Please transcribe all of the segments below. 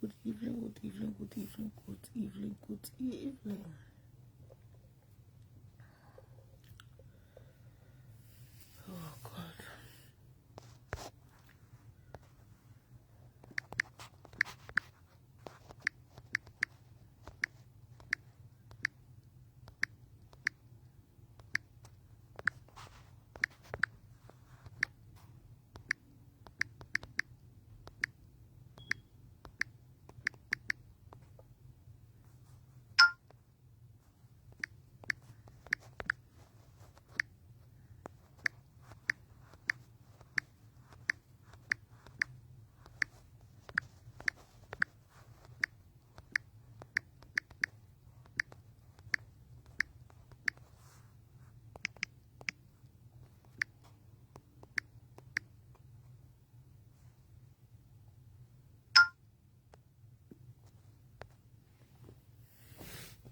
Good evening, good evening, good evening, good evening, good evening. Oh, God.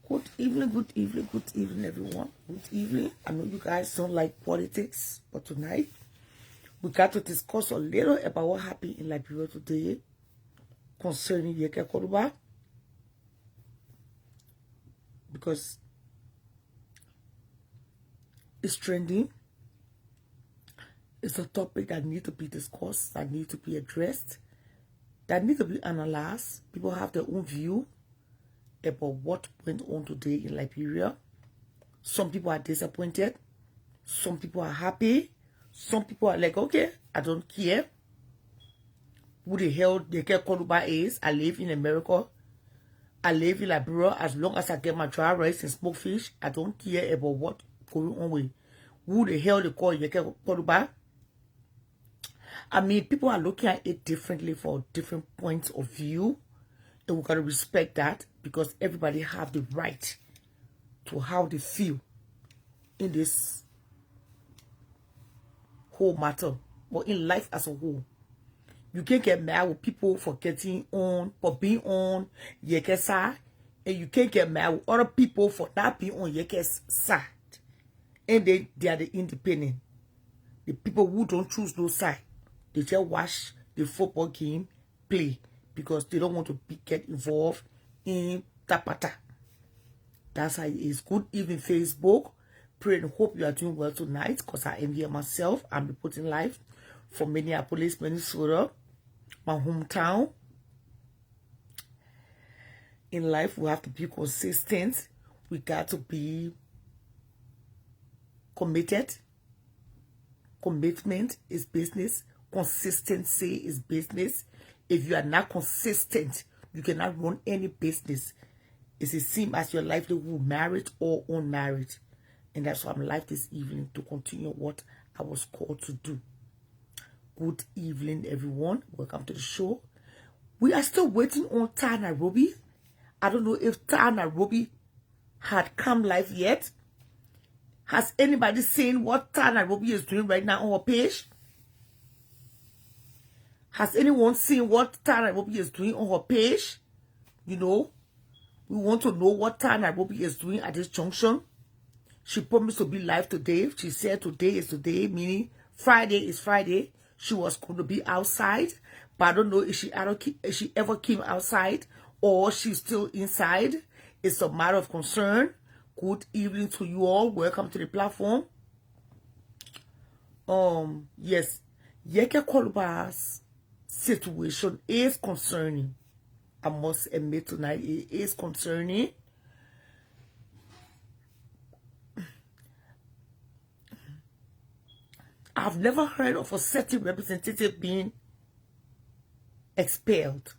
Good evening, good evening, good evening, everyone. Good evening. I know you guys don't like politics, but tonight we got to discuss a little about what happened in Liberia today concerning Yekeh Kolubah, because it's trending. It's a topic that needs to be discussed, that needs to be addressed, that needs to be analyzed. People have their own view about what went on today in Liberia. Some people are disappointed. Some people are happy. Some people are like, okay, I don't care who the hell Yekeh Kolubah is. I live in America. I live in Liberia. As long as I get my dry rice and smoked fish, I don't care about what going on with who the hell they call Yekeh Kolubah. I mean, people are looking at it differently for different points of view. And we gotta respect that, because everybody have the right to how they feel in this whole matter, or in life as a whole. You can't get mad with people for getting on, for being on Yekeh's side, and you can't get mad with other people for not being on Yekeh's side. And they are the independent. The people who don't choose no side. They just watch the football game play because they don't want to get involved in tapata. That's how it is. Good evening, Facebook. Pray and hope you are doing well tonight, because I am here myself. I'm reporting live from Minneapolis, Minnesota, my hometown. In life, we have to be consistent. We got to be committed. Commitment is business. Consistency is business. If you are not consistent, you cannot run any business. It's the same as your livelihood, married or unmarried. And that's why I'm live this evening, to continue what I was called to do. Good evening, everyone. Welcome to the show. We are still waiting on Tar Nairobi. I don't know if Tar Nairobi had come live yet. Has anybody seen what Tar Nairobi is doing right now on her page? Has anyone seen what Tar Nairobi is doing on her page? You know, we want to know what Tar Nairobi is doing at this junction. She promised to be live today. She said today is today, meaning Friday is Friday. She was going to be outside, but I don't know if she ever came outside or she's still inside. It's a matter of concern. Good evening to you all. Welcome to the platform. Yes, Yekeh Kolubah's situation is concerning. I must admit tonight, it is concerning. I've never heard of a certain representative being expelled.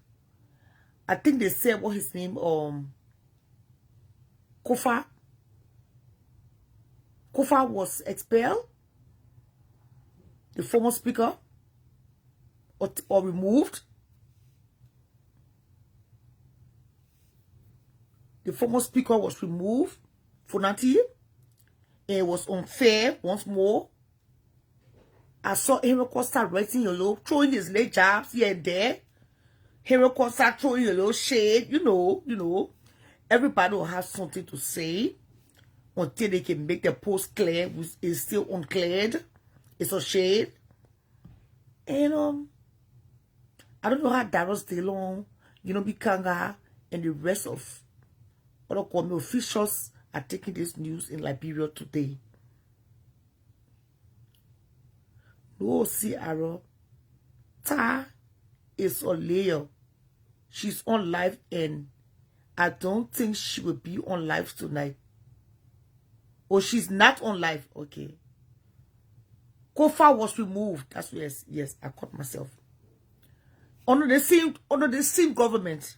I think they said what his name, Kofa. Kofa was expelled, the former speaker, or removed. The former speaker was removed, Funati, and it was unfair once more. I saw Henry Costa writing a little, throwing his late jabs here and there. Henry Costa throwing a little shade, you know. Everybody will have something to say until they can make the post clear, which is still uncleared. It's a shade. And I don't know how Darius Dillon, You know, Bikanga and the rest of other government officials are taking this news in Liberia today. No, see, Aro. Ta is on layer. She's on live, and I don't think she will be on live tonight. Or she's not on live. Okay. Kofa was removed. That's yes, I caught myself. Under the same government.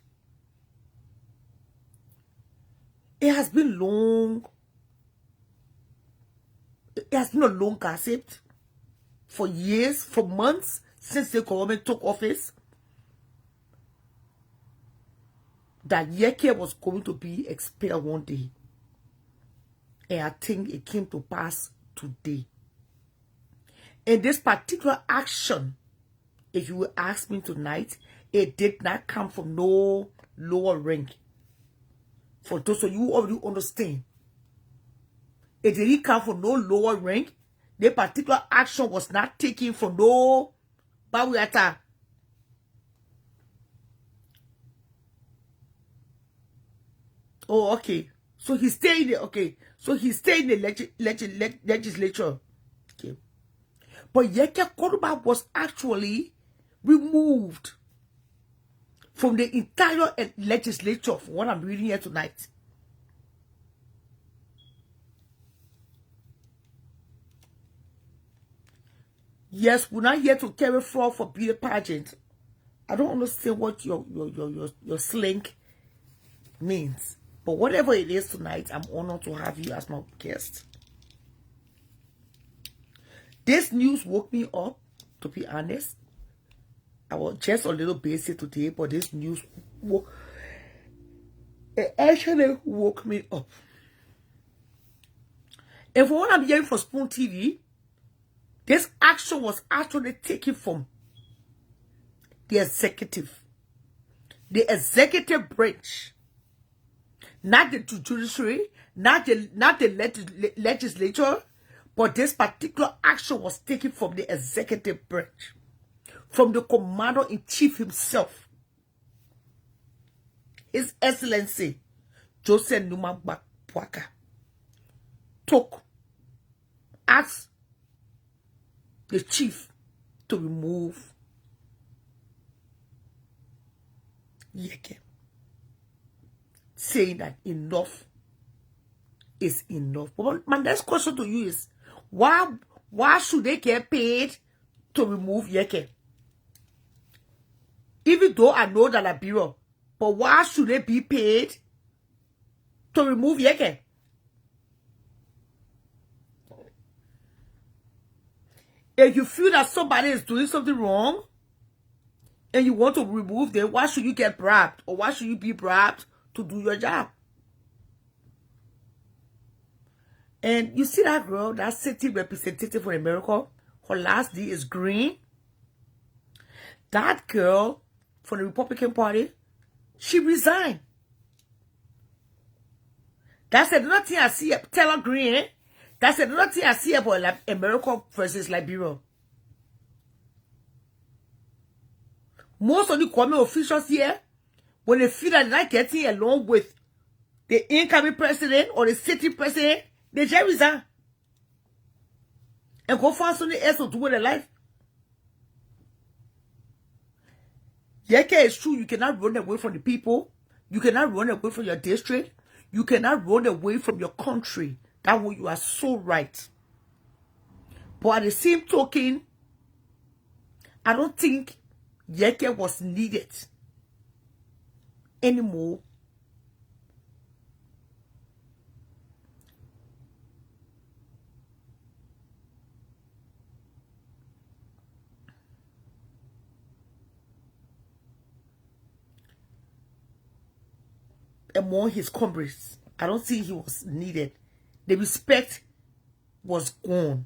It has been long. It has been a long gossip for years, for months, since the government took office, that Yekeh was going to be expelled one day. And I think it came to pass today. And this particular action, if you will ask me tonight, it did not come from no lower rank. For those of you who already understand, it didn't come from no lower rank. The particular action was not taken from no Bawiyata. Oh, okay. So he stayed there. Okay. So he stayed in the legislature. Okay. But Yekeh Kolubah was actually removed from the entire legislature, from what I'm reading here tonight. Yes, we're not here to carry fraud for beauty pageant. I don't understand what your slang means. But whatever it is tonight, I'm honored to have you as my guest. This news woke me up, to be honest. I was just a little busy today, but this news actually woke me up. And for what I'm hearing from Spoon TV, this action was actually taken from the executive branch, not the judiciary, not the legislature, but this particular action was taken from the executive branch, from the commander-in-chief himself, His Excellency Joseph Numa Bwaka asked the chief to remove Yekeh, saying that enough is enough. But my next question to you is, why should they get paid to remove Yekeh? Even though I know that Liberia, but why should they be paid to remove Yekeh? If you feel that somebody is doing something wrong and you want to remove them, why should you get bribed? Or why should you be bribed to do your job? And you see that girl, that city representative for America, her last name is Green. That girl from the Republican Party, she resigned. That's another thing I see. Tell her Green. That's another thing I see about America versus Liberia. Most of the government officials here, when they feel that they're not getting along with the incoming president or the sitting president, they just resign and go find something else to do with their life. Yekeh is true. You cannot run away from the people. You cannot run away from your district. You cannot run away from your country. That way you are so right. But at the same token, I don't think Yekeh was needed anymore. Among his comrades, I don't think he was needed. The respect was gone.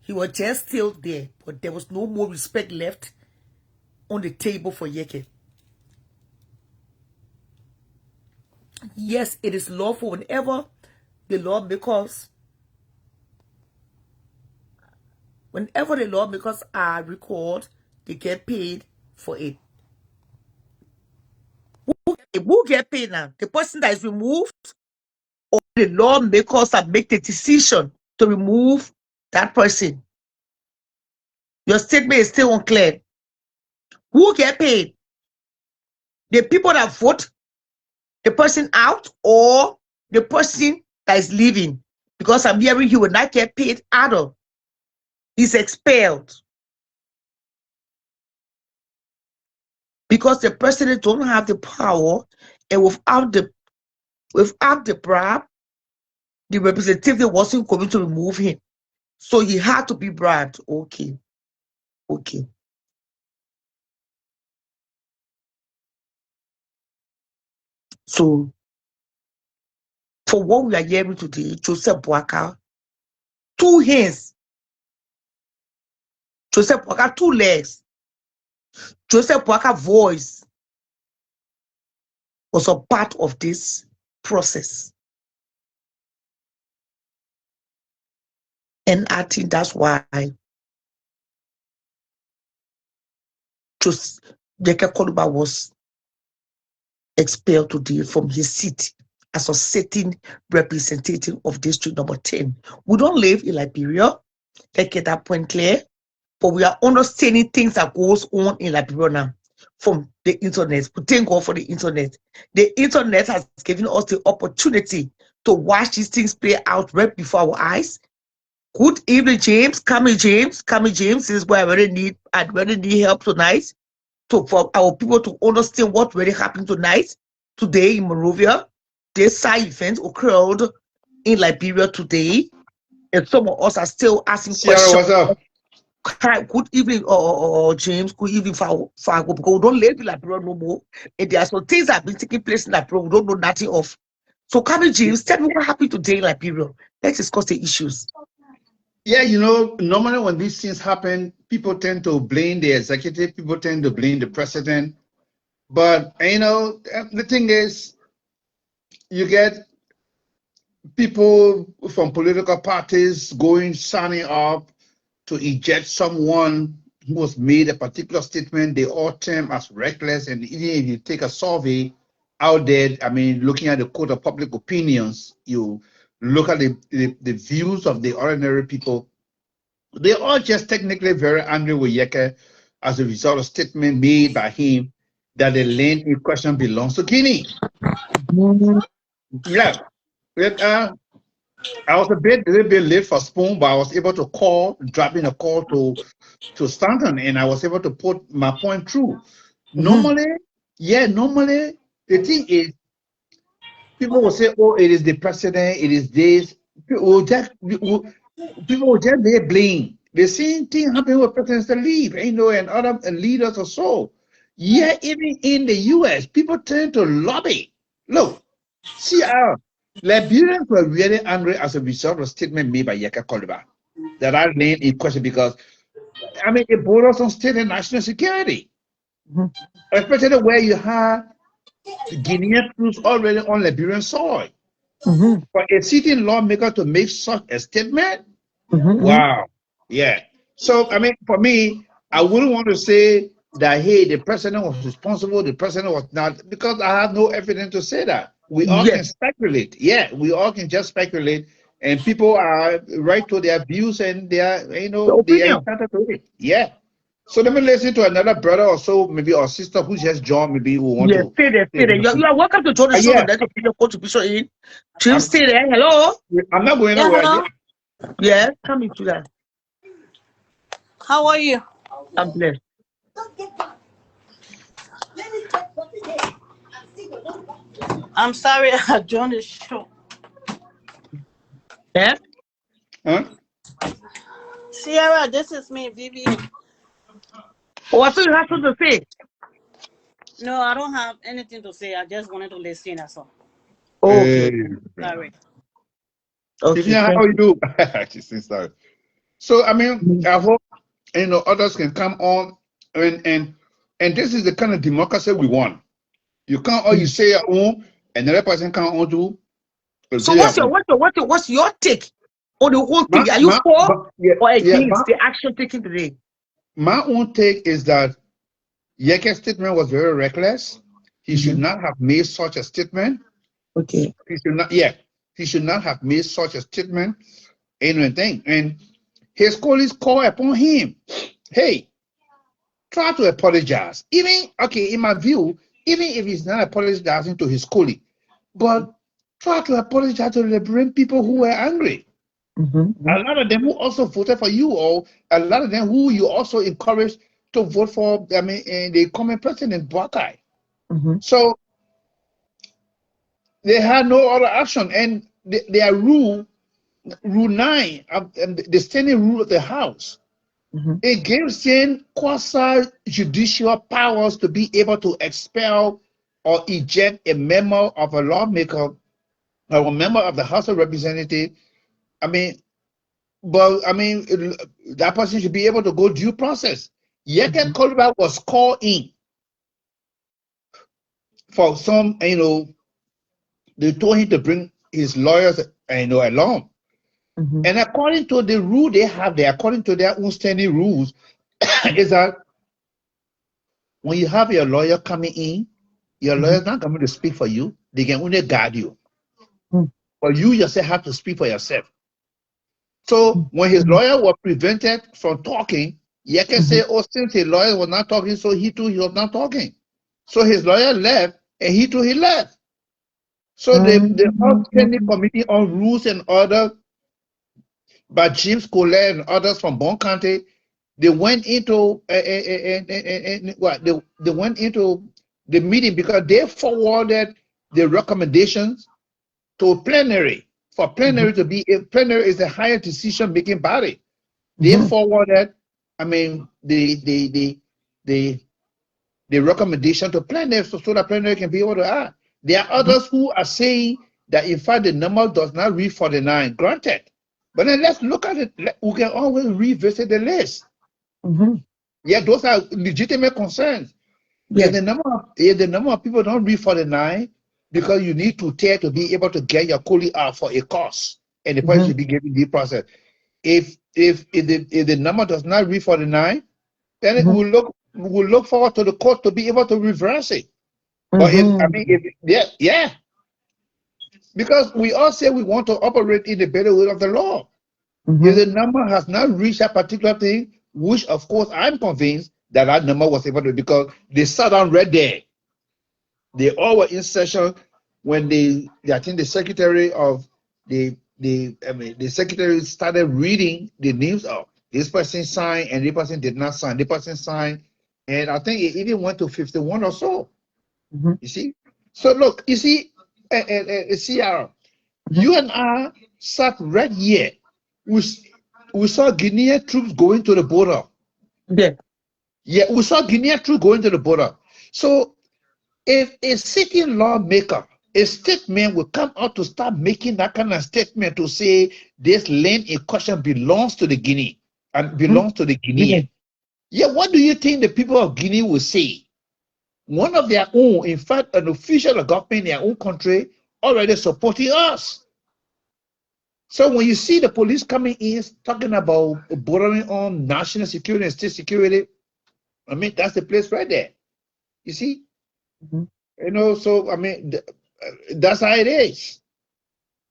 He was just still there, but there was no more respect left on the table for Yekeh. Yes, it is lawful whenever the lawmakers are recalled, they get paid for it. Who get paid now? The person that is removed, or the lawmakers that make the decision to remove that person? Your statement is still unclear. Who get paid? The people that vote the person out, or the person that is leaving? Because I'm hearing he will not get paid at all. He's expelled. Because the president don't have the power, and without the bribe, the representative wasn't going to remove him. So he had to be bribed. Okay. So, for what we are hearing today, Joseph Boaka, 2 hands. Joseph Boaka, 2 legs. Joseph Boaka voice was a part of this process. And I think that's why Yekeh Kolubah was expelled today from his seat as a sitting representative of District Number 10. We don't live in Liberia. Let's get that point clear. But we are understanding things that goes on in Liberia now from the internet. We thank God for the internet. The internet has given us the opportunity to watch these things play out right before our eyes. Good evening, James. Come James. This is where I really need help tonight for our people to understand what really happened today in Monrovia. This side event occurred in Liberia today, and some of us are still asking questions. What's up? Good evening, James. Good evening, Fargo, because we don't live in Liberia no more, and there are some things that have been taking place in Liberia we don't know nothing of. So, James, tell me what happened today in Liberia. Let's discuss the issues. Yeah, normally when these things happen, people tend to blame the executive, people tend to blame the president. But, the thing is, you get people from political parties signing up to eject someone who has made a particular statement. They all term as reckless. And even if you take a survey out there, looking at the court of public opinions, you look at the views of the ordinary people. They are just technically very angry with Yekeh as a result of statement made by him that the land in question belongs to Guinea. Yeah. I was a little bit late for Spoon, but I was able to dropping a call to Stanton, and I was able to put my point through. Normally, the thing is, people will say, oh, it is the president, it is this. People will just lay blame. The same thing happened with President Salif, and other leaders or so. Yeah, even in the US, people tend to lobby. Look, Liberians were really angry as a result of a statement made by Yekeh Kolubah that I named in question because, it borders on state and national security. Especially where you have Guinean troops already on Liberian soil. For a sitting lawmaker to make such a statement, wow. Yeah. So, for me, I wouldn't want to say that, hey, the president was responsible, the president was not, because I have no evidence to say that. We all can speculate. Yeah, we all can just speculate, and people are right to their views and their, they are entitled to it. Yeah. So let me listen to another brother or so, maybe or sister who just joined, maybe who want to. Stay there. You are welcome to join the show. Let us put your contribution in. Just stay there. Hello. I'm not going nowhere. Yeah, come into that. How are you? I'm blessed. I'm sorry I joined the show. Yeah? Huh? Sierra, this is me, Vivian. What do you have to say? No, I don't have anything to say. I just wanted to listen, that's all. Okay. Sorry. Okay. Vivian, how you do? Sorry. So, I hope, others can come on and this is the kind of democracy we want. You can't always say your own, and another person can't all do. So what's your take on the whole thing? Are you for or against the action taken today? My own take is that Yekeh's statement was very reckless. He should not have made such a statement. Okay. He should not have made such a statement. Anything. And his colleagues call upon him. Hey, try to apologize. Even, okay, in my view, even if he's not apologizing to his colleague, but try to apologize to the Liberian people who were angry. A lot of them who also voted for you, or a lot of them who you also encouraged to vote for, the common president, Buakai. So they had no other action, and their rule 9, the standing rule of the House, it gives them quasi-judicial powers to be able to expel or eject a member of a lawmaker or a member of the House of Representatives. That person should be able to go due process. Yekeh Kolubah was called in for some, they told him to bring his lawyers, along. And according to the rule they have there, according to their own standing rules, is that when you have your lawyer coming in, your lawyer is not going to speak for you. They can only guide you. But you yourself have to speak for yourself. So when his lawyer was prevented from talking, Yekeh said, oh, since his lawyer was not talking, so he too, he was not talking. So his lawyer left, and he too, he left. So the Outstanding Committee on Rules and Order by James Colette and others from Bon County, they went into they went into the meeting because they forwarded the recommendations to plenary. For plenary to be, plenary is the higher decision making body. They forwarded, the recommendation to plenary so that plenary can be able to act. There are others who are saying that in fact the number does not reach 49. Granted. But then let's look at it. We can always revisit the list. Yeah, those are legitimate concerns. Yes. If the number of people don't reach 49, because you need to tell to be able to get your colleague out for a cause, and the person should be given due process. If the number does not reach 49, then we'll look forward to the court to be able to reverse it. But because we all say we want to operate in the better way of the law. If the number has not reached that particular thing, which of course I'm convinced that number was able to, because they sat down right there. They all were in session when I think the secretary of the secretary started reading the names of this person signed and this person did not sign. This person signed, and I think it even went to 51 or so. You see? So look, you see, CR, you and I sat right here. We saw Guinean troops going to the border. Yeah, we saw Guinean troops going to the border. So if a sitting lawmaker, a statement will come out to start making that kind of statement to say this land in question belongs to the Guinea and belongs to the Guinean. Yeah, what do you think the people of Guinea will say? One of their own, in fact, an official of government in their own country already supporting us. So when you see the police coming in talking about bordering on national security and state security, that's the place right there. You see? So that's how it is.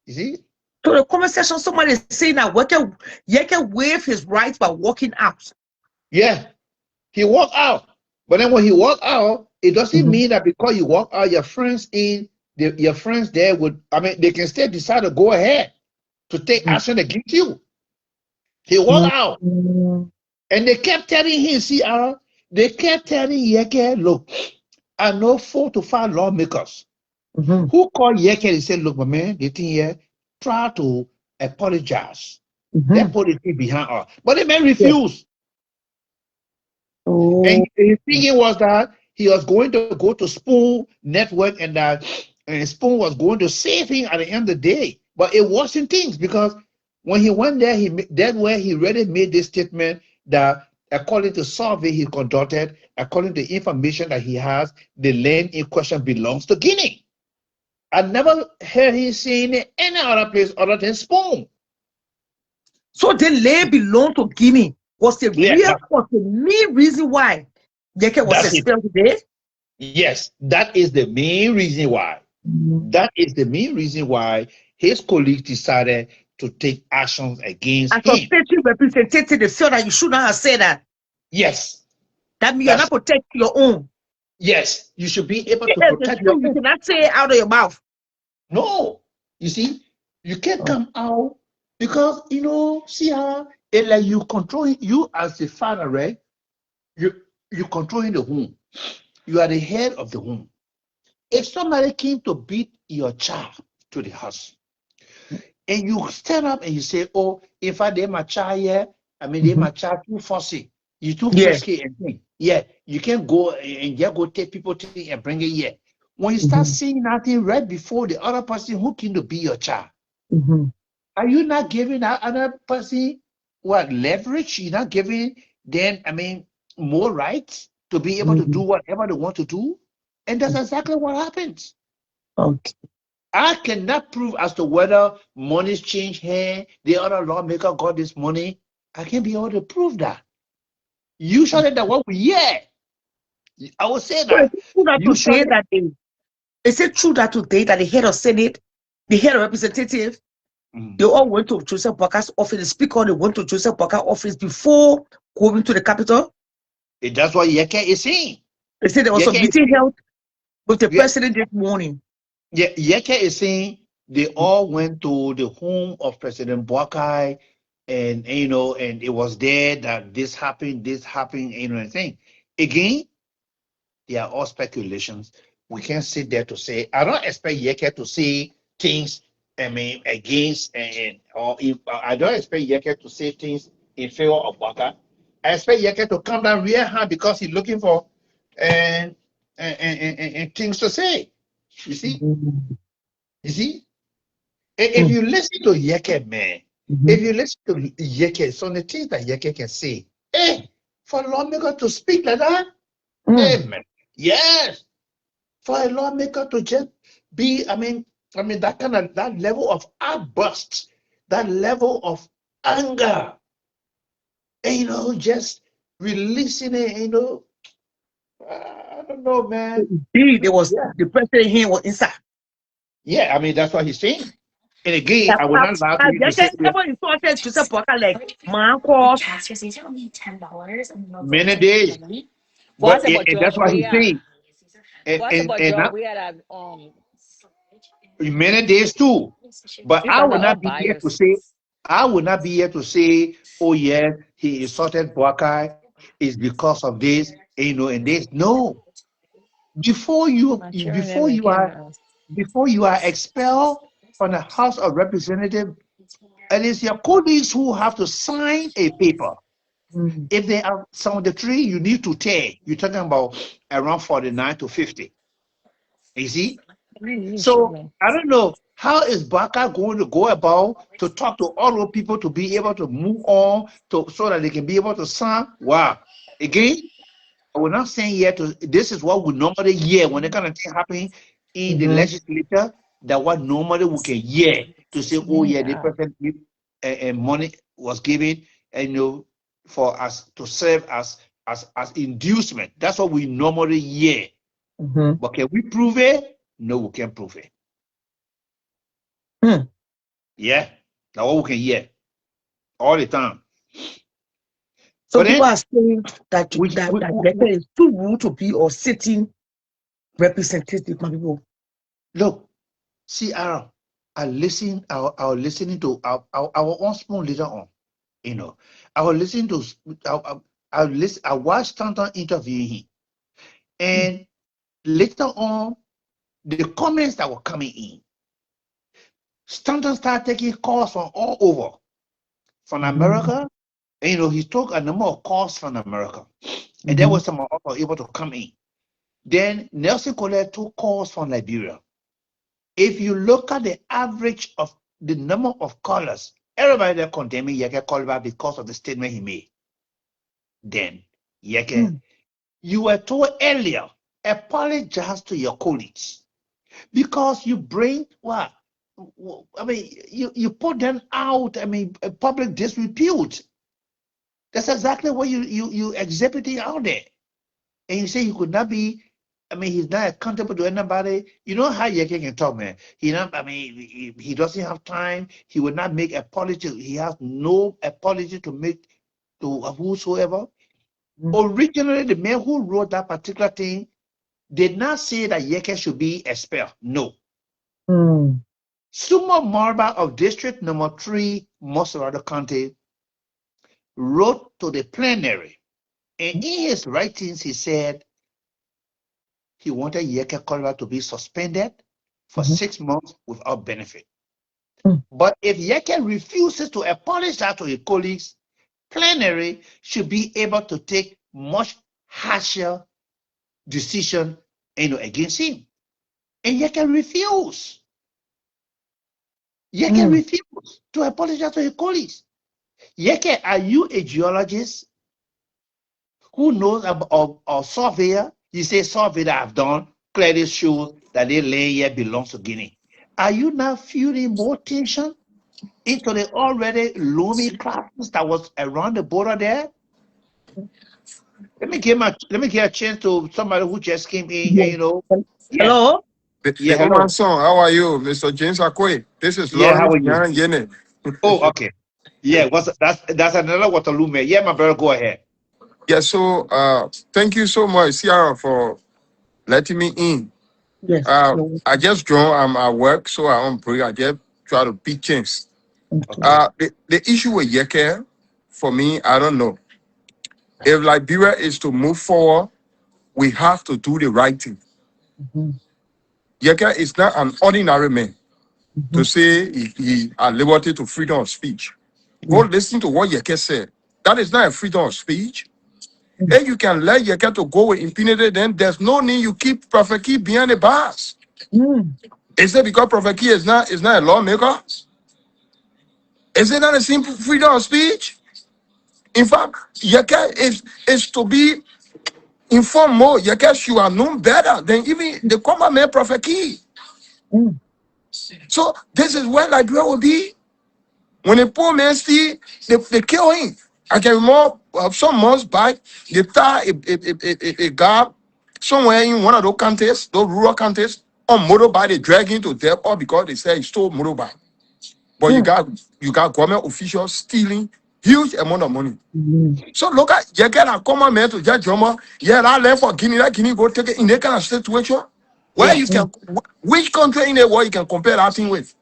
You see? So the conversation, somebody is saying that Yekeh waived his rights by walking out. Yeah, he walked out. But then when he walked out, it doesn't mean that because you walk out, your friends your friends there they can still decide to go ahead to take action against you. He walked out. And they kept telling him, they kept telling Yekeh, look, I know 4 to 5 lawmakers who called Yekeh and said, look, my man, the thing here, try to apologize. They put it behind us. But the man refused. And his thinking was that he was going to go to Spoon Network and that Spoon was going to save him at the end of the day. But it wasn't things, because when he went there, that's where he already made this statement that according to survey he conducted, according to information that he has, the land in question belongs to Guinea. I never heard him saying it any other place other than Spoon. So the land belonged to Guinea was the main reason why Yekeh was expelled today? Yes, that is the main reason why. That is the main reason why his colleagues decided to take actions against As a him. state representative, they feel that you should not have said that. Yes, That means you're not protecting your own. yes, you should be able to Yes, it's protect your true. You own. cannot say it out of your mouth. No, you see, you can't come out because see how it like you controlling you as the father, right? You controlling the home. You are the head of the home. If somebody came to beat your child to the house, and you stand up and you say, "Oh, if I did my child here, they my child too fussy, you too Yeah. frisky and thing." Yeah, you can't go and just go take people thing and bring it here. When you start seeing nothing right before the other person who came to be your child, are you not giving that other person what leverage? You're not giving them, more rights to be able to do whatever they want to do, and that's exactly what happens. Okay. I cannot prove as to whether money's changed here, the other lawmaker got this money. I can't be able to prove that. Usually that what we hear, I would say So that. it's true that Usually, today that is it true that today that the head of Senate, the head of representative, they all went to Joseph Boakar's office, the speaker, they went to Joseph Boakar's office before going to the Capitol? that's what Yekeh is saying. They said there was a Yekeh is meeting saying, held with the yeah, president this morning. Yekeh is saying they all went to the home of President Boakai, and and it was there that this happened, and thing. Again, they are all speculations. We can't sit there to say. I don't expect Yekeh to say things. Against or if I don't expect Yekeh to say things in favor of Waka. I expect Yekeh to come down real hard because he's looking for and things to say. You see, you see. If you listen to Yekeh, man, if you listen to Yekeh, some of the things that Yekeh can say, for a lawmaker to speak like that, man, yes. For a lawmaker to just be, that kind of that level of outburst, that level of anger, and just releasing it, I don't know, man. There was the president here was inside. Yeah, that's what he's saying. And again, I will not allow you to say Joseph Boakar like many days, but What's about that's George what he's Weah? saying, What's about and George not Weah that many days too. But you I guys will are all not be here to biased. say, I will not be here to say, oh yeah, he insulted Boakai is because of this, and this. No. Before you before you are before you are expelled from the House of Representatives, it is your colleagues who have to sign a paper. If they are some of the three you need to take, you're talking about around 49 to 50. You see? So I don't know how is Baka going to go about to talk to all those people to be able to move on so that they can be able to sign. Wow. Again, we're not saying yet this is what we normally hear when that kind of thing happening in the legislature, that what normally we can hear to say, oh yeah, the person and money was given and for us to serve as inducement. That's what we normally hear. But can we prove it? No, we can't prove it. Yeah, that's what we can hear all the time. So But people then are saying that Yekeh is too rude to be or sitting representative, my people. look, see, Aaron, I was listening to our own spoon later on. I was listening to I watched Stanton interviewing him, and later on, the comments that were coming in, Stanton started taking calls from all over, from America. And, he took a number of calls from America, and there was some also able to come in. Then Nelson Colette took calls from Liberia. If you look at the average of the number of callers, everybody there condemning Yekeh Kolubah because of the statement he made. Then, Yekeh, you were told earlier, apologize to your colleagues because you bring what? You put them out. A public disrepute. That's exactly what you exhibiting out there. And you say you could not be I mean, he's not accountable to anybody. You know how Yekeh can talk, man. He not. I mean, he doesn't have time. He will not make apology. He has no apology to make to whosoever. Originally, the man who wrote that particular thing did not say that Yekeh should be expelled. No. Suma Marba of District Number 3, Moserado County, wrote to the plenary, and in his writings, he said he wanted Yekeh Kolubah to be suspended for 6 months without benefit. But if Yekeh refuses to apologize to his colleagues, plenary should be able to take much harsher decision against him. And Yekeh refused. Yekeh refused to apologize to his colleagues. Yekeh, are you a geologist who knows about a surveyor? You say survey that I've done clearly shows that the land here belongs to Guinea. Are you now feeling more tension into the already looming crisis that was around the border there? Let me give a chance to somebody who just came in. Hello? Yeah, hello. How are you, Mr. James Akwe? This is Yeah, how Lawrence are you? Guinea. Oh, okay. Yeah, that's another Waterloo man. Yeah, my brother, go ahead. Yeah, so thank you so much, Ciara, for letting me in. Yes. I just joined. I'm at work, so I on break. I just try to pick things. The issue with Yekeh, for me, I don't know. If Liberia is to move forward, we have to do the right thing. Yekeh is not an ordinary man to say he at liberty to freedom of speech. Go listen to what Yekeh said. That is not a freedom of speech. If you can let Yekeh to go with impunity, then there's no need you keep Prophet Key behind the bars. Is it because Prophet Key is not a lawmaker? Is it not a simple freedom of speech? In fact, Yekeh is to be informed more. Yekeh should have known better than even the common man Prophet Key. So this is where Liberia will be. When a poor man see, they kill him. I can remember some months back, they tie a guy somewhere in one of those counties, those rural counties, on motorbike, they drag him to death, all because they say he stole motorbike. But you got government officials stealing huge amount of money. So look at Yekeh and common man to judge drummer. Yeah, I left for Guinea. That Guinea go take it in that kind of situation. Where you can, which country in the world you can compare that thing with?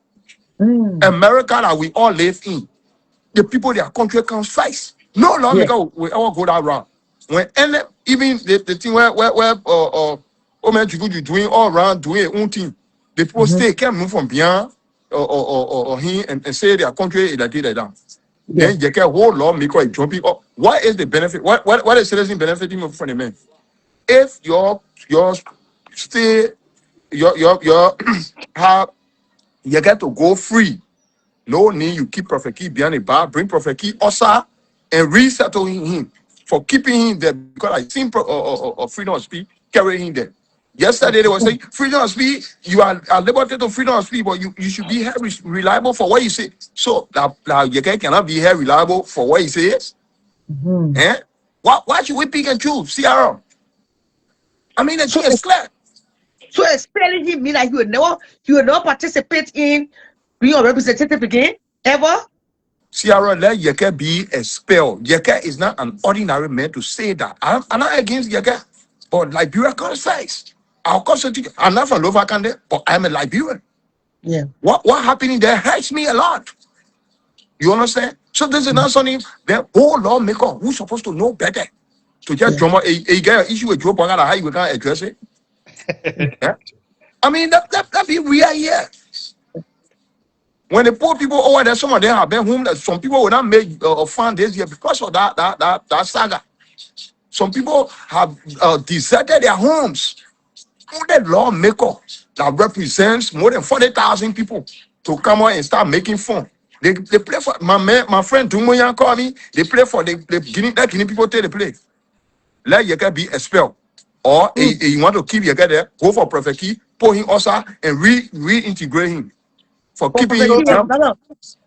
America that we all live in. The people their country comes first. No lawmaker will ever go that route. When even the thing where man you doing all around doing their own thing. The people stay can't move from beyond or him and say their country is like that. Then you can whole lawmaker is jumping up. What is the benefit? What is citizen benefiting from the man? If your stay your have you get to go free. No need you keep Prophet Key behind a bar, bring Prophet Key Osa and resettle him for keeping him there because I seen freedom of speech carrying him there. Yesterday they were saying freedom of speech, you are liberty to freedom of speech, but you should be reliable for what you say. So now Yekeh cannot be here reliable for what he says. Why should we pick and choose? CRO? I mean it's clear. So expelling him mean like you will not participate in being a representative again, ever? Ciara, let Yekeh be expelled. Yekeh is not an ordinary man to say that. I'm not against Yekeh, but Liberia constitutes. Our constitution, I'm not from Lower Kande, but I'm a Liberian. Yeah. What happening there hurts me a lot. You understand? So this is not something that all lawmaker who's supposed to know better. To just drama a guy issue with Joe Pangana, how you can address it. I mean that be real here. When the poor people over there, some of them have been home. Some people will not make fun this year because of that saga. Some people have deserted their homes. The lawmaker that represents more than 40,000 people to come out and start making fun. They play for my friend Dumoyan called me. They play for the Guinea people take the play. Let Yekeh be expelled. Or you want to keep Yekeh there, go for Prophet Key, pull him also and reintegrate him. For keeping him so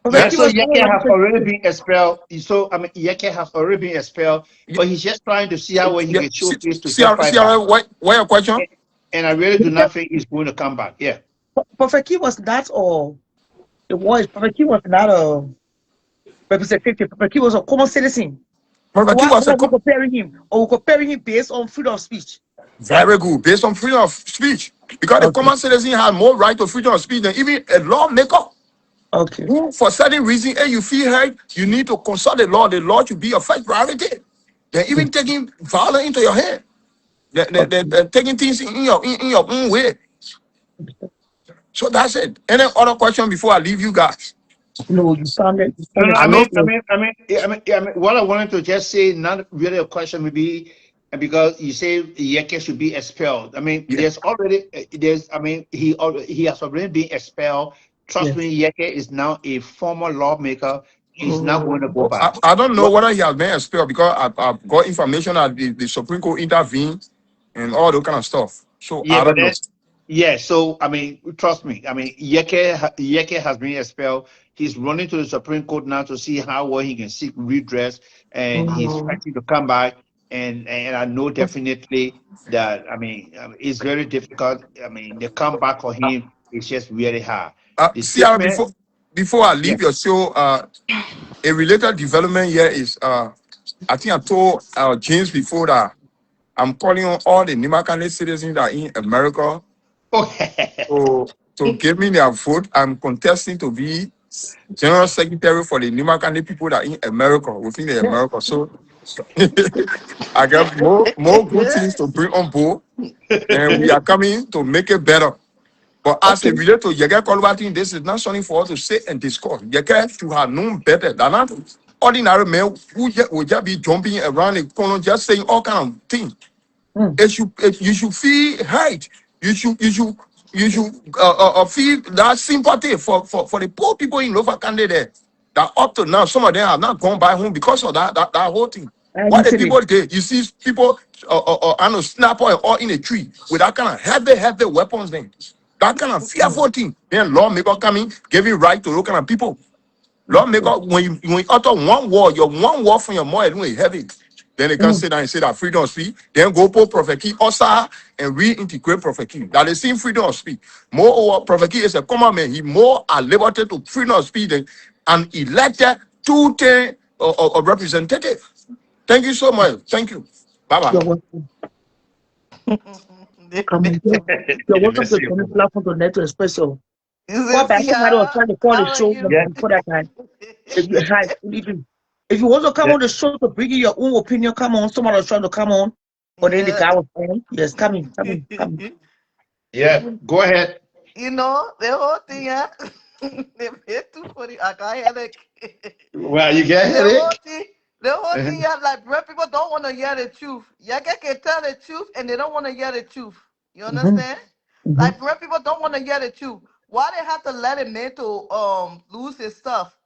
Yekeh has already been expelled. So I mean Yekeh has already been expelled, but he's just trying to see how he can show face to Ciara, what your question? And I really do not think he's going to come back. Yeah. Prophet King was not, or it was, Prophet King was not a representative. Prophet King was a common citizen. Prophet King Why was are we comparing him? Or we comparing him based on freedom of speech? very good, based on freedom of speech. Because the Okay. common citizen has more right to freedom of speech than even a lawmaker. Okay. Who, for certain reason, and you feel hurt, you need to consult the law. The law should be your first priority. They're even taking violence into your hand. They're taking things in your own way. So that's it. Any other question before I leave you guys? No, you sounded No, no. I I know. mean, I mean, I mean, what I wanted to just say, not really a question, maybe, because you say Yekeh should be expelled. I mean, Yeah. there's already, I mean, he has already been expelled. Trust yes. me, Yekeh is now a former lawmaker. He's not going to go back. I don't know What? whether he has been expelled because I've got information that the Supreme Court intervened and all that kind of stuff. So Yeah, I but don't know. then, yeah. So I mean, trust me. I mean, Yekeh has been expelled. He's running to the Supreme Court now to see how well he can seek redress, and he's fighting to come back. And I know definitely that. I mean, it's very difficult. I mean, the comeback for him is just really hard. The See, statement, before I yeah. leave your show, a related development here is I think I told James before that I'm calling on all the Nimakane citizens that are in America Okay. to give me their vote. I'm contesting to be General Secretary for the Nimakane people that are in America, within the America. So I got more good things to bring on board, and we are coming to make it better. But as Okay. it relates to Yekeh Kolubah thing, this is not something for us to sit and discuss. Yekeh should have known better than that. Ordinary men who would just be jumping around the corner, just saying all kind of things. Mm. You should feel hurt. You should feel that sympathy for the poor people in Lower Canada that up to now some of them have not gone back home because of that whole thing. And What the listen, people did, you see people I know snapper or in a tree with that kind of heavy weapons then. That kind of fearful thing. Then lawmaker coming, giving right to those kind of people. Lawmaker, when you utter one word, your one word from your mouth is heavy. Then they can sit down and say that freedom of speech. Then go put Prophet Key also and reintegrate Prophet Key. That is same freedom of speech. Moreover, Prophet Key is a common man. He more are liberated to freedom of speech than an elected two-term representative. Thank you so much. Thank you. Bye bye. you're welcome. Come on. You're welcome Let's to see. the platform to net to express your. You Call said, back. see Somebody was how trying to call the how are show you? Yeah. before that time. If you had, if you want to come Yeah. on the show to bring in your own opinion, come on. Somebody was trying to come on, but then the Yeah. guy was on. Yes, come in, come in, come in. Yeah. Go ahead. You know, the whole thing, yeah. They pay too funny. I got headache. Well, you get The whole headache. thing, the whole Uh-huh. thing, yeah, like black people don't want to hear the truth. Yeah, can tell the truth and they don't want to hear the truth. You Mm-hmm, understand? mm-hmm. Like black people don't want to hear the truth. Why they have to let a man to lose his stuff?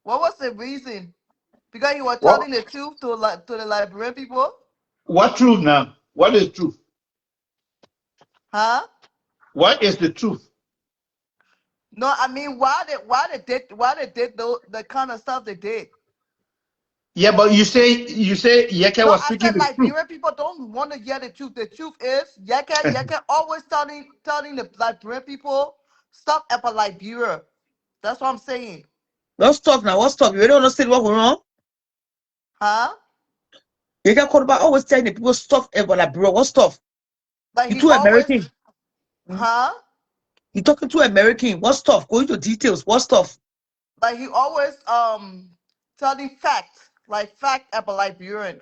What was the reason? Because he was What? telling the truth to the Liberian people? What truth now? What is truth? Huh? What is the truth? No, I mean why they did the kind of stuff they did. Yeah, but you say Yekeh No, was I speaking said the truth. Liberian people don't want to hear the truth. The truth is Yekeh always telling the Liberian people stuff about Liberia. That's what I'm saying. Let's talk now. What's talk? You don't understand what going on? Huh? You can call about always telling the people stuff about like, bro, what stuff? Like You he too always American. huh? You talking to American. What stuff? Go into details. What stuff? Like he always telling facts. Like fact about Liberian.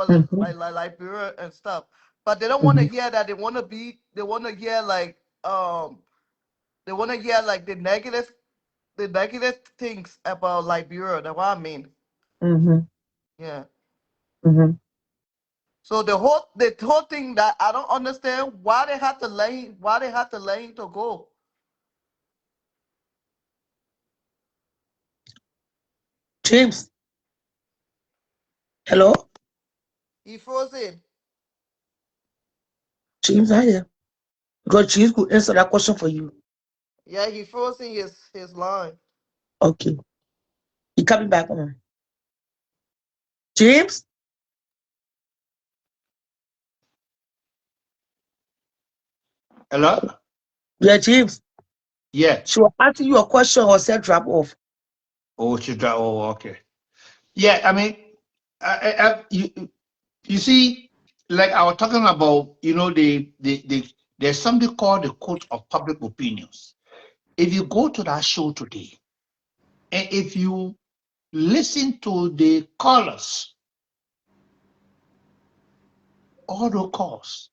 Mm-hmm, Like Liberia and stuff. But they don't want to mm-hmm, hear that. They wanna hear like they wanna hear like the negative things about Liberia. That's what I mean. mm-hmm, Yeah. mm-hmm. So the whole thing that I don't understand why they have to let him to go. James, hello? He frozen. James, are here? Because James could answer that question for you. Yeah, he frozen his line. Okay. He coming back on. James? Hello? Yeah, James. Yeah. She was asking you a question or said drop off. Oh, okay. Yeah, I mean, you see, like I was talking about, there's something called the court of public opinions. If you go to that show today, and if you listen to the callers, all the calls,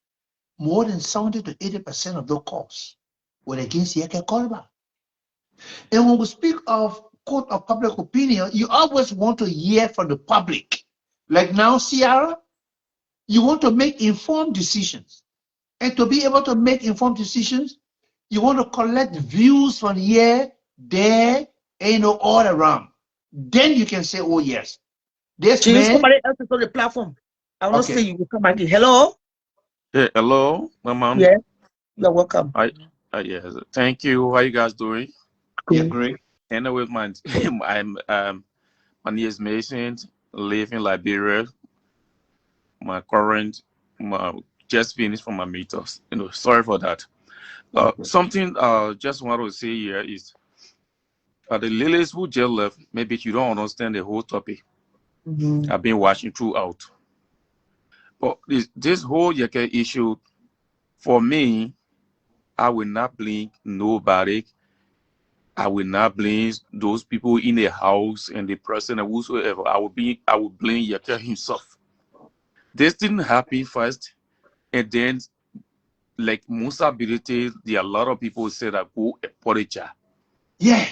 more than 70 to 80% of the calls were against Yekeh Kolubah. And when we speak of court of public opinion, you always want to hear from the public. Like now, Ciara, you want to make informed decisions. And to be able to make informed decisions, you want to collect views from here, there, and all around. Then you can say, oh, yes, this James, man, somebody else is on the platform. I will not say okay, you will come again. Hello? Hey, hello, my man. Yeah, you're welcome. Yes, thank you. How you guys doing? yeah, Cool. great. Anyway, my my name is Mason. Live in Liberia. My current, just finished from my meters. Sorry for that. Something just want to say here is the lilies who just left. Maybe you don't understand the whole topic. I've been watching throughout. But this whole Yekeh issue, for me, I will not blame nobody. I will not blame those people in the house and the president whosoever. I will blame Yekeh himself. This didn't happen first, and then like most ability, there are a lot of people say that go apologize. Yeah.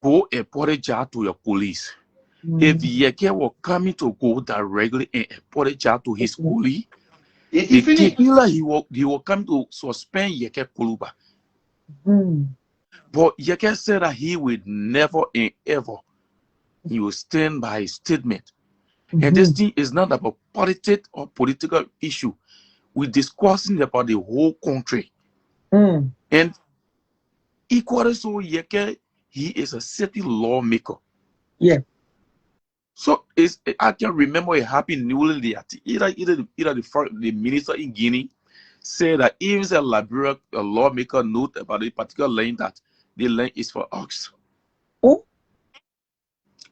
Go apologize to your police. If Yekeh were coming to go directly and apologize to his police, the tequila he will come to suspend Yekeh Kolubah. But Yekeh said that he would never and ever, he will stand by his statement. And this thing is not about politics or political issue. We're discussing about the whole country. And equally so, Yekeh, he is a city lawmaker. Yeah. So I can remember it happened newly that either the minister in Guinea said that even a Liberia lawmaker note about a particular land that the land is for us. Oh.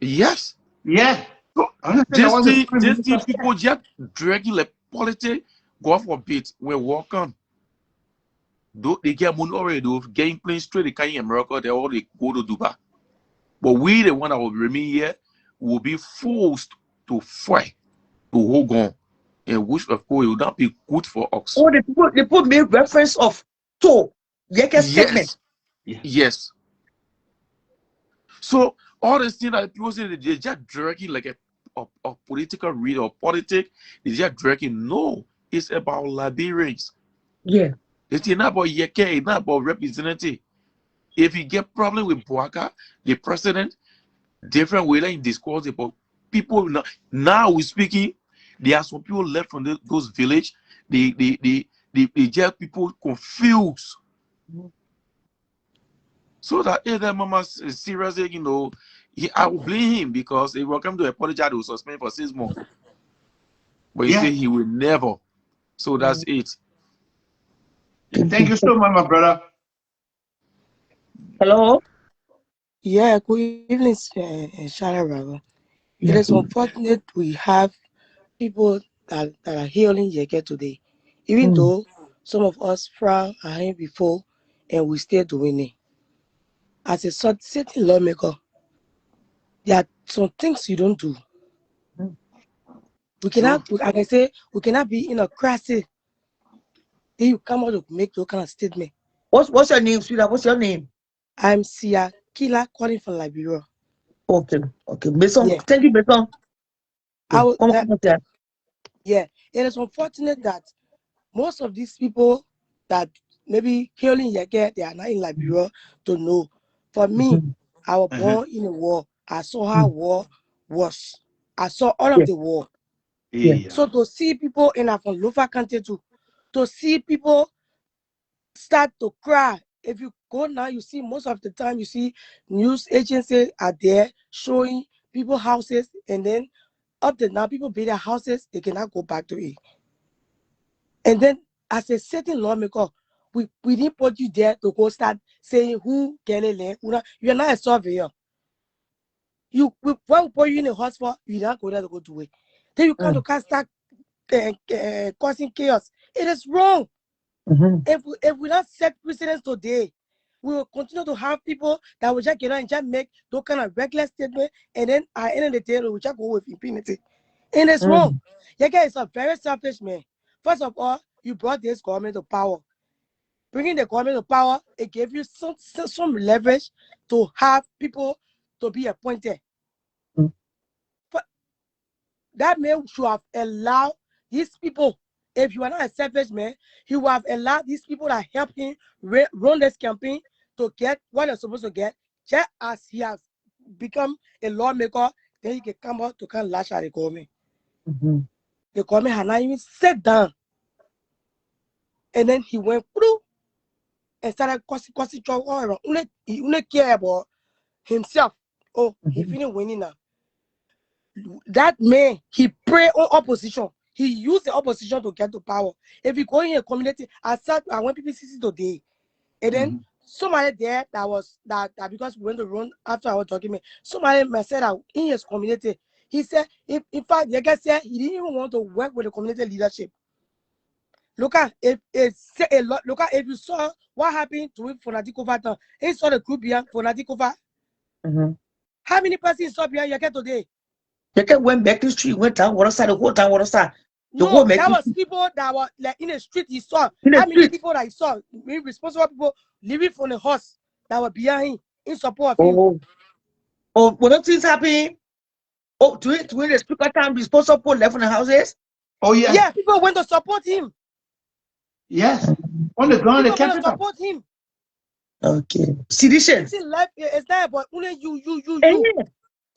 Yes. Yeah. So this thing people just dragging like politics, God forbid, when welcome. Though they get money already, though getting planes straight, they can in America, they all they go to Dubai. But we, the one that will remain here, will be forced to fight to hold on. And which of course will not be good for us. Oh, the people made reference of to Yekeh's statement. Yes. So all the things that people say they're just dragging like a political read or politics, they're just dragging. No, it's about Liberians. Yeah. It's not about Yekeh, it's not about representative. If you get problem with Boaka, the president, different way in discourse about people now we're speaking, there are some people left from those villages, they just people confused. So that if that mama is seriously, I will blame him because he will come to apologize, he will suspend for 6 months. But he said he will never. So that's it. Thank you so much, my brother. Hello? Yeah, good evening, Shara Brother. It is unfortunate we have people that are healing Yekeh today. Even though some of us frown at him before and we still doing it. As a certain lawmaker, there are some things you don't do. We cannot, I can say, we cannot be in a crisis. Then you come out to make those kind of statement. What's your name, sweetheart? What's your name? I'm Sia Kila calling from Liberia. Okay. Mason, thank you, Mason. Yeah, it is unfortunate that most of these people that maybe healing Yekeh, they are not in Liberia to know. For me, I was born in a war. I saw how war was. I saw all of the war. So to see people in a from lower country to see people start to cry. If you go now, you see most of the time you see news agencies are there showing people houses, and then up to now people build their houses, they cannot go back to it. And then as a certain lawmaker, we didn't put you there to go start saying who get a land. You're not a surveyor. When we put you in a hospital, you don't go there to go do it. Then you come to start causing chaos. It is wrong. If we don't set precedents today, we will continue to have people that will just get on and just make those kind of reckless statements, and then at the end of the day, we will just go with impunity. And it's wrong. Yekeh is a very selfish man. First of all, you brought this government to power. Bringing the government to power, it gave you some leverage to have people to be appointed. But that man should have allowed these people. If you are not a selfish man, he would have allowed these people that help him run this campaign to get what they're supposed to get. Just as he has become a lawmaker, then he can come out to kind of lash at the government. The government had not even sat down. And then he went through and started causing trouble all around. He only care about himself. Oh, he finished winning now. That man, he prayed on opposition. He used the opposition to get to power. If you go in a community, I went PPCC today, and then somebody there that because we went to run after our document, somebody said that in his community, he said, in fact, Yekeh said he didn't even want to work with the community leadership. Look at if you saw what happened to him for Kofa, he saw the group behind for Kofa. How many persons saw behind Yekeh today? Yekeh went back to the street, went down, water side, the whole town, water side. No, that was people that were like in the street. He saw how many people that he saw, responsible people living from the horse that were behind him in support of him. When those things happen, to the speaker time, responsible left in the houses. Oh yeah. Yeah, people went to support him. Yes, on the ground, people went to support him. Okay, seditions. It's not about only you.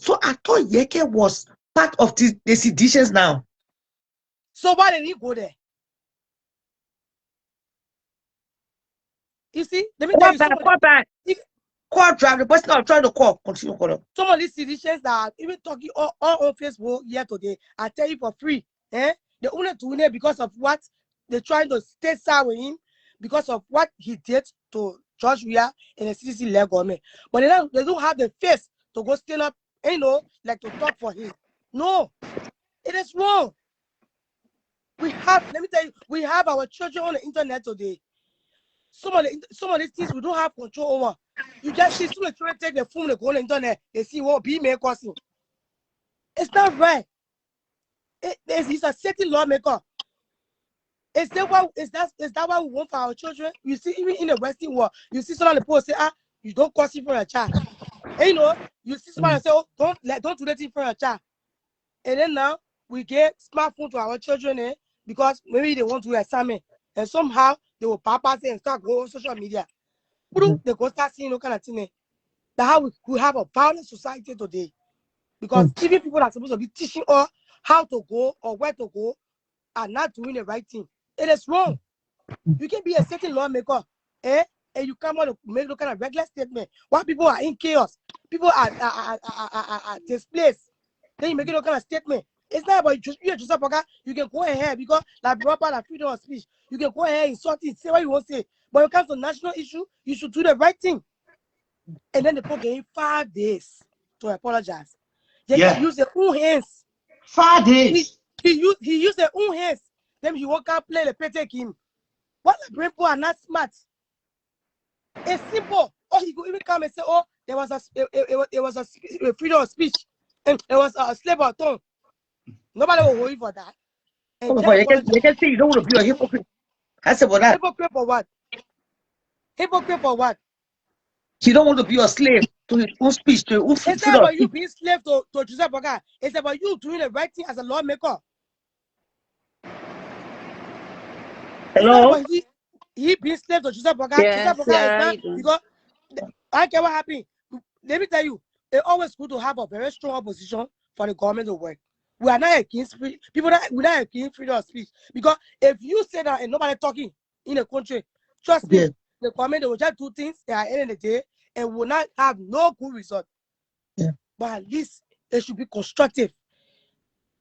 So I thought Yekeh was part of the seditions now. So why did he go there? You see, let me tell you. Call drive the person I'm trying to call. Continue calling. Some of these seditions that are even talking all on Facebook here today, I tell you for free. They only doing it because of what they're trying to stay side with him, because of what he did to George Weah in the CCC-led government. But they don't have the face to go stand up, like to talk for him. No, it is wrong. Let me tell you, we have our children on the internet today. Some of these things we don't have control over. You just see some of the children take the phone, they go on the internet, they see what be may causing. It's not right. He's a certain lawmaker. Is that what we want for our children? You see, even in the Western world, you see some of the people say, you don't cause it for a child. And you see somebody say, don't do that thing for a child. And then now we get smartphone to our children, because maybe they want to do assignment, and somehow they will bypass it and start going on social media. They go start seeing no kind of thing. That's how we have a violent society today. Because even people that are supposed to be teaching us how to go or where to go are not doing the right thing. It is wrong. You can be a certain lawmaker, and you come out to make no kind of regular statement. While people are in chaos, people are displaced. Then you make no kind of statement. It's not about you, Joseph Oga. You can go ahead because like proper like freedom of speech. You can go ahead, insult it, say what you want to say. But when it comes to national issue, you should do the right thing. And then the people gave 5 days to apologize. They can use their own hands. 5 days. He used their own hands. Then he walk out, play the paycheck him. What the people are not smart. It's simple. Or he could even come and say, oh, there was a freedom of speech. And there was a slave of tongue. Nobody will worry for that. And You can say you don't want to be a hypocrite. I said, what that? Hypocrite for what? Hypocrite for what? You don't want to be a slave to his own speech, to his own freedom. It's not about you being slave to Joseph Oga. It's about you doing the right thing as a lawmaker. Hello? He being slave to Joseph Oga. Yes, Joseph Oga is not, because I care what happened. Let me tell you, it's always good to have a very strong opposition for the government to work. We are not against we're not against freedom of speech. Because if you say that and nobody talking in a country, trust me, the government will just do things at the end of the day and will not have no good result. But at least it should be constructive.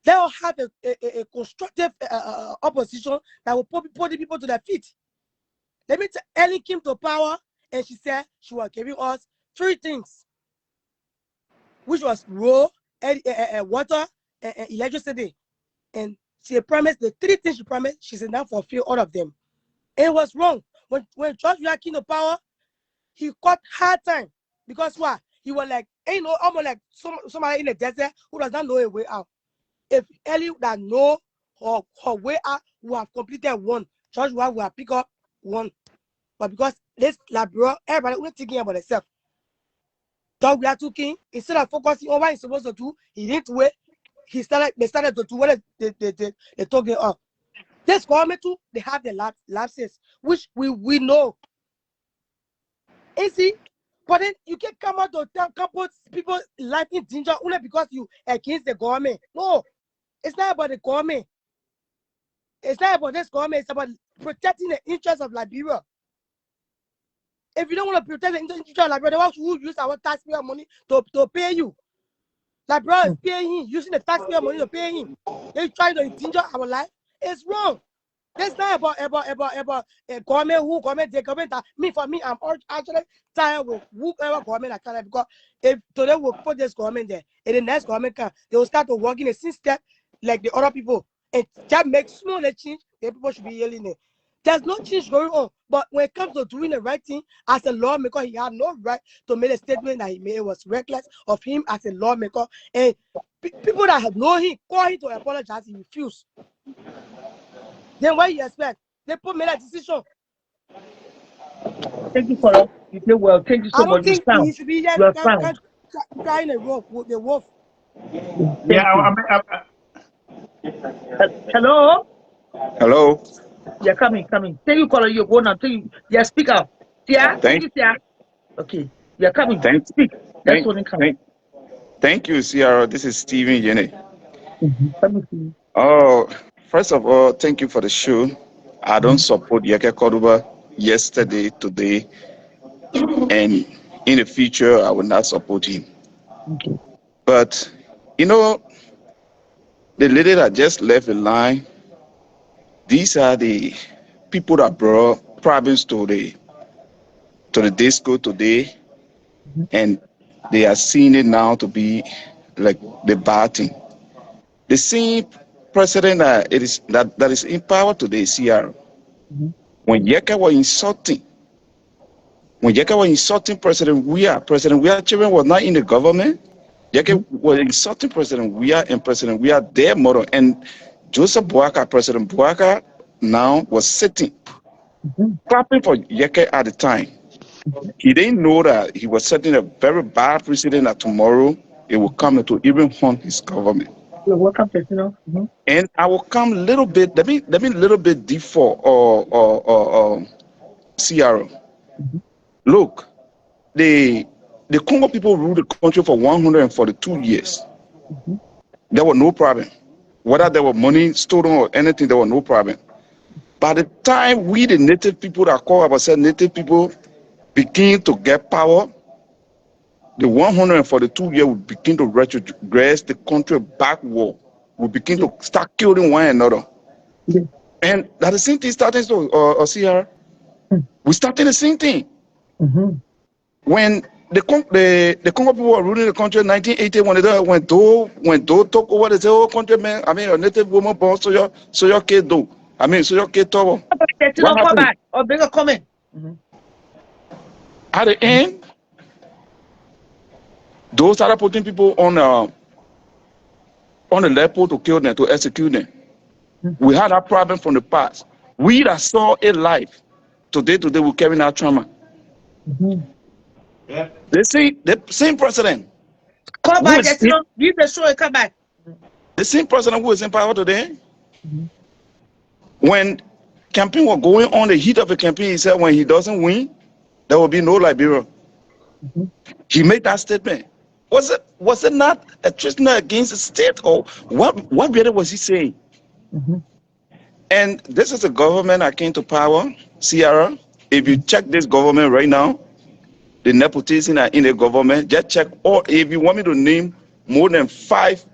They will have a constructive opposition that will put the people to their feet. Let me tell Ellen came to power and she said she was giving us 3 things, which was road, water, and electricity. And she promised the 3 things she promised, she said now fulfill all of them. And it was wrong. When George Weah came to power, he caught hard time. Because what? He was like, almost like somebody in the desert who does not know a way out. If Ellie that know her way out, who have completed 1, George Weah will have picked up 1. But because this Liberia, everybody only thinking about themselves. George Weah took him, instead of focusing on what he's supposed to do, he didn't wait. They started to do what they told him up. This government too, they have the lapses, which we know. And see, but then you can come out to put people life in danger only because you against the government. No, it's not about the government. It's not about this government. It's about protecting the interests of Liberia. If you don't want to protect the interests of Liberia, why should we use our taxpayer money to pay you? Liberia is paying him, using the taxpayer money to pay him. They're trying to endanger our life. It's wrong. That's not about government, who government, the government. For me, I'm actually tired with whoever government I can, because if today we put this government there, and the next government can, they will start to work in a system like the other people. And that makes small change, the people should be yelling it. There's no change going on. But when it comes to doing the right thing as a lawmaker, he had no right to make a statement that he made. It was reckless of him as a lawmaker. And people that have known him, call him to apologize, he refused. Then what you expect? They made a decision. Thank you, Colin. You did well. Thank you so I don't much. think he should be here You are found. crying a wolf with the wolf. Yeah, Hello? Hello. Yeah, coming. Thank you, Colin. You go now. Thank you. Yeah, speak up. Yeah, thank you, yeah. Okay. You're coming. Speak. That's what it comes. Thank you, Sierra. This is Stephen Yekeh. Let me see. Oh, first of all, thank you for the show. I don't support Yekeh Kolubah yesterday, today, and in the future, I will not support him. Okay. But, the lady that just left the line, these are the people that brought problems to the disco today, and they are seeing it now to be like the bad thing. The same president that is in power today, CR. When Yekeh was insulting President Weah children was not in the government. Yekeh was insulting President Weah, and President Weah, their mother, and Joseph Boakai, President Boakai now was sitting, clapping for Yekeh at the time. He didn't know that he was setting a very bad precedent that tomorrow it will come to even haunt his government. You're welcome, President. And I will come a little bit, let me little bit deep for CRO. Look, the Congo people ruled the country for 142 years. There was no problem. Whether there was money stolen or anything, there was no problem. By the time we, the native people that call ourselves native people, begin to get power, the 142 years will begin to retrogress the country backward. We begin to start killing one another. And that the same thing starting to CR. We started the same thing. When the Congo people were ruling the country in 1980, when Do took over the whole country, man, I mean, a native woman born, so your kid do. I mean, so your kid told. What happened? Or bring a comment. At the end, those started putting people on the level to kill them, to execute them. We had that problem from the past. We that saw it live, today we're carrying out trauma. The same president. Come back, give the show and come back. The same president who is in power today. When campaign was going on, the heat of the campaign, he said when he doesn't win, there will be no Liberia. He made that statement. Was it not a treason against the state, or what really was he saying? And this is a government that came to power, Sierra. If you check this government right now, the nepotism are in the government. Just check, or if you want me to name more than 5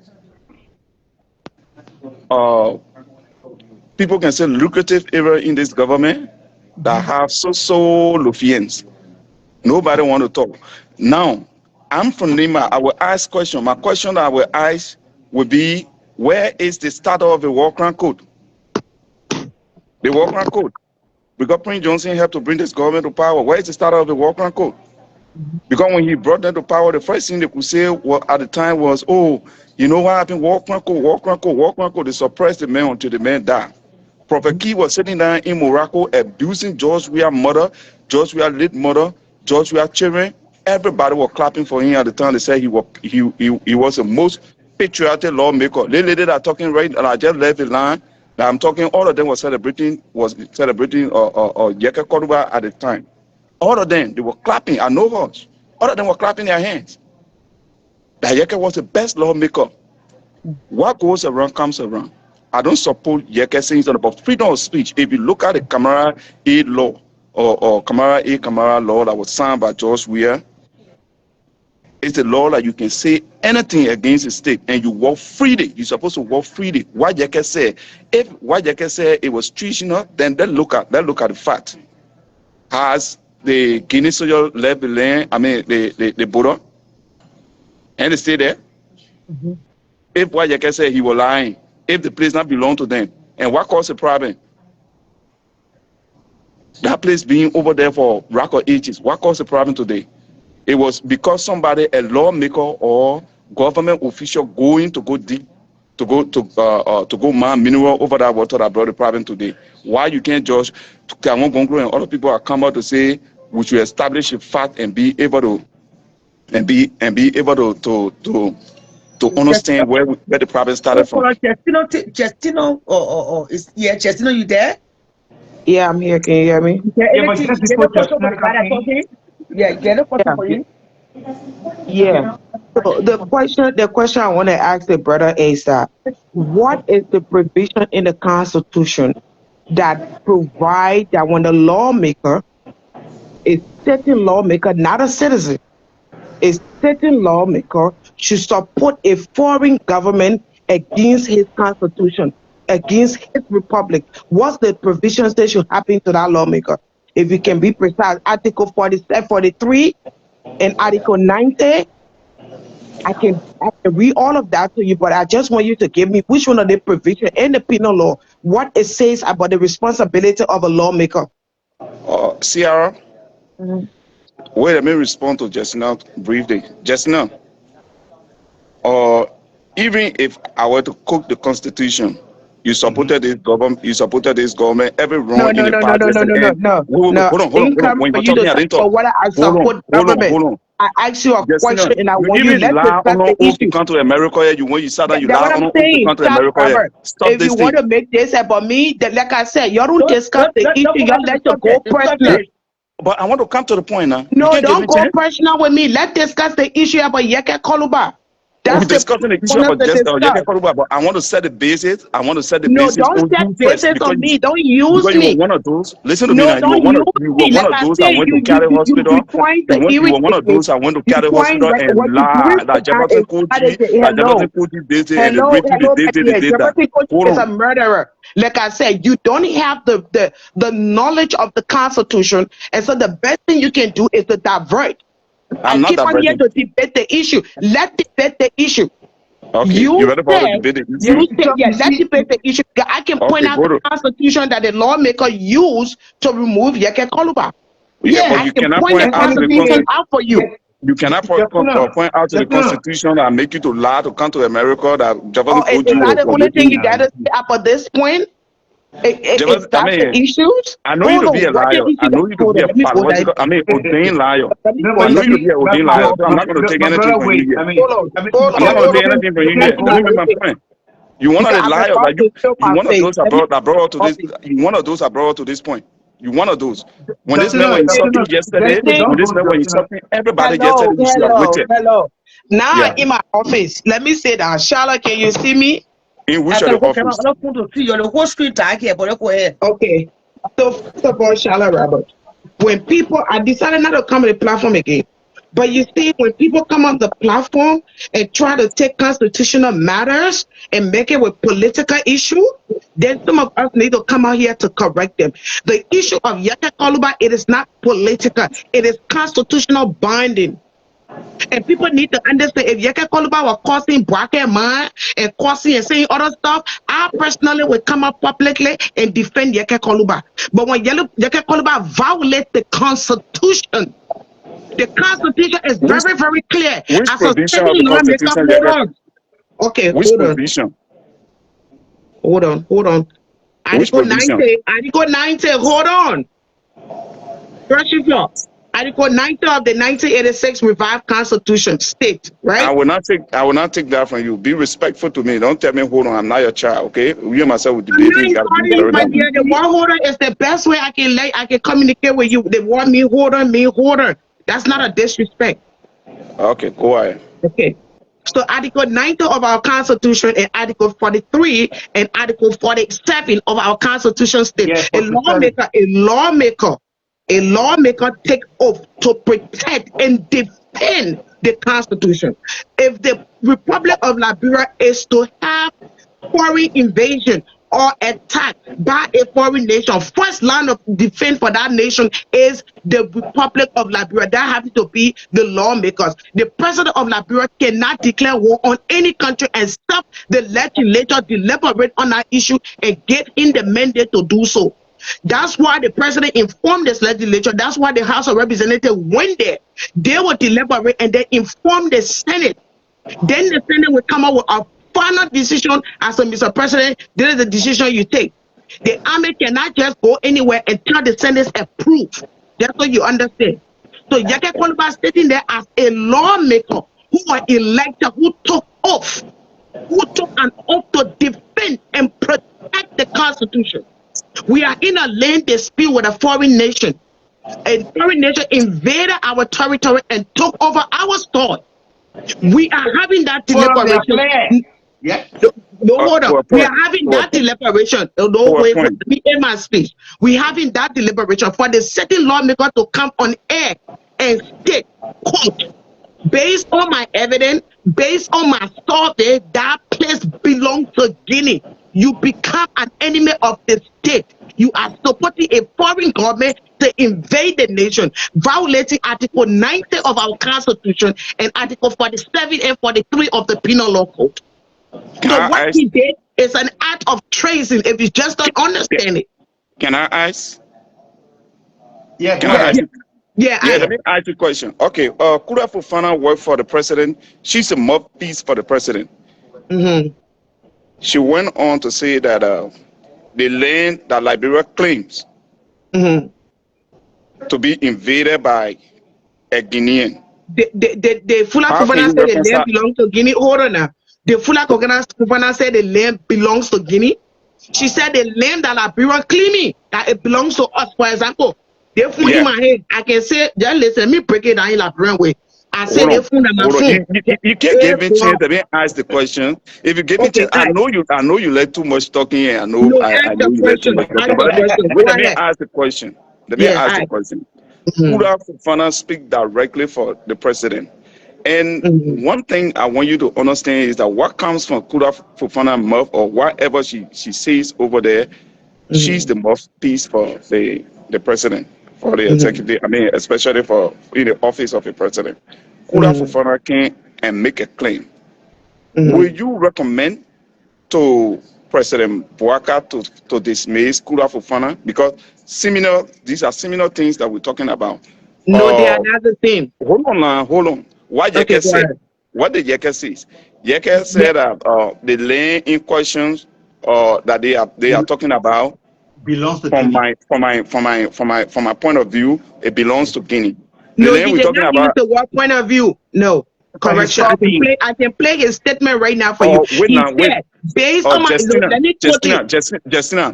people can say lucrative area in this government, that have so Lufians. Nobody want to talk. Now, I'm from Lima. I will ask question. My question I will ask will be, where is the starter of the war crime code? The war crime code. Because Prince Johnson helped to bring this government to power. Where is the starter of the war crime code? Because when he brought them to power, the first thing they could say at the time was, oh, you know what happened? War crime code, war crime code, war crime code. They suppressed the man until the man died. Prophet Key was sitting down in Morocco abusing George Weah's mother, George Weah's late mother, George Weah's children. Everybody was clapping for him at the time. They said he was the most patriotic lawmaker. The lady that are talking right, and I just left the line. Now I'm talking. All of them was celebrating Yekeh Kolubah at the time. All of them, they were clapping. I know us. All of them were clapping their hands. That Yekeh was the best lawmaker. What goes around comes around. I don't support Yekeh saying something about freedom of speech. If you look at the Camara A law or Camara law that was signed by George Weah, it's a law that you can say anything against the state and you walk freely. You're supposed to walk freely. What Yekeh said, if what Yekeh said it was treasonous, then let's look at the fact. Has the Guinea soldier left the land, the border, and they stay there? If what Yekeh said he was lying, if the place not belong to them, and what caused the problem? That place being over there for record ages. What caused the problem today? It was because somebody, a lawmaker or government official, going to go deep, to go mine mineral over that water that brought the problem today. Why you can't just and other people are come out to say we should establish a fact and be able to to understand where the problem started from. Chestino, Chestino, you there? Yeah, I'm here. Can you hear me? Yeah, but just before talking. Yeah, get a question for you. Yeah. So the question I want to ask the brother is that what is the provision in the Constitution that provide that when the lawmaker, a certain lawmaker, not a citizen, a certain lawmaker should support a foreign government against his constitution, against his republic? What's the provisions that should happen to that lawmaker? If you can be precise, Article 47, 43 and Article 90. I can read all of that to you, but I just want you to give me which one of the provisions in the penal law, what it says about the responsibility of a lawmaker. Sierra, wait, let me respond to Justina briefly. Justina, even if I were to cook the Constitution, you supported this government. You supported this government. Every wrong in the past. No. Hold on. When you're talking, I didn't talk. Whether I support government. Hold on. I ask you a Justina, question and I want you you to lie on the issue. to come to America. When you sat down, you That's lie what on I'm to saying. come to America. Stop if this you thing. want to make this about me, then like I said, you don't discuss the issue. You let you go personal. But I want to come to the point now. No, don't go personal with me. Let's discuss the issue about Yekeh Kolubah. We're discussing the issue about just Yekeh Kolubah, but I want to set the basis. I want to set the basis. No, don't set basis on me. Don't use me. You were one of those. Listen to me now. You were one of those I went to Cali Hospital. You were one of those I went to Cali Hospital and lied. Like Jefferson Kuti this and the British did that. Jefferson is a murderer. Like I said, you don't have the knowledge of the Constitution, and so the best thing you can do is to divert. I'm not on here to debate the issue. Let's debate the issue. Okay, you ready for the debate the issue? Let's debate the issue. I can point out the Constitution that the lawmaker used to remove Yekeh Kolubah. Yeah, but you cannot point out to the Constitution out for you. You cannot point out to the Constitution that make you to lie to come to America. That Jefferson is that the only thing you got to say up at this point? Is that the issues? I know you to be a liar. I know you to be a pathological, ordained liar. I know you to be an ordained liar. I'm not going to take anything from you here. I'm not going to take anything from you here. Let me make my point. You one of the liars. You one of those that brought to this. You one of those that brought to this point. You one of those. When this man was insulting yesterday, everybody yesterday you should have waited. Hello. Now in my office, let me say that. Charlotte, can you see me? In which of the office? The whole screen tag here, but go ahead. Okay. So first of all, Charlotte Robert, when people, I decided not to come to the platform again. But you see, when people come on the platform and try to take constitutional matters and make it with political issue, then some of us need to come out here to correct them. The issue of Yekeh Kolubah, it is not political. It is constitutional binding. And people need to understand, if Yekeh Kolubah was causing bracket mind and causing and saying other stuff, I personally would come up publicly and defend Yekeh Kolubah. But when Yekeh Kolubah violates the Constitution, the Constitution is Which very, very clear. which As a provision of sitting the lawmaker, Constitution, hold Yekeh? on. Okay, Which provision? hold on. Which Article provision? 90, hold on. First of all, Article 90 of the 1986 Revived Constitution state, right? I will not take that from you. Be respectful to me. Don't tell me, hold on, I'm not your child, okay? You and myself will I'm debate. not You gotta be calling you, very my dear. The word holder is the best way I can communicate with you. The word me holder. That's not a disrespect. Okay, go ahead. Okay. So Article 90 of our Constitution and Article 43 and Article 47 of our Constitution state, Yes, a lawmaker take oath to protect and defend the Constitution. If the Republic of Liberia is to have foreign invasion or attack by a foreign nation, first line of defense for that nation is the Republic of Liberia. That has to be the lawmakers. The president of Liberia cannot declare war on any country and stop the legislature deliberate on that issue and give him the mandate to do so. That's why the president informed this legislature. That's why the House of Representatives went there. They will deliberate and they inform the Senate. Then the Senate will come up with a final decision as a Mr. President. This is the decision you take. The army cannot just go anywhere until the Senate approves. That's what you understand. So Yekeh Kolubah is sitting there as a lawmaker who was elected, who took an oath to defend and protect the Constitution. We are in a land dispute with a foreign nation. A foreign nation invaded our territory and took over our store. We are having that deliberation. Yeah. No, hold on. We are having that deliberation. No, wait for me in my speech. We having that deliberation for the sitting lawmaker to come on air and state, quote, based on my evidence, based on my survey, that place belongs to Guinea. You become an enemy of the state. You are supporting a foreign government to invade the nation, violating Article 90 of our Constitution and Article 47 and 43 of the Penal Law Code. So what he did is an act of treason if you just don't understand it. Can I ask? Yeah, Can I ask? Yeah, let me ask you a question. Okay, Kofa Fofana worked for the president. She's a mouthpiece for the president. She went on to say that the land that Liberia claims to be invaded by a Guinean. The Fula Fofana said the land belongs to Guinea. Hold on now. The Fula Fofana said the land belongs to Guinea. She said the land that Liberia claiming that it belongs to us. For example, they phone in my head. I can say, just listen, me break it down in Liberian way. I said they phone in my phone. You can't give me chance to ask the question. If you give me chance, I know you let too much talking here. I know you let too much talking. But let me ask the question. Kofa Fofana speak directly for the president. And one thing I want you to understand is that what comes from Kofa Fofana's mouth or whatever she says over there, she's the mouthpiece for the president, for the executive, I mean, especially for in the office of the president. Kofa Fofana came and make a claim. Will you recommend to President Bouaka to dismiss Kofa Fofana? Because these are similar things that we're talking about. No, they are not the same. Hold on. What Yekeh said? What did Yekeh say? Yekeh said that the land in questions that they are talking about belongs to from my point of view, it belongs to Guinea. No, you did not use the word point of view. No, correction. I can play his statement right now for you. Based on my Justina,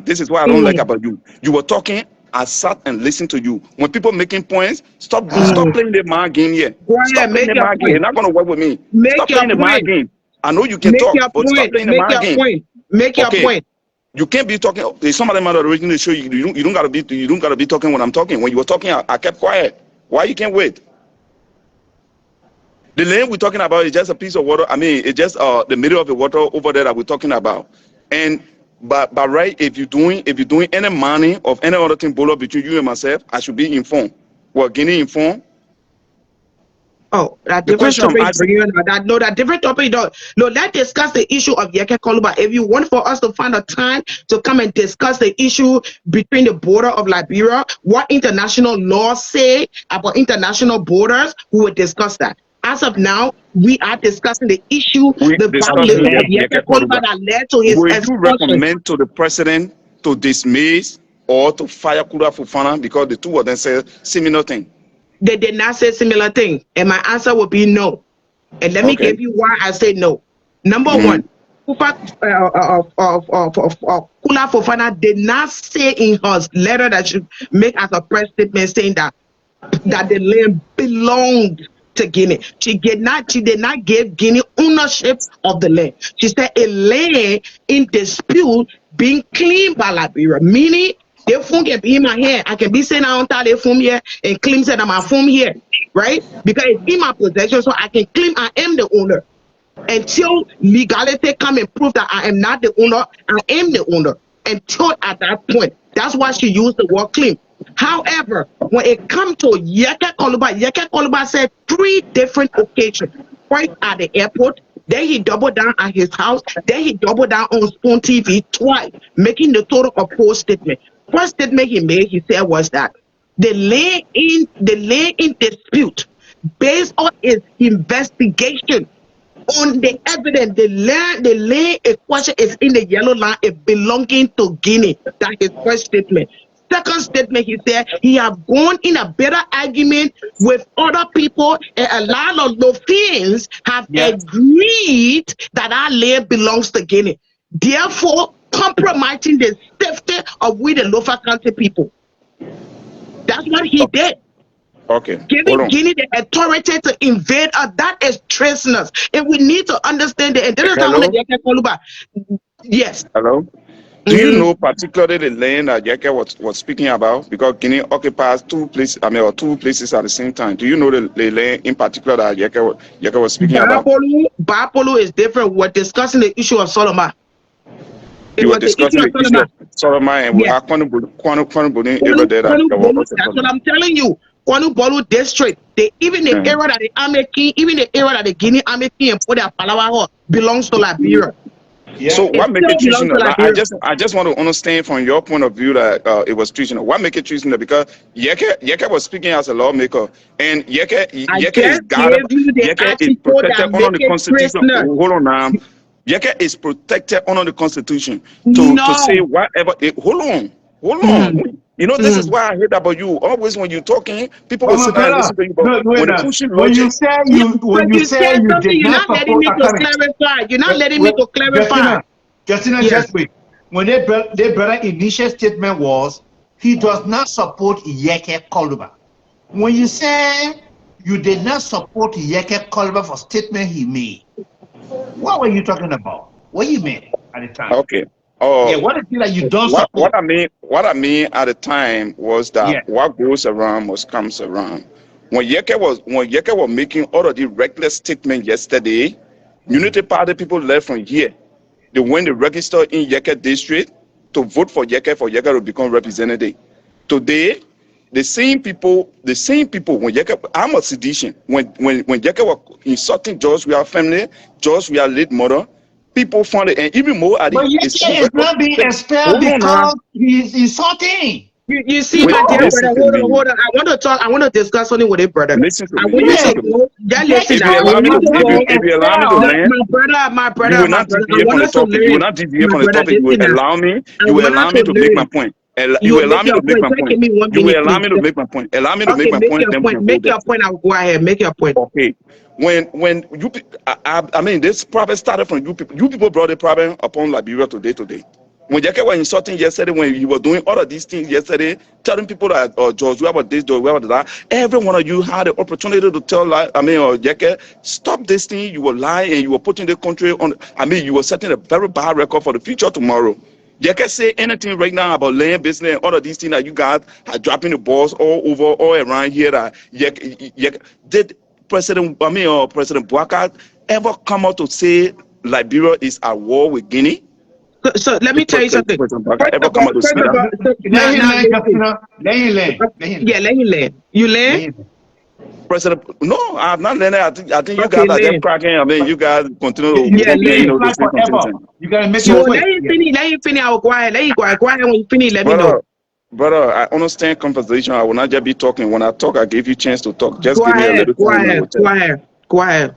this is what I don't like about you. You were talking. I sat and listened to you. When people making points, stop playing the mind game here. Stop playing the mind game. You're not gonna work with me. Stop playing the mind game. I know you can talk, but stop playing the mind game. Make your point. You can't be talking. Some of them are originally show you don't gotta be talking when I'm talking. When you were talking, I kept quiet. Why you can't wait? The land we're talking about is just a piece of water. I mean, it's just the middle of the water over there that we're talking about. And but right, if you're doing any mining of any other thing, Bolo, between you and myself, I should be informed. Well, Guinea informed. Oh, that The different question I'm topic. asking, That different topic. No, let's discuss the issue of Yekeh Kolubah. If you want for us to find a time to come and discuss the issue between the border of Liberia, what international laws say about international borders, we will discuss that. As of now, we are discussing the issue, the violation of Yekeh Kolubah that led to his will you expulsion. recommend to the president to dismiss or to fire Kura Fofana because the two of them say similar thing? They did not say similar thing, and my answer would be no. And let me give you why I say no. Number one, Kula Fofana did not say in her letter that she make as a press statement saying that the land belonged to Guinea. She did not give Guinea ownership of the land. She said a land in dispute being claimed by Liberia, meaning the phone can be in my hand. I can be saying I don't the phone here and claim that I'm a phone here, right? Because it's in my possession, so I can claim I am the owner. Until legality come and prove that I am not the owner, I am the owner. Until at that point, that's why she used the word claim. However, when it comes to Yekeh Kolubah said 3 different occasions. First at the airport, then he doubled down at his house, then he doubled down on Spoon TV twice, making the total of 4 statements. First statement he made, he said, was that the land in dispute, based on his investigation on the evidence, the land in question is in the yellow line, it belonging to Guinea. That is first statement. Second statement, he said he have gone in a better argument with other people, and a lot of Lofians have agreed that our land belongs to Guinea. Therefore, compromising the safety of we the Lofa County people. That's what he did. Okay. Giving Guinea the authority to invade us, that is treasonous. And we need to understand it. And this is how Yekeh Kolubah. Yes. Hello. Do you know particularly the land that Yekeh was speaking about? Because Guinea occupies 2 places, or 2 places at the same time. Do you know the land in particular that Yekeh was speaking about? Bapolo is different. We're discussing the issue of Solomon. You were discussing the issue of Solomon, and we have Kwanu over there. That's what I'm telling you. Kwanu Bolu district, even the area that the Army King, even the area that the Guinea Army King and put their Palawa belongs to Liberia. Yeah. So what make it treason? I just want to understand from your point of view that it was treason. What make it treason? Because Yekeh was speaking as a lawmaker, and Yekeh is protected under the Constitution. Hold on now. Yekeh is protected under the Constitution to say whatever. Hold on. You know, this is why I hate about you. Always when you're talking, people will sit there and listen to you. But when you say you did not support you're not letting me to clarify. Justina, just wait. When their brother initial statement was he does not support Yekeh Kolubah. When you say you did not support Yekeh Kolubah for statement he made, what were you talking about? What you mean at the time? Okay. What is it that you don't support? What I mean at the time was that what goes around must comes around. When Yekeh was making all of the reckless statement yesterday, Unity Party people left from here. They went to register in Yekeh district to vote for Yekeh to become representative. Today, the same people when Yekeh, I'm a sedition. When Yekeh was insulting George, we are family, George, we are late mother. People found it, and even more at it. But Yekeh is not being expelled because he's insulting. You see, my dear brother, hold on. I want to discuss something with it, brother. Listen to me. If you allow me to land, my brother, you will not deviate from the topic. You will not deviate from the topic. You will allow me. You will allow me to make my point. You will allow me to make my point. You will allow me to make my point. Allow me to make my point. Make your point. I'll go ahead. Make your point. Okay. When you, I mean, this problem started from you people. You people brought the problem upon Liberia today. When Yekeh was insulting yesterday, when he was doing all of these things yesterday, telling people that George, we about this, George, we about that, every one of you had the opportunity to tell, Yekeh, stop this thing. You were lying and you were putting the country on. You were setting a very bad record for the future tomorrow. Yekeh say anything right now about land business, all of these things that you guys are dropping the balls all over, all around here. That Yekeh did President Bouaka ever come out to say Liberia is at war with Guinea? So let me tell you something. President Bouaka First ever of come all, out to say that? Let him now learn, listen. Let him learn. Yeah, let me learn. You Let learn? him learn. President, no, I'm not learning. I think you Okay, guys are just learn. cracking. I mean, you guys continue You to Yeah, can be you in learn. know to flag say some things. forever. You gotta make No, your let point. him Yeah. finish. Let him finish. I will go ahead. Let him go ahead. Go ahead when you finish. Let me know. Brother, I understand conversation. I will not just be talking. When I talk, I give you chance to talk. Just Go give me a ahead. little Go time. I ahead. will tell. Go ahead. Go ahead.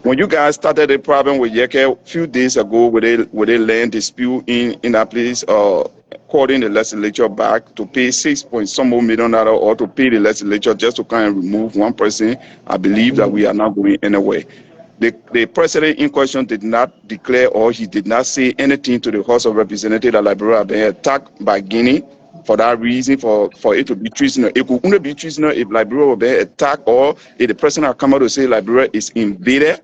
When you guys started the problem with Yekeh a few days ago with a land dispute in that place, calling the legislature back to pay $6 million or to pay the legislature just to kind of remove one person, I believe that we are not going anywhere. The president in question did not declare or he did not say anything to the House of Representatives that Liberia had been attacked by Guinea. For that reason, for it to be treason, it could only be treason if Liberia were being attacked or if the president had come out to say Liberia is invaded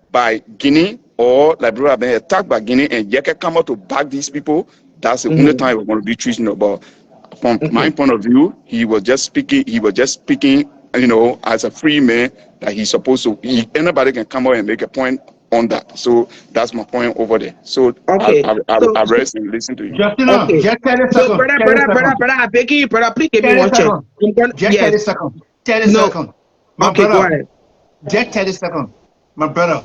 by Guinea or Liberia being attacked by Guinea and Yekeh come out to back these people. That's the only time we're going to be treason. But from my point of view, he was just speaking, as a free man that he's supposed to. Anybody can come out and make a point on that. So that's my point over there. So Okay. I rest and listen to you. Okay. Just 30 So, seconds. brother, I beg you, brother, please give me 30 one chance. seconds. I'm gonna, Just yes. 30 seconds. 30 No. seconds. My Okay, go brother, ahead. just 30 seconds. My brother,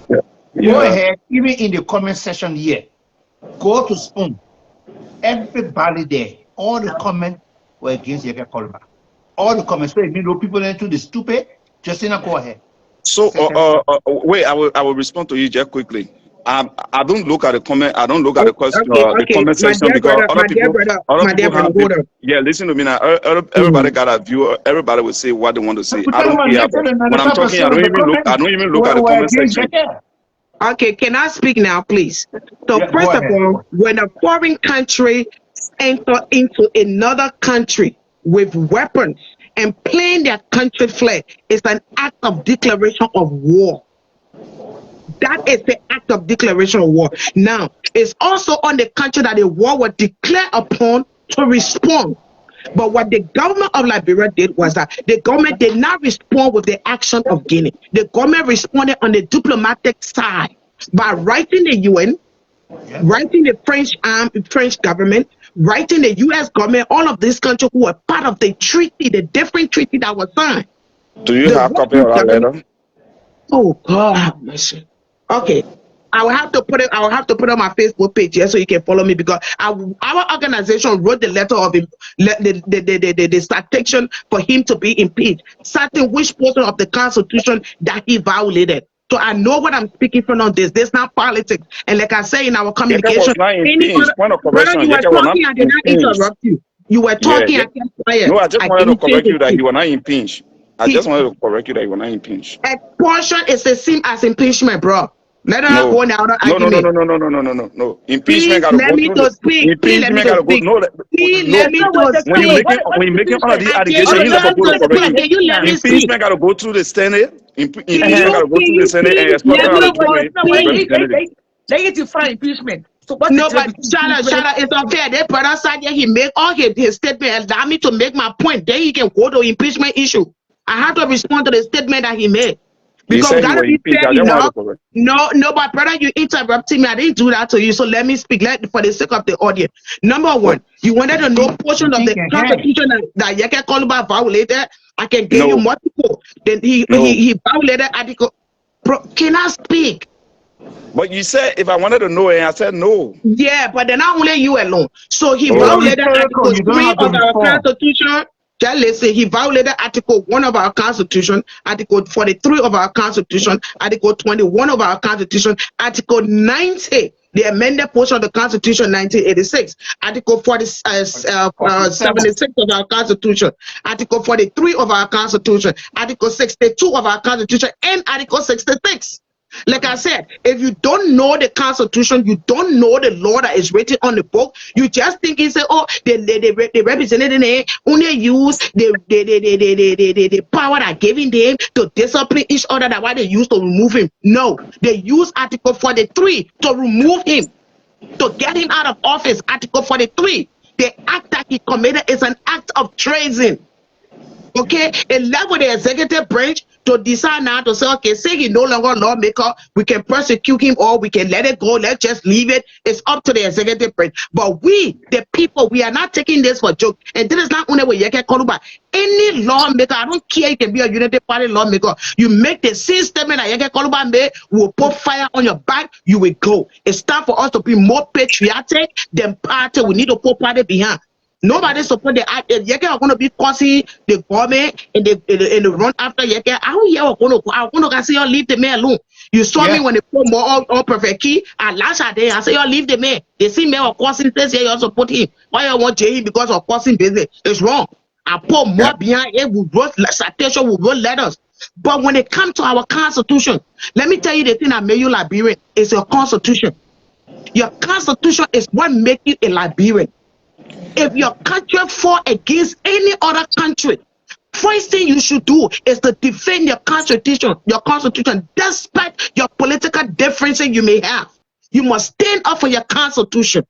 Yeah. go ahead, even in the comment section here. Go to Spoon. Everybody there, all the comments were against Yekeh Kolubah. All the comments. So if you know people into the stupid, just go ahead. So wait, I will respond to you just quickly. I don't look at the comment. I don't look at the question, the Okay. comment My section dear because brother, other people have. hold on. Yeah, listen to me now. Everybody got a view. Everybody will say what they want to say. We're I talking don't about care. But when I'm talking, 95% of the comments I don't even look at the were comment against section. Yekeh. Okay, can I speak now, please? So Yeah, first go of ahead. all, when a foreign country enter into another country with weapons and playing their country flag, it's an act of declaration of war. That is the act of declaration of war. Now, it's also on the country that a war was declared upon to respond. But what the government of Liberia did was that the government did not respond with the action of Guinea. The government responded on the diplomatic side by writing the UN, writing the French government, writing the US government, all of these countries who were part of the treaty, the different treaty that was signed. Do you have copy of that letter? Oh God have mercy. Okay. I will have to put it. I will have to put it on my Facebook page here so you can follow me because our organization wrote the letter of the citation for him to be impeached, citing which portion of the Constitution that he violated. So I know what I'm speaking from on this. This is not politics. And like I say in our Yekeh was communication, not any impinged. other Point of brother, correction. you were Yekeh was not talking. I did not impinged. interrupt you. You were Yeah, talking. I kept quiet. No, I just I wanted to didn't say correct you that anything. you were not impinged. I just wanted to correct you that you were not impinged. Expulsion is the same as impeachment, bro. Let us not No. go in the other No. argument. No. Impeachment Please got to let go me through to the speak. Please let me impeachment got to to go. speak. No, Please no. let me to When speak. you're making all of these I gave allegations, you you're not time supposed to to speak. correct Can me. you let me speak? Impeachment got to go through the Senate. Impeachment got to go Can through the you Senate, and please expulsion let got me to go to through the speak? representative. They get to find impeachment. So what's the No, difference but between shut impeachment? up. It's unfair. That brother said that he made all his statement. Allow me to make my point. Then he can go to impeachment issue. I have to respond to the statement that he made. He Because we said he gotta was be impeached. fair I just wanted to enough. correct. No, but brother, you interrupted me. I didn't do that to you. So let me speak for the sake of the audience. Number one, you wanted to know portion of the Constitution that Yekeh Kolubah violated. I can give you No. multiple. Then he violated article. Can I speak? But you said if I wanted to know, and I said no. Yeah, but then not only you alone. So he Oh. violated Article You don't 3 have to of our respond. Constitution. Just listen, he violated Article 1 of our Constitution, Article 43 of our Constitution, Article 21 of our Constitution, Article 90, the amended portion of the Constitution 1986, Article 76 of our Constitution, Article 43 of our Constitution, Article 62 of our Constitution, and Article 66. Like I said, if you don't know the Constitution, you don't know the law that is written on the book, you just think he said, oh, the representative only use the power that giving them to discipline each other, that why they use to remove him. No, they use Article 43 to remove him, to get him out of office. Article 43, the act that he committed is an act of treason. okay, it left with the executive branch to decide now to say, okay, say he no longer lawmaker, we can prosecute him or we can let it go, let's just leave it. It's up to the executive branch. But we, the people, we are not taking this for joke. And this is not only with Yekeh Kolubah. Any lawmaker, I don't care, you can be a Unity Party lawmaker. You make the same statement that Yekeh Kolubah made, will put fire on your back, you will go. It's time for us to be more patriotic than party. We need to put party behind. Nobody support the act. If Yekeh are going to be causing the government and the run after Yekeh, I don't hear I'm going to say, y'all leave the man alone. You saw me when they put more all perfect key and last day. I say, y'all leave the man. They see me or causing this here, you also put him. Why you want JE because of causing business? It's wrong. I put more behind it. We wrote citation, we wrote letters. But when it comes to our constitution, let me tell you the thing that made you Liberian is your constitution. Your constitution is what makes you a Liberian. If your country fought against any other country, first thing you should do is to defend your constitution, despite your political differences you may have. You must stand up for your constitution.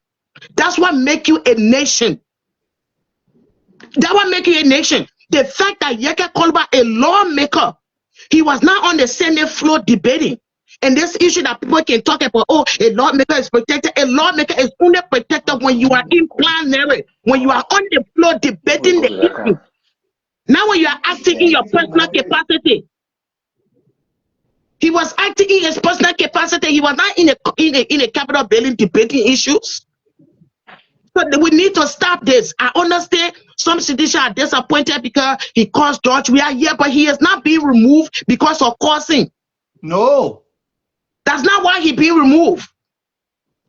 That's what makes you a nation. That's what makes you a nation. The fact that Yekeh Kolubah, a lawmaker, he was not on the Senate floor debating. And this issue that people can talk about, oh, a lawmaker is protected. A lawmaker is only protected when you are in plenary, when you are on the floor debating the issue. Now when you are acting in your personal capacity. He was acting in his personal capacity. He was not in a Capitol building debating issues. So we need to stop this. I understand some citizens are disappointed because he caused George. We are here, but he is not being removed because of causing. No. That's not why he being removed.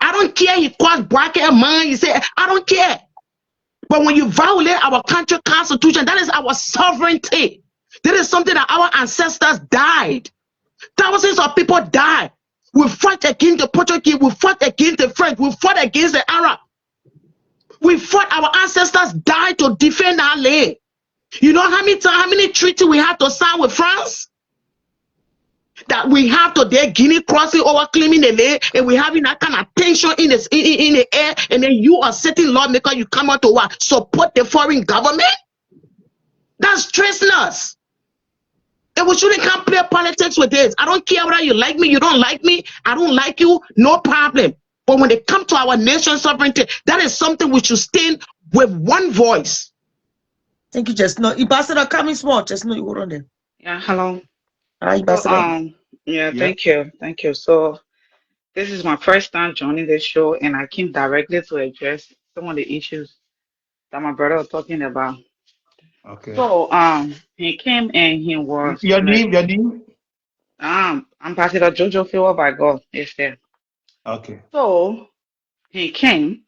I don't care. He caused bracket and mine. He said, I don't care. But when you violate our country constitution, that is our sovereignty. That is something that our ancestors died. Thousands of people died. We fought against the Portuguese. We fought against the French. We fought against the Arab. We fought. Our ancestors died to defend our land. You know how many treaties we had to sign with France? That we have today Guinea crossing over claiming the land, and we having that kind of tension in the air, and then you are sitting lawmaker, you come out to what? Support the foreign government? That's treasonous. And we shouldn't come play politics with this. I don't care whether you like me, you don't like me, I don't like you, no problem. But when it comes to our nation's sovereignty, that is something we should stand with one voice. Thank you, Just no. Ambassador, coming small. Just know you hold on there. Yeah, hello. Hi, Ambassador. Thank you. So this is my first time joining the show, and I came directly to address some of the issues that my brother was talking about. Okay. So he came and he was your name? Ambassador Jojo Favor by God is there. Okay. So he came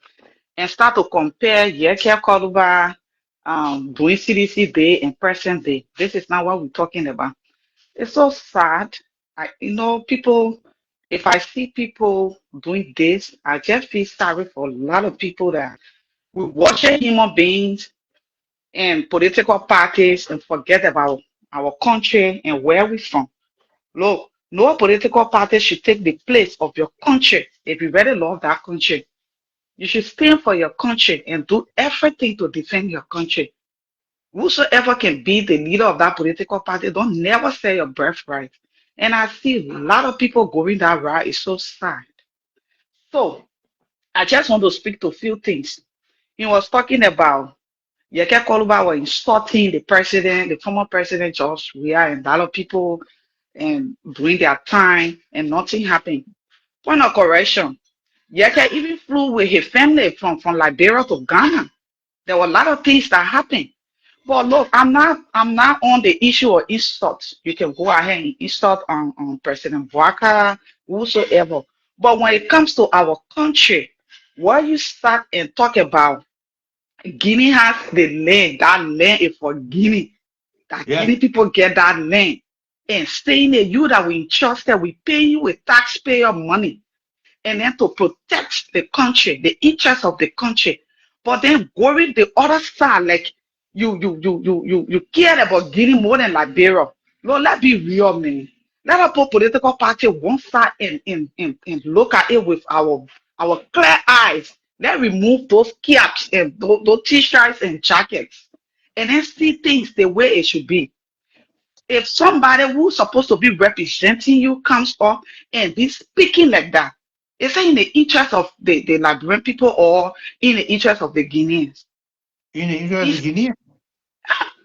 and started to compare Yekeh Kolubah doing CDC Day and present day. This is not what we're talking about. It's so sad. People, if I see people doing this, I just feel sorry for a lot of people that we watching human beings and political parties and forget about our country and where we're from. Look, no political party should take the place of your country. If you really love that country, you should stand for your country and do everything to defend your country. Whosoever can be the leader of that political party, don't never sell your birthright. And I see a lot of people going that route. It's so sad. So I just want to speak to a few things. He was talking about Yekeh Kolubah was insulting the president, the former president George Weah, and a lot of people and doing their time and nothing happened. Point of correction. Yekeh even flew with his family from Liberia to Ghana. There were a lot of things that happened. But look, I'm not on the issue of insult. You can go ahead and insult on President Bouaka, whosoever. But when it comes to our country, where you start and talk about Guinea has the land, that land is for Guinea. Guinea people get that land. And staying there, you that we entrusted, we pay you with taxpayer money. And then to protect the country, the interests of the country. But then going the other side, like you care about Guinea more than Liberia. Lord, let's be real, man. Let us put political party one side and look at it with our clear eyes. Let's remove those caps and those t-shirts and jackets and then see things the way it should be. If somebody who's supposed to be representing you comes up and be speaking like that, is it in the interest of the Liberian people or in the interest of the Guineans? In the interest of the Guinea.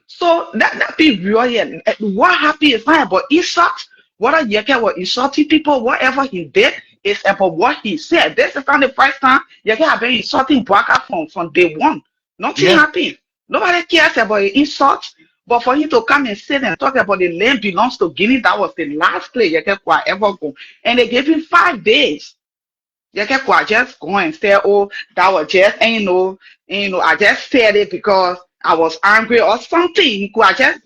So that be real. Yeah. What happened is not about insult. Whether Yekeh was insulting people, whatever he did is about what he said. This is not the first time Yekeh have been insulting Bwaka from day one. Nothing happened. Nobody cares about the insult. But for him to come and sit and talk about the land belongs to Guinea, that was the last place Yekeh could ever go. And they gave him 5 days. Yekeh could just go and say, oh, that was just, I just said it because I was angry or something. He could have just,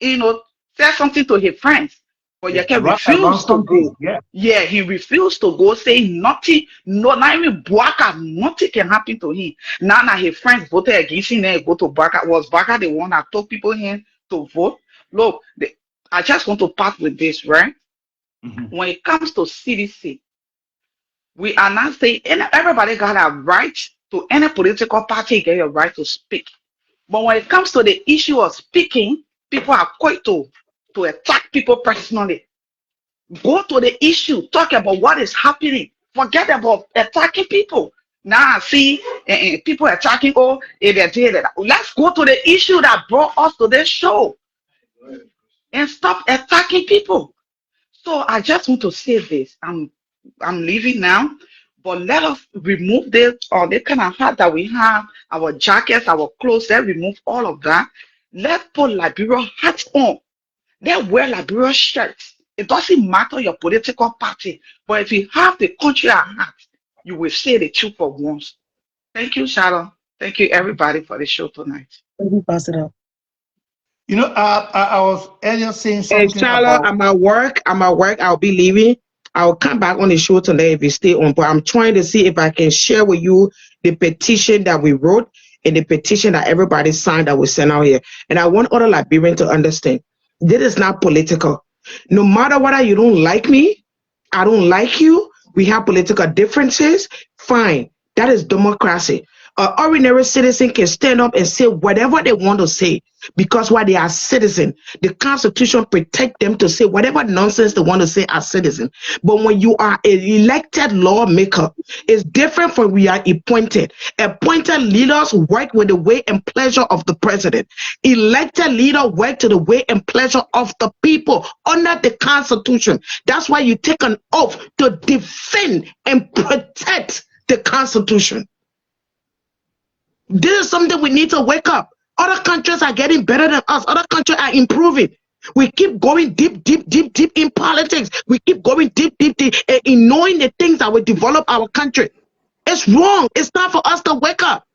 say something to his friends. But Yekeh refused to go. Yeah, he refused to go, saying nothing, not even Bwaka, nothing can happen to him. Now his friends voted against him and go to Bwaka. Was Bwaka the one that took people here to vote? Look, I just want to part with this, right? When it comes to CDC, we are not saying everybody got a right to any political party, get a right to speak. But when it comes to the issue of speaking, people are quick to attack people personally. Go to the issue, talk about what is happening. Forget about attacking people. Now I see people attacking, let's go to the issue that brought us to this show and stop attacking people. So I just want to say this. I'm leaving now, but let us remove the kind of hat that we have, our jackets, our clothes, let's remove all of that. Let's put Liberia hats on. Let's wear Liberia shirts. It doesn't matter your political party, but if you have the country at heart, you will say the truth for once. Thank you, Sharon. Thank you, everybody, for the show tonight. Let me pass it up. I was earlier saying Hey, something Charlotte, about. I'm at work. I'll be leaving. I'll come back on the show today if you stay on. But I'm trying to see if I can share with you the petition that we wrote and the petition that everybody signed that we sent out here. And I want other Liberians to understand this is not political. No matter whether you don't like me, I don't like you, we have political differences, fine. That is democracy. An ordinary citizen can stand up and say whatever they want to say because while they are citizens, the Constitution protects them to say whatever nonsense they want to say as citizens. But when you are an elected lawmaker, it's different from we are appointed. Appointed leaders work with the way and pleasure of the president. Elected leaders work to the way and pleasure of the people under the Constitution. That's why you take an oath to defend and protect the Constitution. This is something we need to wake up. Other countries are getting better than us. Other countries are improving. We keep going deep in politics. We keep going deep and ignoring the things that will develop our country. It's wrong. It's time for us to wake up.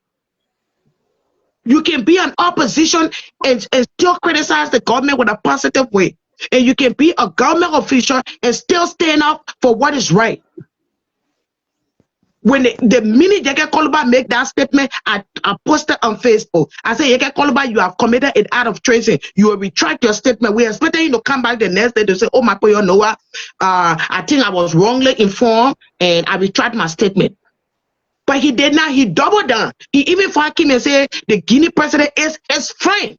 You can be an opposition and still criticize the government with a positive way. And you can be a government official and still stand up for what is right. When the minute Yekeh Kolubah make that statement, I posted on Facebook. I said, Yekeh Kolubah, you have committed an act of treason. You will retract your statement. We expected you to come back the next day to say, oh my boy, you know what? I think I was wrongly informed and I retract my statement. But he did not. He doubled down. He even fought him and said the Guinea president is his friend.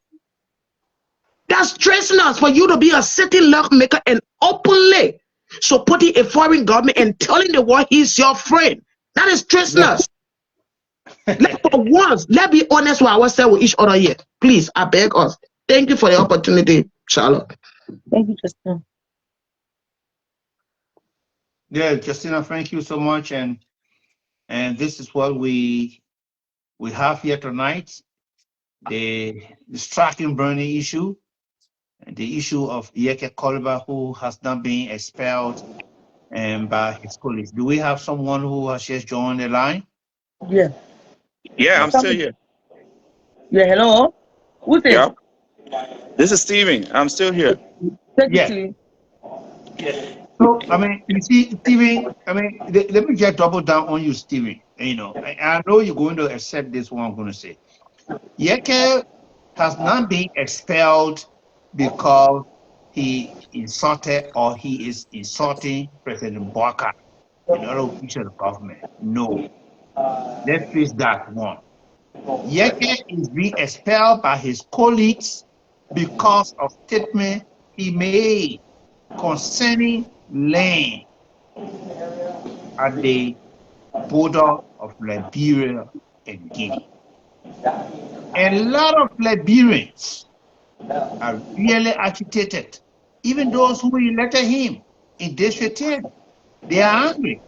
That's treasonous for you to be a sitting lawmaker and openly supporting a foreign government and telling the world he's your friend. That is treasonous. For once, let's be honest with ourselves with each other here. Please, I beg us. Thank you for the opportunity, Charlotte. Thank you, Justina. Yeah, Justina, thank you so much. And this is what we have here tonight. The striking burning issue, the issue of Yekeh Kolubah, who has not been expelled by his colleagues. Do we have someone who has just joined the line? Yeah. Yeah, I'm still here. Yeah, hello. Who's it? Yeah. This is Steven. I'm still here. Yeah. So, I mean, you see, Steven, I mean, let me just double down on you, Steven. You know, I know you're going to accept this, what I'm going to say. Yekeh has not been expelled because he insulted or he is insulting President and other officials of government. No. Let's face that one. Yekeh is being expelled by his colleagues because of statements he made concerning land at the border of Liberia and Guinea. A lot of Liberians are really agitated. Even those who elected him in District 10, they are angry.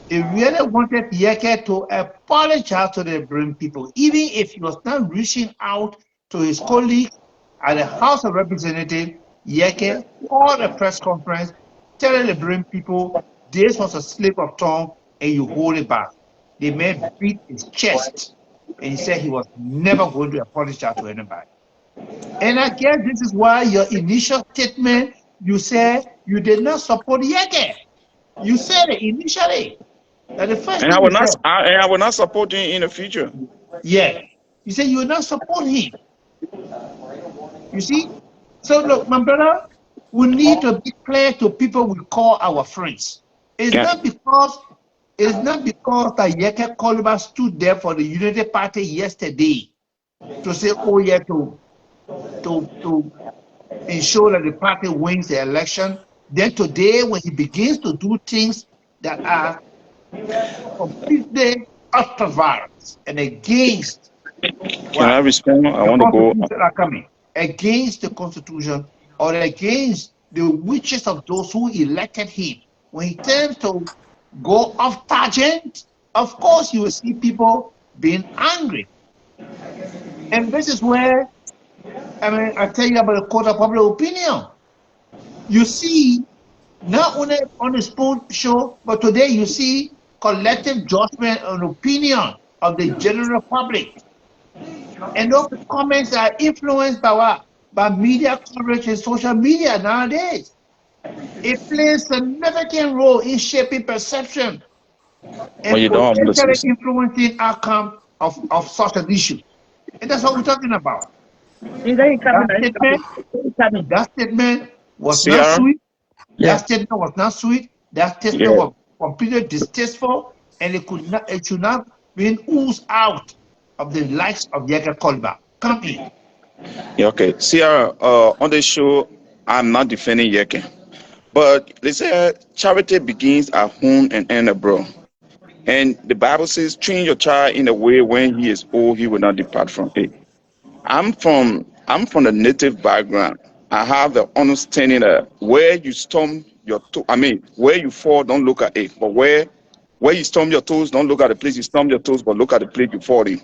They really wanted Yekeh to apologize to the Liberian people, even if he was not reaching out to his colleagues at the House of Representatives. Yekeh called a press conference telling the Liberian people this was a slip of tongue and you hold it back. The man beat his chest and he said he was never going to apologize to anybody. And I guess this is why your initial statement, you said you did not support Yekeh. You said it initially. That the first And thing you said, I will not support you in the future. yeah. You said you will not support him. You see? So look, my brother, we need to be clear to people we call our friends. It's Yeah. not because that Yekeh Kolubah stood there for the United Party yesterday to say, oh yeah, to ensure that the party wins the election. Then today, when he begins to do things that are completely ultra-virus and against Can I what respond? I the want to go. constitution are coming, against the constitution or against the wishes of those who elected him, when he tends to go off tangent, of course you will see people being angry. And this is where, I tell you about the court of public opinion. You see, not only on the Spoon Show, but today you see collective judgment and opinion of the general public. And those comments are influenced by what? By media coverage and social media nowadays. It plays a significant role in shaping perception When and you don't want to potentially see. influencing outcome of such an issue. And that's what we're talking about. Is that That coming? Coming. statement was not Sierra? sweet. Yeah. That statement was not sweet. That statement Yeah. was completely distasteful, and it should not be oozed out of the likes of Yekeh Kolubah. Come in. Yeah, okay. Sierra, on the show, I'm not defending Yekeh. But they say charity begins at home and ends abroad. And the Bible says, train your child in a way when he is old, he will not depart from it. I'm from the native background. I have the understanding that where you stomp your toe, where you fall, don't look at it. But where you stomp your toes, don't look at the place you stomp your toes, but look at the place you fall in.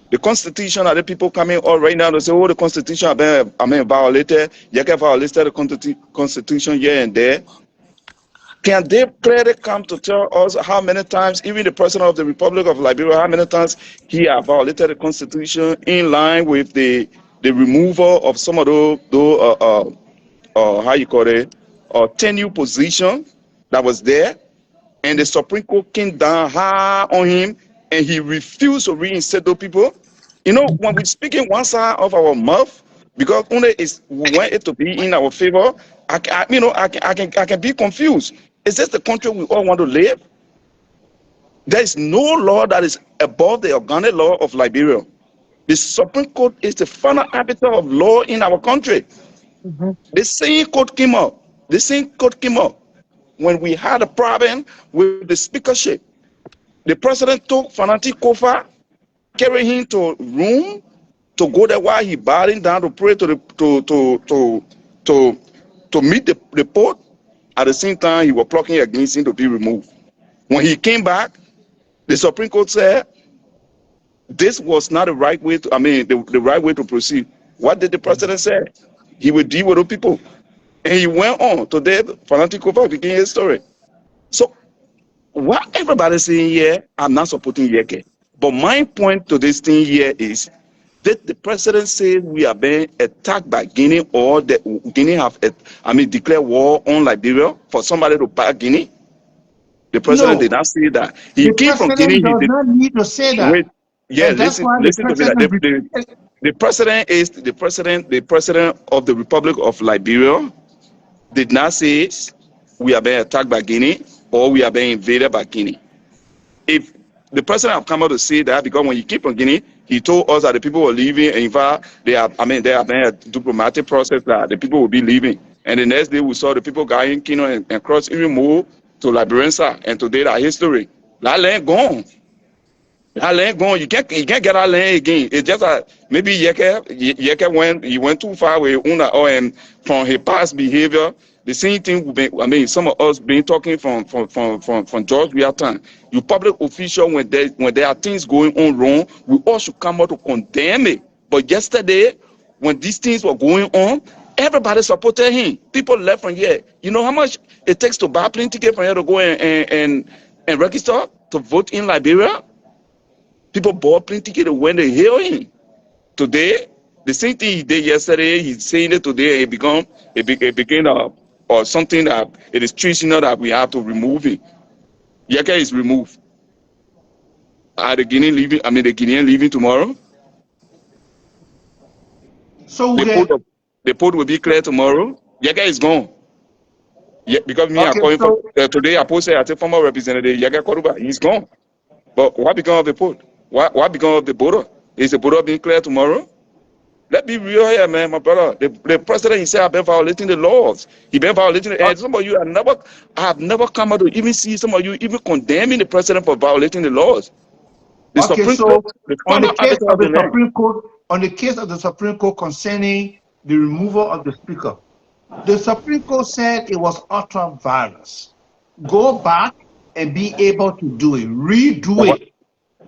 The Constitution, are the people coming all right now to say, oh, the Constitution violated. Yekeh violated the Constitution here and there. Can they clearly come to tell us how many times, even the President of the Republic of Liberia, how many times he has violated the Constitution in line with the removal of some of those how you call it, tenure position that was there, and the Supreme Court came down hard on him, and he refused to reinstate those people. You know, when we speak in one side of our mouth, because only we want it to be in our favor, I can be confused. Is this the country we all want to live? There is no law that is above the organic law of Liberia. The Supreme Court is the final arbiter of law in our country. Mm-hmm. The same court came up. The same court came up when we had a problem with the speakership. The president took Fanatic Kofa, carried him to room to go there while he bowing down to pray to meet the Pope. At the same time, he was plucking against him to be removed. When he came back, the Supreme Court said this was not the right way to, the right way to proceed. What did the president say? He would deal with the people. And he went on. Today, Fanatic Kofa became his story. So, what everybody's saying here, I'm not supporting Yekeh. But my point to this thing here is that the president says we are being attacked by Guinea, or that Guinea have, declared war on Liberia for somebody to back Guinea. The president did not say that. He came from Guinea. Does not need to say that. Wait, yeah, And that's why listen to me. The president is the president of the Republic of Liberia. Did not say we are being attacked by Guinea or we are being invaded by Guinea. If the president have come out to say that because when he came from Guinea, he told us that the people were leaving. And in fact, they have been a diplomatic process that the people will be leaving. And the next day we saw the people going Kino and cross even more to Liberian side. And today that history, that land gone. That land gone. You can't get that land again. It's just that maybe Yekeh went too far with Una and from his past behavior. The same thing. Some of us been talking from George Weah time. You public official when there are things going on wrong, we all should come out to condemn it. But yesterday, when these things were going on, everybody supported him. People left from here. You know how much it takes to buy plane ticket from here to go and register to vote in Liberia? People bought plane ticket when they hear him. Today, the same thing he did yesterday, he's saying it today. It became or something that it is treason that we have to remove it. Yekeh is removed. Are the Guinean leaving? The Guinean leaving tomorrow? So the port will be clear tomorrow. Yekeh is gone. Yeah, because me, I'm okay, calling so for today. I posted as a former representative, Yekeh Kolubah. He's gone. But what become of the port? What become of the border? Is the border being clear tomorrow? Let's be real here, man, my brother. The president, he said, I've been violating the laws. He been violating the and some of you I have never come out to even see some of you even condemning the president for violating the laws. The okay, Supreme so Court, the on the final case arbiter of of the the land. Supreme Court, concerning the removal of the speaker, the Supreme Court said it was ultra virus. Go back and be able to do it, redo it.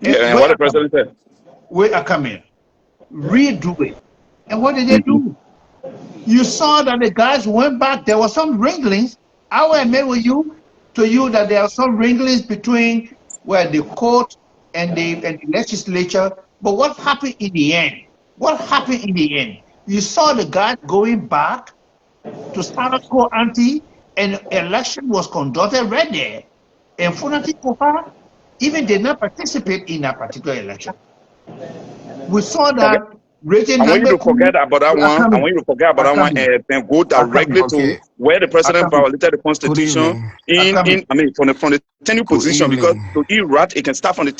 And what the president said. Wait a comment. Redo it. And what did they do? You saw that the guys went back. There were some wranglings. I will admit with you that there are some wranglings between the court and the legislature. But what happened in the end? What happened in the end? You saw the guys going back to status quo ante, and election was conducted right there. And Funati Kofa even did not participate in that particular election. We saw that I want you to forget about that one. I want you to forget about that one and go directly to where the president violated the constitution from the tenure position, because to Iraq it can start from the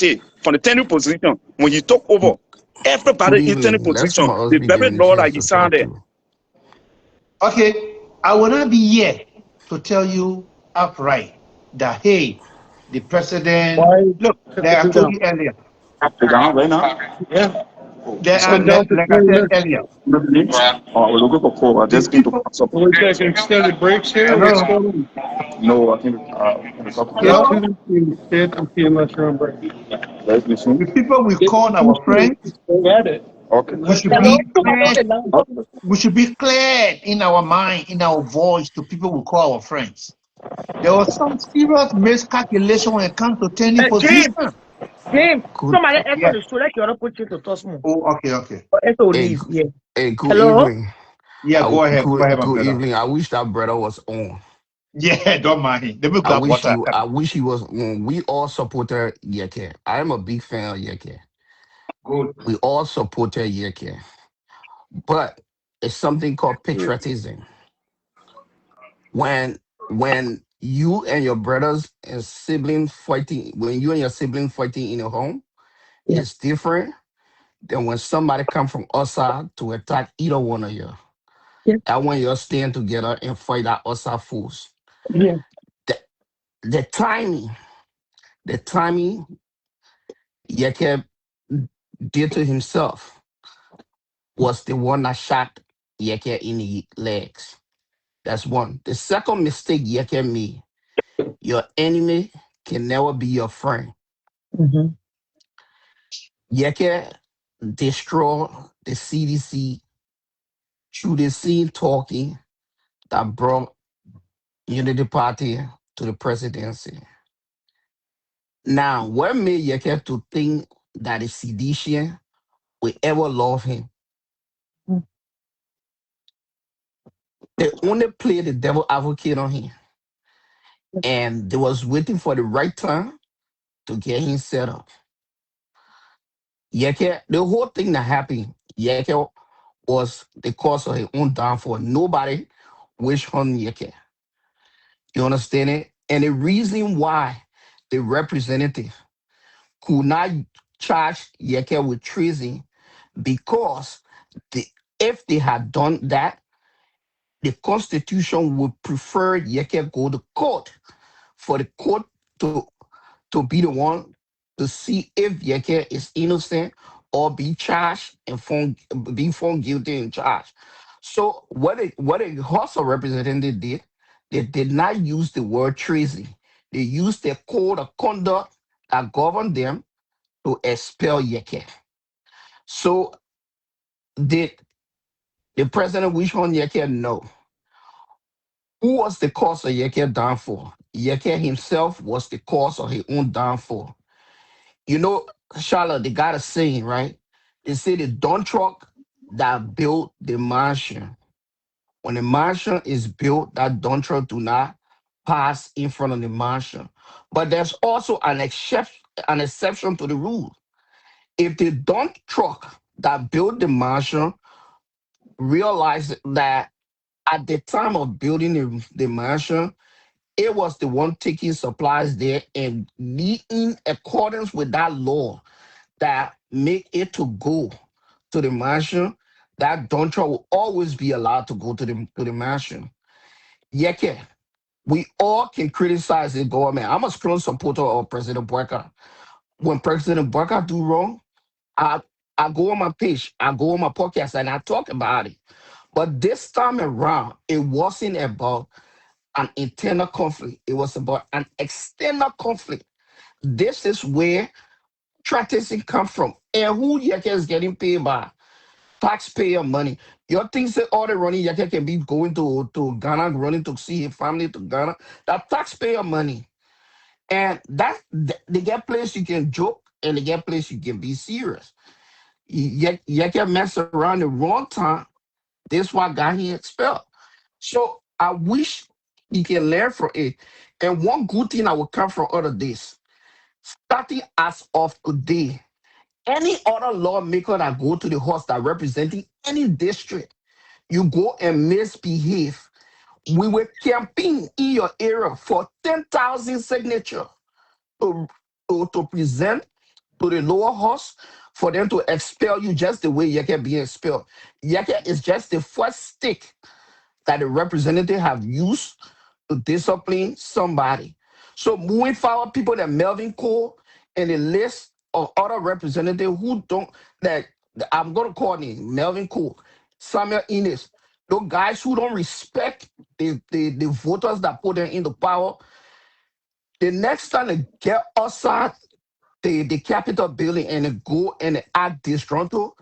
tenure position. When he took over, everybody in tenure position, the very law that he signed there. Okay, I will not be here to tell you outright that hey, the president. Look, like I told you earlier. Right now? Yeah. Like I said earlier. We're looking for Kofa. Just keep to We're taking extended breaks here. What's going on? No, I think unless you're on break. The people we call our friends. Okay. We should be clear in our mind, in our voice to people we call our friends. There was some serious miscalculation when it comes to tenure position. James, somebody else the show, like you're not putting to toss more. Oh, okay. Hey, good hello? evening. Yeah, go ahead. Good evening. I wish that brother was on. Yeah, don't mind him. Let me I wish he was on. We all supported Yekeh. I am a big fan of Yekeh. Good. We all supported Yekeh. But it's something called patriotism. When you and your brothers and siblings fighting, when you and your siblings fighting in a home, it's different than when somebody come from outside to attack either one of you. And when you stand together and fight that outside force. The timing Yekeh did to himself was the one that shot Yekeh in the legs. That's one. The second mistake Yekeh made, your enemy can never be your friend. Yekeh destroyed the CDC through the scene talking that brought Unity Party to the presidency. Now, what made Yekeh to think that the seditious will ever love him? They only played the devil advocate on him. And they was waiting for the right time to get him set up. Yekeh, the whole thing that happened, Yekeh was the cause of his own downfall. Nobody wished on Yekeh. You understand it? And the reason why the representative could not charge Yekeh with treason because the, if they had done that, the Constitution would prefer Yekeh go to court for the court to be the one to see if Yekeh is innocent or be charged and be found guilty and charged. So what a House of Representatives did, they did not use the word treason. They used the code of conduct that governed them to expel Yekeh. So did the president wish on Yekeh? No. Who was the cause of Yekeh downfall? Yekeh himself was the cause of his own downfall. You know, Charlotte, they got a saying, right? They say the dump truck that built the mansion. When the mansion is built, that dump truck do not pass in front of the mansion. But there's also an exception to the rule. If the dump truck that built the mansion realized that at the time of building the mansion, it was the one taking supplies there and in accordance with that law that make it to go to the mansion, that dump truck will always be allowed to go to the mansion. Yekeh, we all can criticize the government. I'm a strong supporter of President Boyka. When President Boyka do wrong, I go on my page, I go on my podcast, and I talk about it. But this time around, it wasn't about an internal conflict. It was about an external conflict. This is where Treason come from. And who Yekeh is getting paid by? Taxpayer money. You think that all the running Yekeh can be going to Ghana, running to see his family to Ghana? That taxpayer money. And they get place you can joke and they get place you can be serious. Yekeh mess around the wrong time. This why got him expelled. So I wish he can learn from it. And one good thing I will come from all of this, starting as of today, any other lawmaker that go to the House that representing any district, you go and misbehave, we will campaign in your area for 10,000 signatures to, to present to the lower house for them to expel you just the way Yekeh being expelled. Yekeh is just the first stick that the representative have used to discipline somebody. So moving forward, people that Melvin Cole and the list of other representatives who don't, that I'm going to call them Melvin Cole, Samuel Innes, those guys who don't respect the voters that put them into power, the next time they get outside the Capitol building and they go and they act disgruntled,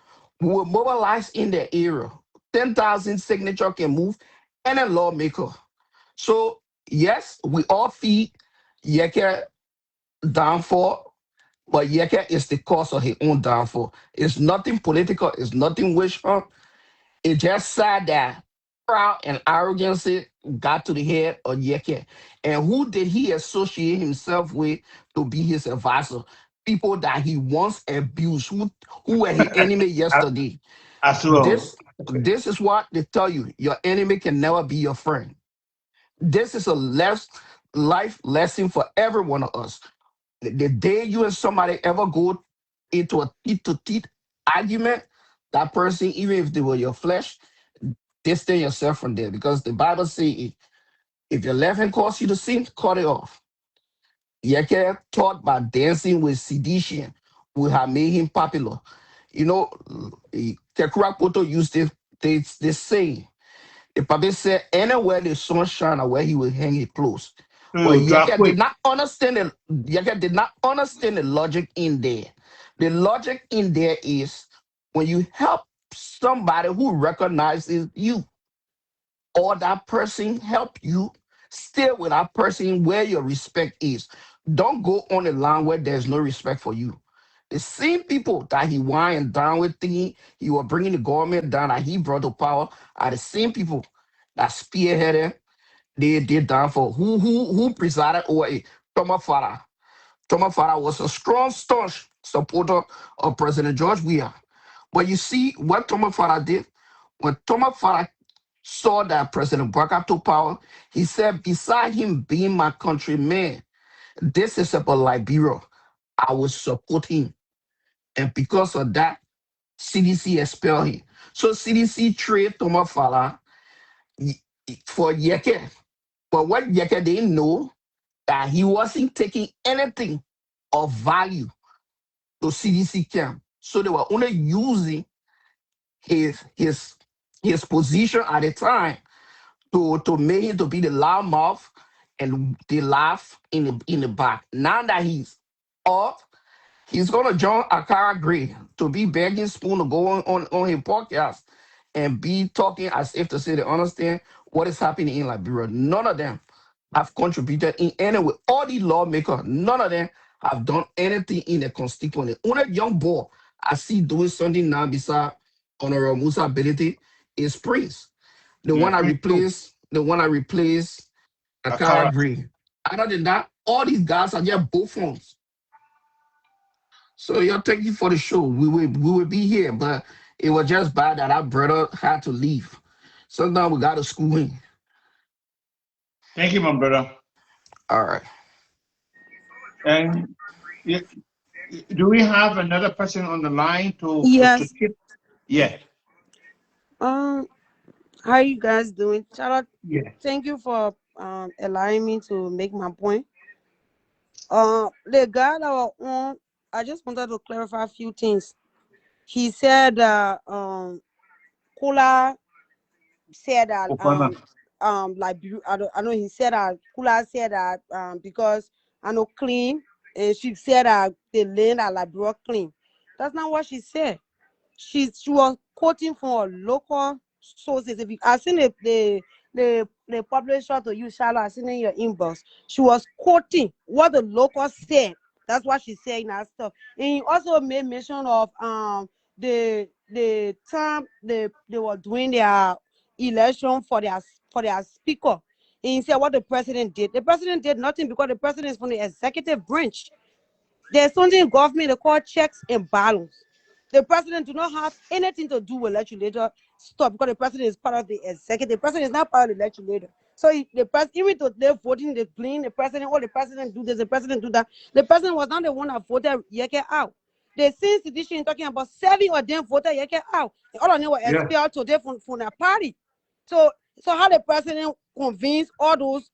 we will mobilize in the area. 10,000 signature can move any lawmaker. So yes, we all feed Yekeh downfall, but Yekeh is the cause of his own downfall. It's nothing political, it's nothing wish hunt. It's just sad that proud and arrogancy got to the head of Yekeh. And who did he associate himself with to be his advisor? People that he once abused, who were his enemy yesterday. As well. This is what they tell you. Your enemy can never be your friend. This is a life lesson for every one of us. The day you and somebody ever go into a teeth-to-teeth argument, that person, even if they were your flesh, distance yourself from there. Because the Bible says if your left hand causes you to sin, cut it off. Yekeh taught by dancing with sedition would have made him popular. You know, Tekura Koto used this saying. The Bible said anywhere the sun shine or where he will hang it close. But Yekeh did not understand the logic in there. The logic in there is when you help somebody who recognizes you, or that person help you, stay with that person where your respect is. Don't go on a line where there's no respect for you. The same people that he wind down with thinking he was bringing the government down that he brought to power are the same people that spearheaded they did down for who presided over it. Thomas Farah. Thomas Farah was a strong, staunch supporter of President George Weah. But you see what Thomas Farah did? When Thomas Farah saw that President Barack took power, he said, beside him being my countryman, this is about Liberia. I will support him. And because of that, CDC expelled him. So CDC trade Thomas Fala for Yekeh. But what Yekeh didn't know, that he wasn't taking anything of value to CDC camp. So they were only using his his his position at the time to make him to be the loudmouth and the laugh in the back. Now that he's off, he's gonna join Akara Gray to be begging Spoon to go on his podcast and be talking as if to say they understand what is happening in Liberia. None of them have contributed in any way. All the lawmakers, none of them have done anything in the constituency. Only young boy I see doing something now beside Honorable Musa ability is Prince. Yeah, Prince too. The one I replaced Akara Akara. Green. Other than that, all these guys are just buffons. So y'all thank you for the show. We will be here, but it was just bad that our brother had to leave. Sometimes we gotta school him. Thank you, my brother. All right. And yeah, do we have another person on the line to Yes. keep? Yeah. How you guys doing? Charlotte, Yeah. thank you for allowing me to make my point. The guy that was on, I just wanted to clarify a few things. He said that Kula said that Opana. like I know he said that Kula said that because I know clean, and she said that the land at Liberia clean. That's not what she said. She was quoting from local sources. If you, I seen the publisher to you, Charlotte, I seen in your inbox. She was quoting what the locals said. That's what she said in that stuff. And he also made mention of the time they were doing their election for their speaker. And he said what the president did. The president did nothing because the president is from the executive branch. There's something in government they call checks and balance. The president do not have anything to do with legislature stuff because the president is part of the executive. The president is not part of the legislature. So the president, even though they're voting, they blame the president, or the president do this, the president do that. The president was not the one that voted Yekeh out. The same situation talking about 7 of them voted Yekeh out. And all of them were expelled today from their party. So how the president convince all those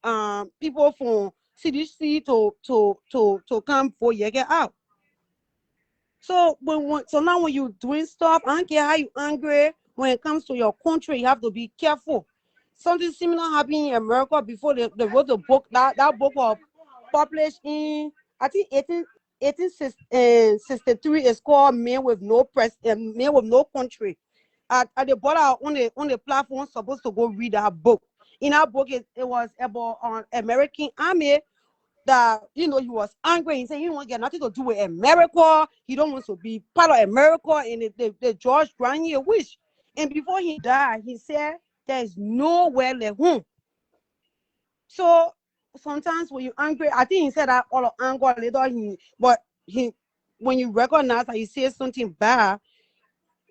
people from CDC to come for Yekeh out? So now when you're doing stuff, I don't care how you angry. When it comes to your country, you have to be careful. Something similar happened in America before they wrote a book. That book was published in I think 1863. It's called "Man with No Country." At the border on the platform, supposed to go read that book. In that book, it was about American army. That he was angry. He said he don't want to get nothing to do with America. He don't want to be part of America. And the George granted a wish. And before he died, he said there's nowhere like home. So sometimes when you're angry, I think he said that all of anger later. When you recognize that he says something bad,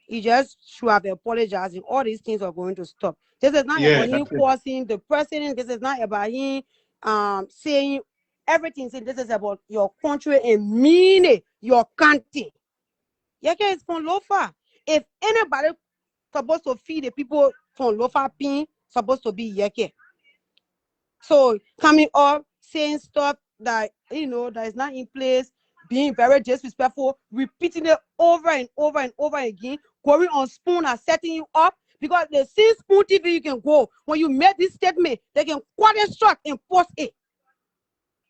he just should have apologized, and all these things are going to stop. This is not about him causing the president. This is not about him saying everything. Saying this is about your country and meaning your country. Yekeh is from Lofa. If anybody supposed to feed the people from Lofa Pin, supposed to be Yekeh. So coming up saying stuff that that is not in place, being very disrespectful, repeating it over and over and over again, going on Spoon and setting you up. Because the same Spoon TV you can go. When you make this statement, they can quote it short and post it.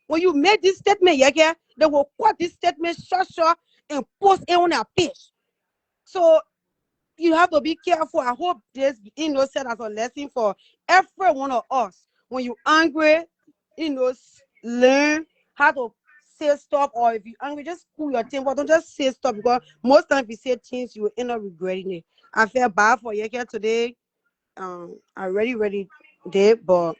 When you make this statement, Yekeh, they will quote this statement short and post it on their page. So you have to be careful. I hope this set as a lesson for every one of us. When you're angry, learn how to say stuff, or if you're angry, just cool your temper. Don't just say stuff, because most times if you say things, you will end up regretting it. I feel bad for Yekeh today. I really did, but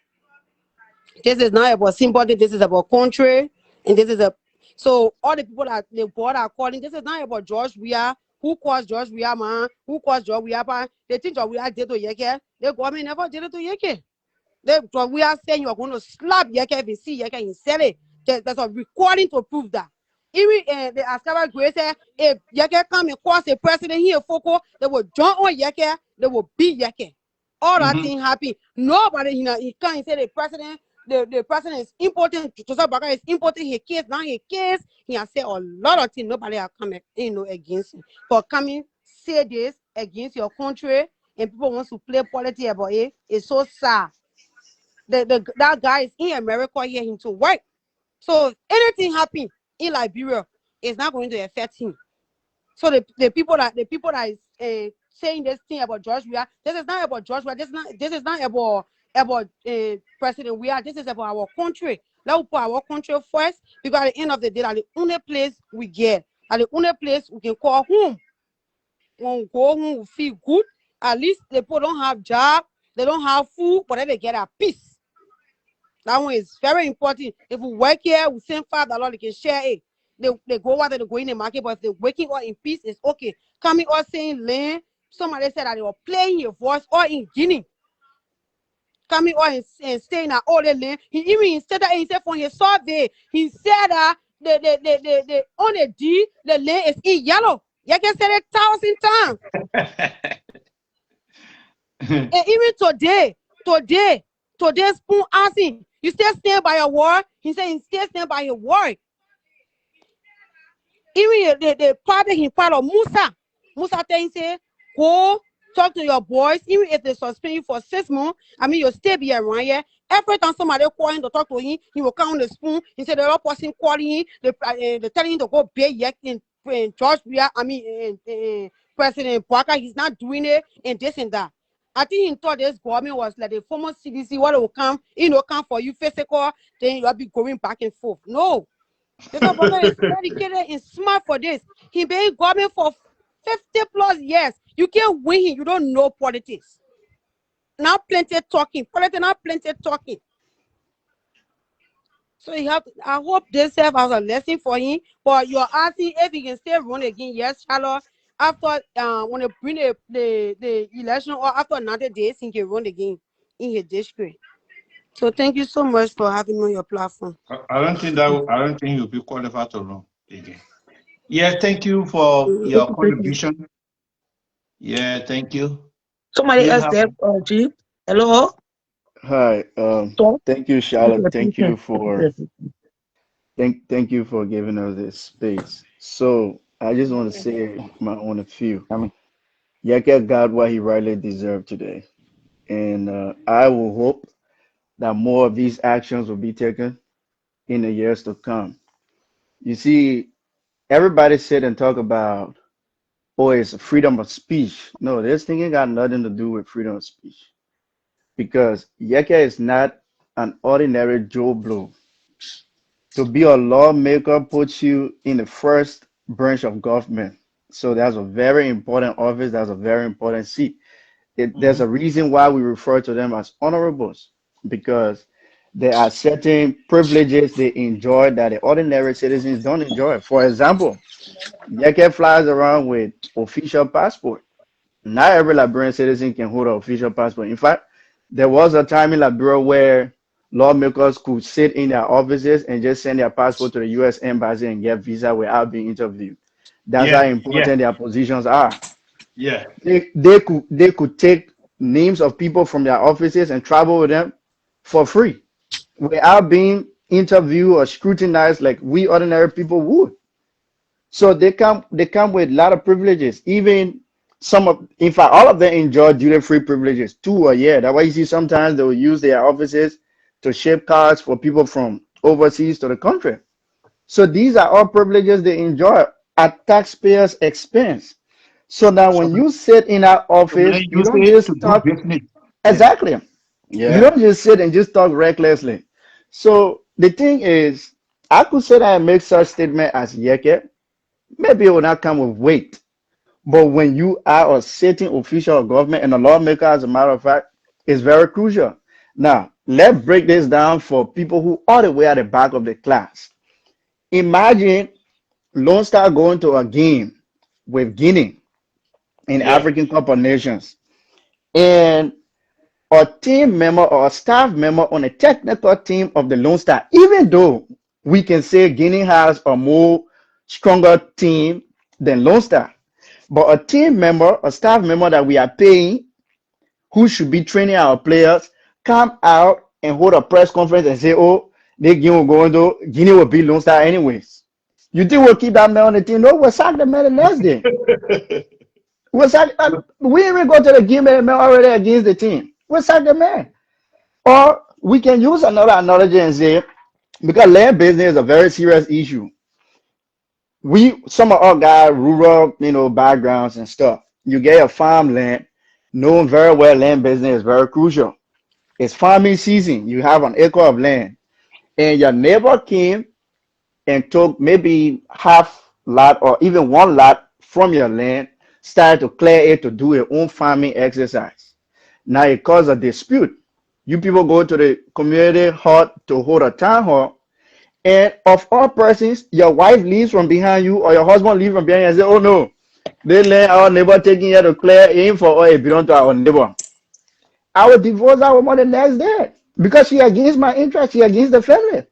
this is not about sympathy. This is about country, and this is so all the people that the board are calling. This is not about George Weah. Who caused George Weah, man? Who caused George Weah, man? They think George Weah did to Yekeh. The government never did it to Yekeh. George Weah saying you are going to slap Yekeh if you see Yekeh and sell it. There's a recording to prove that. Even the Ascaba Grace said, if Yekeh come and cross the president here, Foko, they will jump on Yekeh, they will beat Yekeh. All that thing happen. Nobody, he can't say the president. The president is important. Joseph Baka is important. His case now. His case. He has said a lot of things. Nobody are coming, against him for coming say this against your country, and people want to play politics about it. It's so sad. That guy is in America here him to work. So anything happen in Liberia, it's not going to affect him. So the people that is saying this thing about George Weah, this is not about George Weah. This is not about President Weah. This is about our country. Let's put our country first, because at the end of the day, that's the only place we get. At the only place we can call home. When we go home, we feel good. At least the people don't have job, they don't have food, but then they get a peace. That one is very important. If we work here, we send $5, they can share it. They go out there, they go in the market, but if they're working all in peace, it's okay. Coming or saying land, somebody said that they were playing your voice or in Guinea. Coming or and staying at all the land. He even said that he said from his survey, he said that the on the deed, the land is in yellow. You can say it 1,000 times. And even today, Spoon asking, you still stand by your word? He said he still stand by your word. Even the father, he part of Musa. Musa tell him, say, go talk to your boys. Even if they suspend you for 6 months, I mean, you'll still be around here. Every time somebody call him to talk to him, he will count the spoon. He said the other person calling him, they telling him to go pay Yekeh in George Weah, President Baka. He's not doing it, and this and that. I think he thought this government was like the former CDC, what will come, come for you physical, then you'll be going back and forth. No. Because Baka is dedicated and smart for this. He been government for 50+ years. You can't win him. You don't know politics. Now plenty talking. Politics not plenty talking. So you have to, I hope this serve as a lesson for him. But you're asking if he can still run again. Yes, Charlotte. After when they bring the election or after 90 days, he can run again in his district. So thank you so much for having me on your platform. I don't think you'll be qualified to run again. Yeah, thank you for your contribution. Yeah, thank you. Somebody else there, G. Hello. Hi. Talk. Thank you, Charlotte. Thank you for giving us this space. So I just want to say my own a few. Yekeh got what he rightly deserved today, and I will hope that more of these actions will be taken in the years to come. You see, everybody sit and talk about, oh, it's freedom of speech. No, this thing ain't got nothing to do with freedom of speech, because Yekeh is not an ordinary Joe Blow. To be a lawmaker puts you in the first branch of government. So that's a very important office. That's a very important seat. There's a reason why we refer to them as honorables, because there are certain privileges they enjoy that the ordinary citizens don't enjoy. For example, Yekeh flies around with official passport. Not every Liberian citizen can hold an official passport. In fact, there was a time in Liberia where lawmakers could sit in their offices and just send their passport to the U.S. embassy and get visa without being interviewed. That's how important their positions are. Yeah. They could take names of people from their offices and travel with them for free without being interviewed or scrutinized like we ordinary people would. So they come with a lot of privileges. Even in fact, all of them enjoy duty-free privileges 2 a year. That's why you see sometimes they will use their offices to ship cards for people from overseas to the country. So these are all privileges they enjoy at taxpayers' expense. So now when you sit in that office, you don't just talk. Exactly. Yeah. You don't just sit and just talk recklessly. So the thing is, I could sit and make such statement as Yekeh. Maybe it will not come with weight. But when you are a sitting official of government and a lawmaker, as a matter of fact, it's very crucial. Now, let's break this down for people who are the way at the back of the class. Imagine Lone Star going to a game with Guinea in African Cup of Nations, and a team member or a staff member on a technical team of the Lone Star, even though we can say Guinea has a more stronger team than Lone Star. But a team member, a staff member that we are paying, who should be training our players, come out and hold a press conference and say, "Oh, they game will go into Guinea will beat Lone Star anyways." You think we'll keep that man on the team? No, we'll sack the man the next day. We'll sack. We even go to the game man already against the team. We'll sack the man. Or we can use another analogy and say, because land business is a very serious issue. Some of our guys rural, backgrounds and stuff. You get your farmland, knowing very well land business is very crucial. It's farming season. You have an acre of land, and your neighbor came and took maybe half lot or even one lot from your land, started to clear it to do your own farming exercise. Now it caused a dispute. You people go to the community hall to hold a town hall, and of all persons, your wife leaves from behind you or your husband leaves from behind you and say, "Oh no, they let our neighbor taking here to clear in for oil belong to our neighbor." I will divorce our mother next day because she against my interest, she against the family.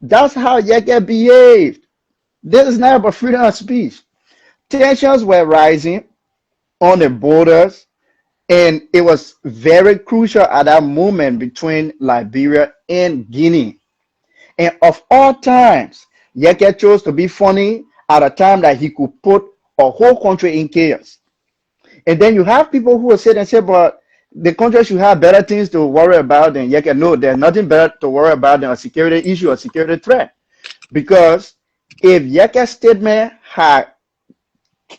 That's how Yekeh behaved. This is not about freedom of speech. Tensions were rising on the borders, and it was very crucial at that moment between Liberia and Guinea. And of all times, Yekeh chose to be funny at a time that he could put a whole country in chaos. And then you have people who will sit and say, "But the country should have better things to worry about than Yekeh." No, there's nothing better to worry about than a security issue, a security threat. Because if Yekeh's statement had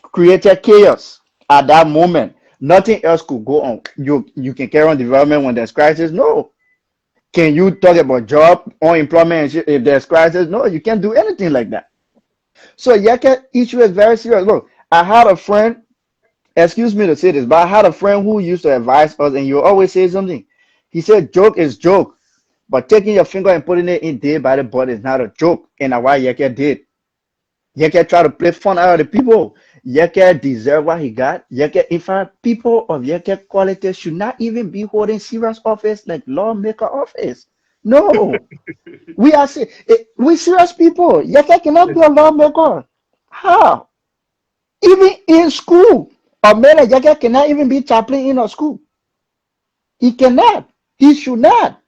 created chaos at that moment, nothing else could go on. You can carry on development when there's crisis? No. Can you talk about job, unemployment, and shit if there's crisis? No, you can't do anything like that. So Yekeh issue is very serious. Look, I had a friend, excuse me to say this, but I had a friend who used to advise us, and you always say something. He said, "Joke is joke, but taking your finger and putting it in day by the body is not a joke." And that's what Yekeh did. Yekeh tried to play fun out of the people. Yekeh deserved what he got. Yekeh, in fact, people of Yekeh quality should not even be holding serious office like lawmaker office. No, we serious people. Yekeh cannot be a lawmaker. How? Even in school, a man like Yekeh cannot even be chaplain in a school. He cannot. He should not.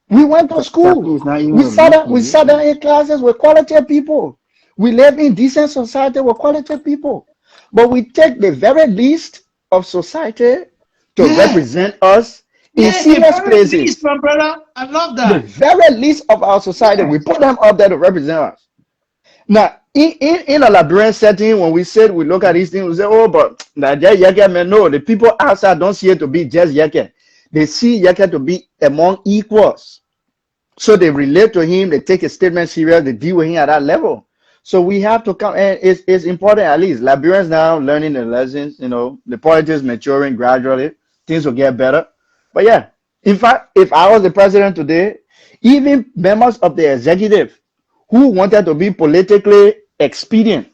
We went to school. Chaplain is not even We a sat loose down, we sat down position. in classes with quality people. We live in decent society with quality people. But we take the very least of society to Yeah, represent us in yeah, the serious very least, places. my brother. I love The that. very least of our society, we Yes. put them up there to represent us. Now, in a Liberian setting, when we said we look at these things, we say, "Oh, but that Yekeh man." No, the people outside don't see it to be just Yekeh. They see Yekeh to be among equals. So they relate to him, they take his statement serious, they deal with him at that level. So we have to come, and it's important at least. Liberians now learning the lessons, the politics maturing gradually, things will get better. But yeah, in fact, if I was the president today, even members of the executive who wanted to be politically expedient,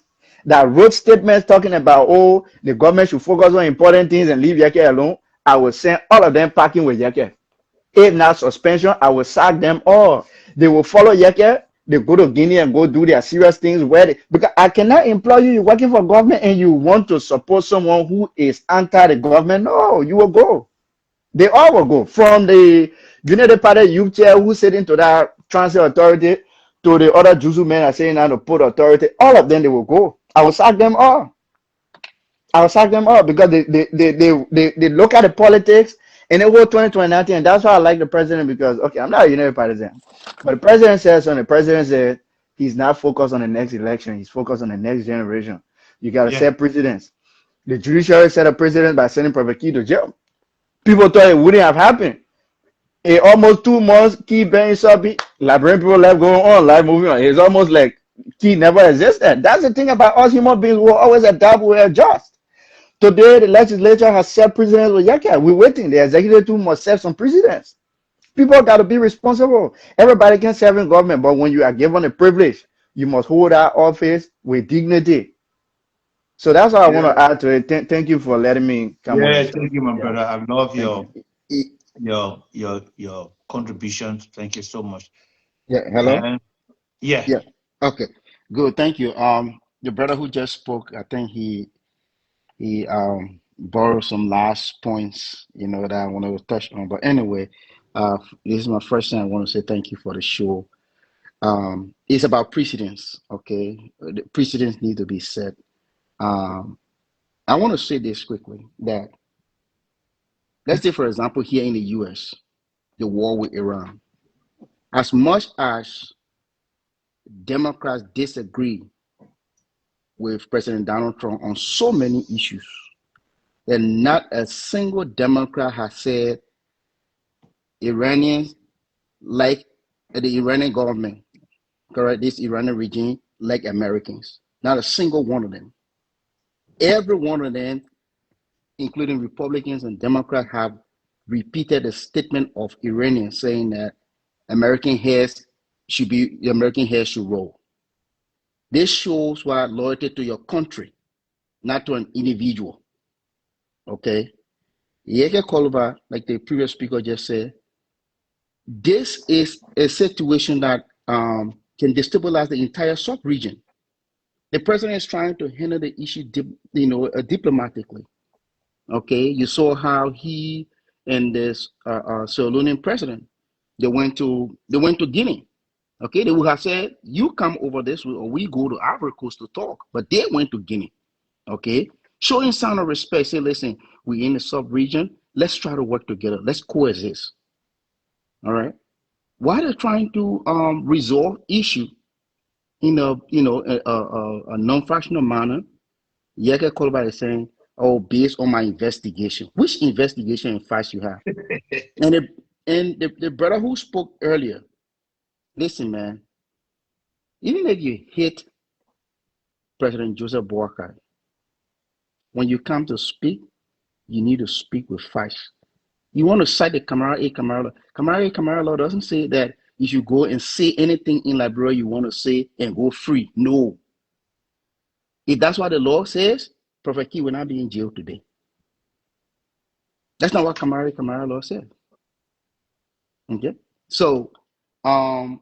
that wrote statements talking about, "Oh, the government should focus on important things and leave Yekeh alone," I would send all of them packing with Yekeh. If not suspension, I will sack them all. They will follow Yekeh. They go to Guinea and go do their serious things because I cannot employ you. You're working for government and you want to support someone who is anti the government. No, you will go. They all will go. From the United Party youth chair who sit into that transit authority to the other Juju men are saying now to put authority. All of them they will go. I will sack them all. I'll sack them up because they look at the politics and they go 2020, and that's why I like the president because, okay, I'm not a United Partisan, but the president says the president said he's not focused on the next election, he's focused on the next generation. You got to Yeah. set precedents. The judiciary set a precedent by sending Prophet Key to jail. People thought it wouldn't have happened. In almost 2 months, Key being subby, Liberian people left going on, life moving on. It's almost like Key never existed. That's the thing about us human beings. We're always adapt, we adjust. Today, the legislature has set precedents with Yekeh. We're waiting. The executive too must set some precedents. People got to be responsible. Everybody can serve in government, but when you are given a privilege, you must hold that office with dignity. So that's all I want Yeah. to add to it. Thank you for letting me come on Yeah, and talk. thank you, my Yeah, brother. I love thank your you. your contributions. Thank you so much. Yeah, hello. And yeah. Yeah. Okay. Good. Thank you. the brother who just spoke, I think he borrowed some last points, that I wanted to touch on. But anyway, this is my first time. I want to say thank you for the show. It's about precedents, okay? The precedents need to be set. I want to say this quickly, that let's say, for example, here in the US, the war with Iran. As much as Democrats disagree with President Donald Trump on so many issues, and not a single Democrat has said Iranians like the Iranian government, correct, this Iranian regime, like Americans. Not a single one of them. Every one of them, including Republicans and Democrats, have repeated the statement of Iranians saying that the American heads should roll. This shows why loyalty to your country, not to an individual. Okay? Yekeh Kolubah, like the previous speaker just said, this is a situation that can destabilize the entire sub-region. The president is trying to handle the issue, diplomatically. Okay, you saw how he and this Sierra Leonean president, they went to Guinea. Okay, they would have said, "You come over this way, or we go to Ivory Coast to talk." But they went to Guinea. Okay, showing sign of respect. Say, listen, we're in the sub-region. Let's try to work together. Let's coexist. All right. Why they're trying to resolve issue in a non-fractional manner? Yekeh Kolubah is saying, "Oh, based on my investigation." Which investigation and facts you have? And the brother who spoke earlier, listen, man. Even if you hate President Joseph Boakai, when you come to speak, you need to speak with facts. You want to cite the Camara A. Camara law. Camara A. Camara law doesn't say that you should go and say anything in Liberia you want to say and go free. No. If that's what the law says, Prophet Key will not be in jail today. That's not what Camara A. Camara law says. Okay? So, like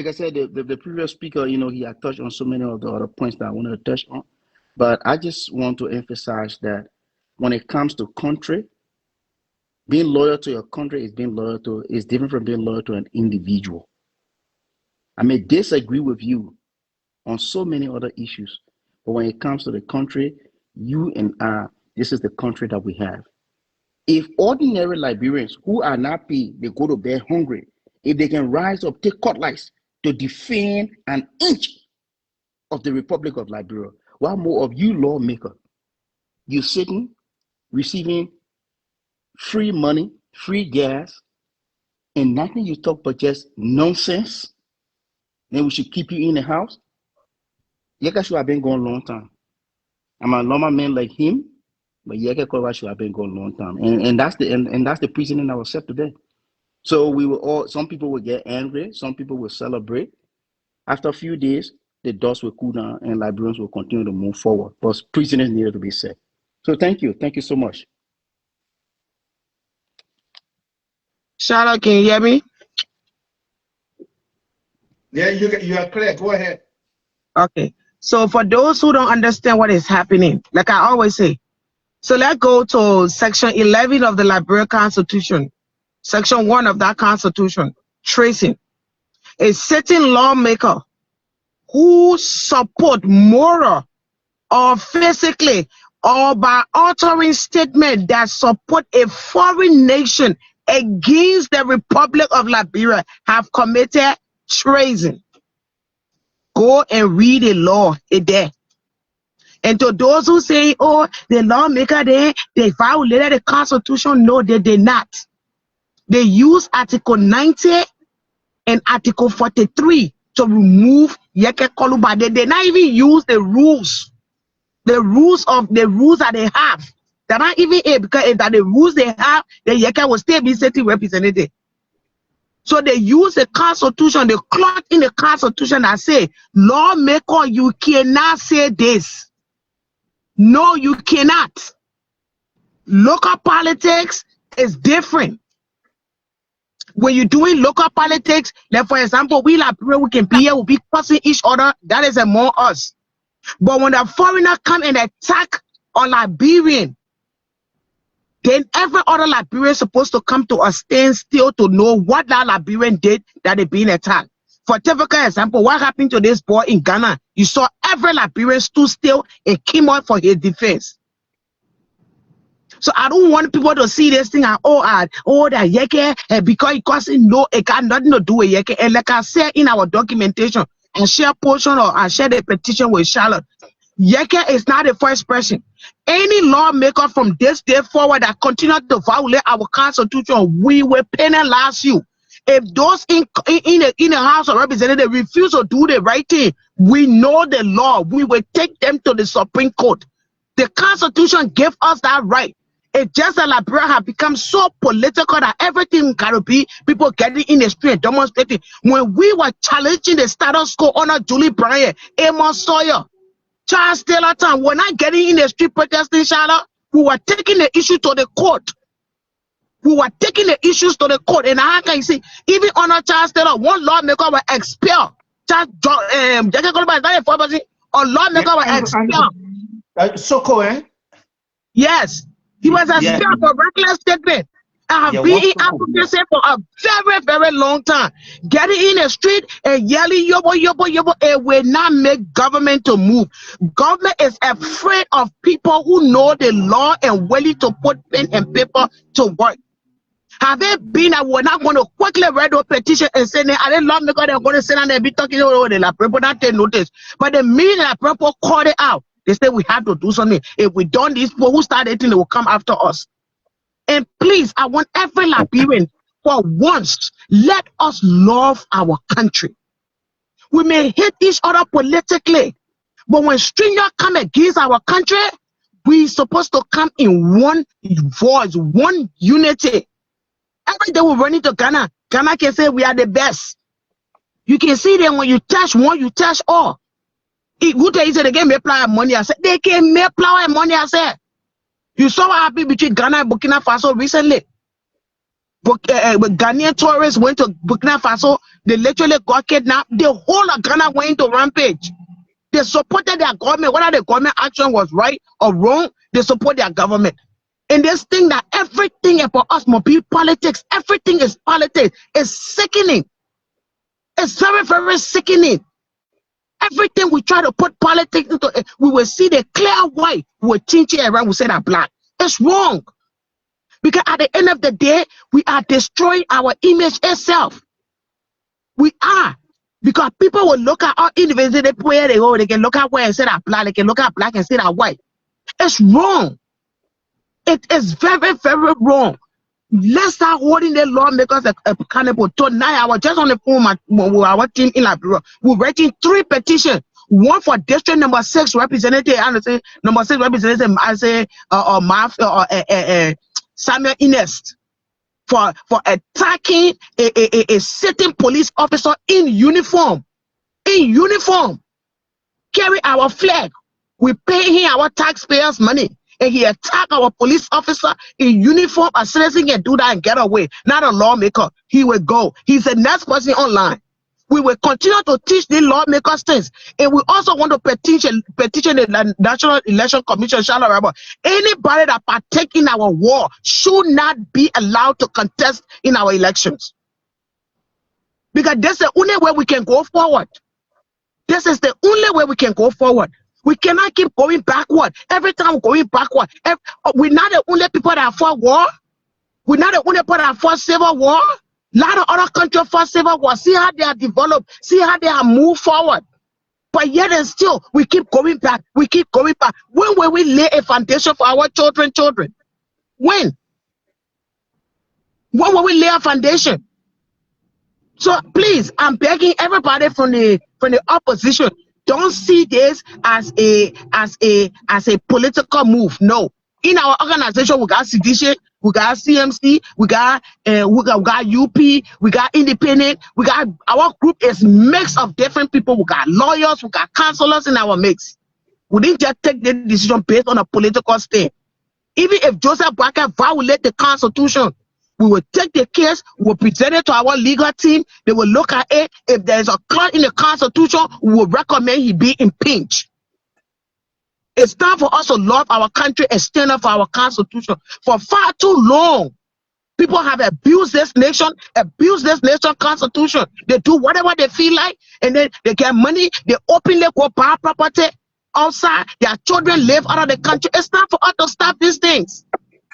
I said, the previous speaker, he had touched on so many of the other points that I wanted to touch on. But I just want to emphasize that when it comes to country, being loyal to your country is different from being loyal to an individual. I may disagree with you on so many other issues, but when it comes to the country, you and I, this is the country that we have. If ordinary Liberians who are not paid, they go to bed hungry, if they can rise up, take cutlass to defend an inch of the Republic of Liberia, what more of you lawmaker? You sitting, receiving free money, free gas, and nothing you talk but just nonsense, then we should keep you in the house? Yekeh should have been gone a long time. I'm a normal man like him, but Yekeh Kolubah should have been gone a long time. And that's the precedent that was set today. So some people will get angry, some people will celebrate. After a few days, the dust will cool down and Liberians will continue to move forward. But precedents needed to be set. So thank you. Thank you so much. Charlotte, can you hear me? Yeah, you are clear. Go ahead. Okay. So for those who don't understand what is happening, like I always say, so let's go to section 11 of the Liberia Constitution, section 1 of that Constitution, Treason. A certain lawmaker who support moral or physically or by uttering statement that support a foreign nation against the Republic of Liberia have committed treason. Go and read the law there. And to those who say, oh, the lawmaker they violated the Constitution, no, they did not. They used Article 90 and Article 43 to remove Yekeh Kolubah. They did not even use the rules that they have. They're not even able, because if that the rules they have, the Yekeh will still be sitting representative. So they use the Constitution, the clause in the Constitution that say, lawmaker, you cannot say this. No, you cannot. Local politics is different. when you're doing local politics, like for example, we Liberia, we can be here, we'll be cussing each other. That is among us. But when the foreigner come and attack on Liberian, then every other Liberian is supposed to come to a standstill to know what that Liberian did that they being attacked. For typical example, what happened to this boy in Ghana? You saw every Liberian stood still and came out for his defense. So I don't want people to see this thing that that Yekeh, because it got nothing to do with Yekeh. And like I said in our documentation, and share portion or I share the petition with Charlotte, Yekeh is not the first person. Any lawmaker from this day forward that continue to violate our constitution, we will penalize you. If those in the House of Representatives refuse to do the right thing, we know the law. We will take them to the Supreme Court. The Constitution gave us that right. It's just that Liberia have become so political that everything gotta be people getting in the street demonstrating. When we were challenging the status quo under Julie Bryant, Amos Sawyer, Charles Taylor Town, we're not getting in the street protesting, Charlotte. We were taking the issue to the court. We were taking the issues to the court. And how can you see, even under Charles Taylor, one lawmaker will expel. Yekeh Kolubah is not a person. A lawmaker will expel. Soko, eh? Yes. He was expelled for reckless statement. I have been in advocacy for a very, very long time. Getting in the street and yelling, yobo, yobo, yobo, it will not make government to move. Government is afraid of people who know the law and willing to put pen and paper to work. Have it been that we're not going to quickly read the petition and say, I didn't love me because they're going to sit down and be talking over the people that take notice. But the minute that people called it out, they say we have to do something. If we don't, these people who start eating, they will come after us. And please, I want every Liberian, for once, let us love our country. We may hate each other politically, but when strangers come against our country, we're supposed to come in one voice, one unity. Every day we run into Ghana. Ghana can say we are the best. You can see them when you touch one, you touch all. Good day, they can make money. I said they can make money. I said you saw what happened between Ghana and Burkina Faso recently. Ghanaian tourists went to Burkina Faso. They literally got kidnapped. The whole of Ghana went into rampage. They supported their government. Whether the government action was right or wrong, they support their government. And this thing that everything about us must be politics. Everything is politics. It's sickening. It's very, very sickening. Everything we try to put politics into it, we will see the clear white, we will change it around, we say that black. It's wrong. Because at the end of the day, we are destroying our image itself. We are. Because people will look at our individual where they go, they can look at where and say that black, they can look at black and say that white. It's wrong. It is very, very wrong. Let's start holding the lawmakers accountable. Tonight, I was just on the phone with our team in Liberia. We're writing 3 petitions. One for district number 6 representative, and say number 6 representative, I say Samuel Inest for attacking a sitting police officer in uniform. In uniform, carry our flag. We pay him our taxpayers' money. And he attacked our police officer in uniform. A citizen can do that and get away. Not a lawmaker. He will go. He's the next person online. We will continue to teach the lawmakers things. And we also want to petition the National Election Commission, Charlotte. Anybody that partake in our war should not be allowed to contest in our elections. Because that's the only way we can go forward. This is the only way we can go forward. We cannot keep going backward. Every time we're going backward. We're not the only people that fought war. We're not the only people that fought civil war. A lot of other countries fought civil war. See how they are developed. See how they have moved forward. But yet and still, we keep going back. We keep going back. When will we lay a foundation for our children? When? When will we lay a foundation? So please, I'm begging everybody from the opposition. Don't see this as a political move. No. In our organization, we got CDC, we got CMC, we got UP, we got independent, we got our group is mix of different people. We got lawyers, we got counselors in our mix. We didn't just take the decision based on a political stand. Even if Joseph Boakai violated the Constitution, We will take the case, we will present it to our legal team. They will look at it. If there's a clause in the Constitution, we will recommend he be impeached. It's time for us to love our country and stand up for our Constitution. For far too long, people have abused this nation Constitution. They do whatever they feel like, and then they get money. They openly go buy property outside. Their children live out of the country. It's time for us to stop these things.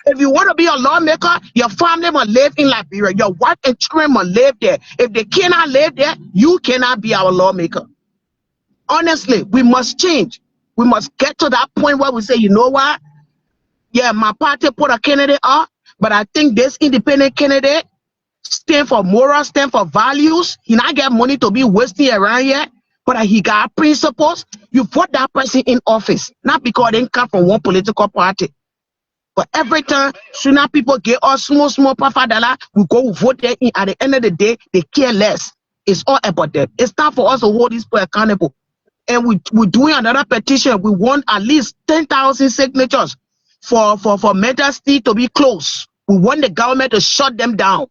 If you want to be a lawmaker, your family must live in Liberia. Your wife and children must live there. If they cannot live there, you cannot be our lawmaker. Honestly, we must change. We must get to that point where we say, you know what? Yeah, my party put a candidate up, but I think this independent candidate stand for morals, stand for values. He not get money to be wasting around here, but he got principles. You put that person in office, not because they come from one political party. But every time, sooner people get us small papa dollar, we go vote there in. At the end of the day, they care less. It's all about them. It's time for us to hold these people accountable. And we're doing another petition. We want at least 10,000 signatures for mental state to be closed. We want the government to shut them down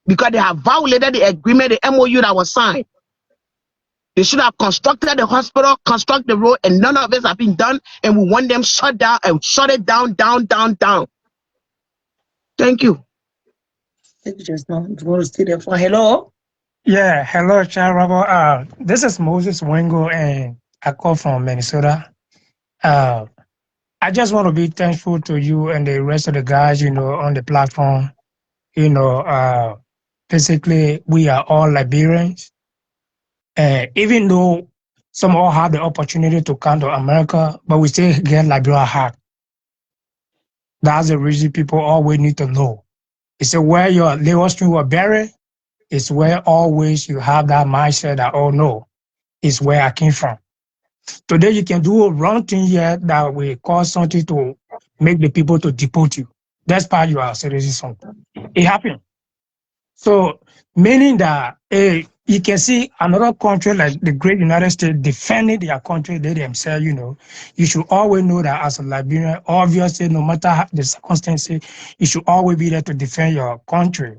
because they have violated the agreement, the MOU that was signed. They should have constructed the hospital, construct the road, and none of this have been done. And we want them shut down and shut it down. Thank you. Thank you, just now. You want to stay there for hello? Yeah, hello, Charabo. This is Moses Wingo, and I call from Minnesota. I just want to be thankful to you and the rest of the guys, on the platform. Basically, we are all Liberians. Even though some all have the opportunity to come to America, but we still get Liberia hard. That's the reason people always need to know. It's where your little stream were buried. It's where always you have that mindset that, oh no, it's where I came from. Today you can do a wrong thing here that will cause something to make the people to deport you. That's part you are citizen. It happened. So meaning that you can see another country like the great United States defending their country, they themselves, you should always know that as a Liberian, obviously, no matter the circumstances, you should always be there to defend your country.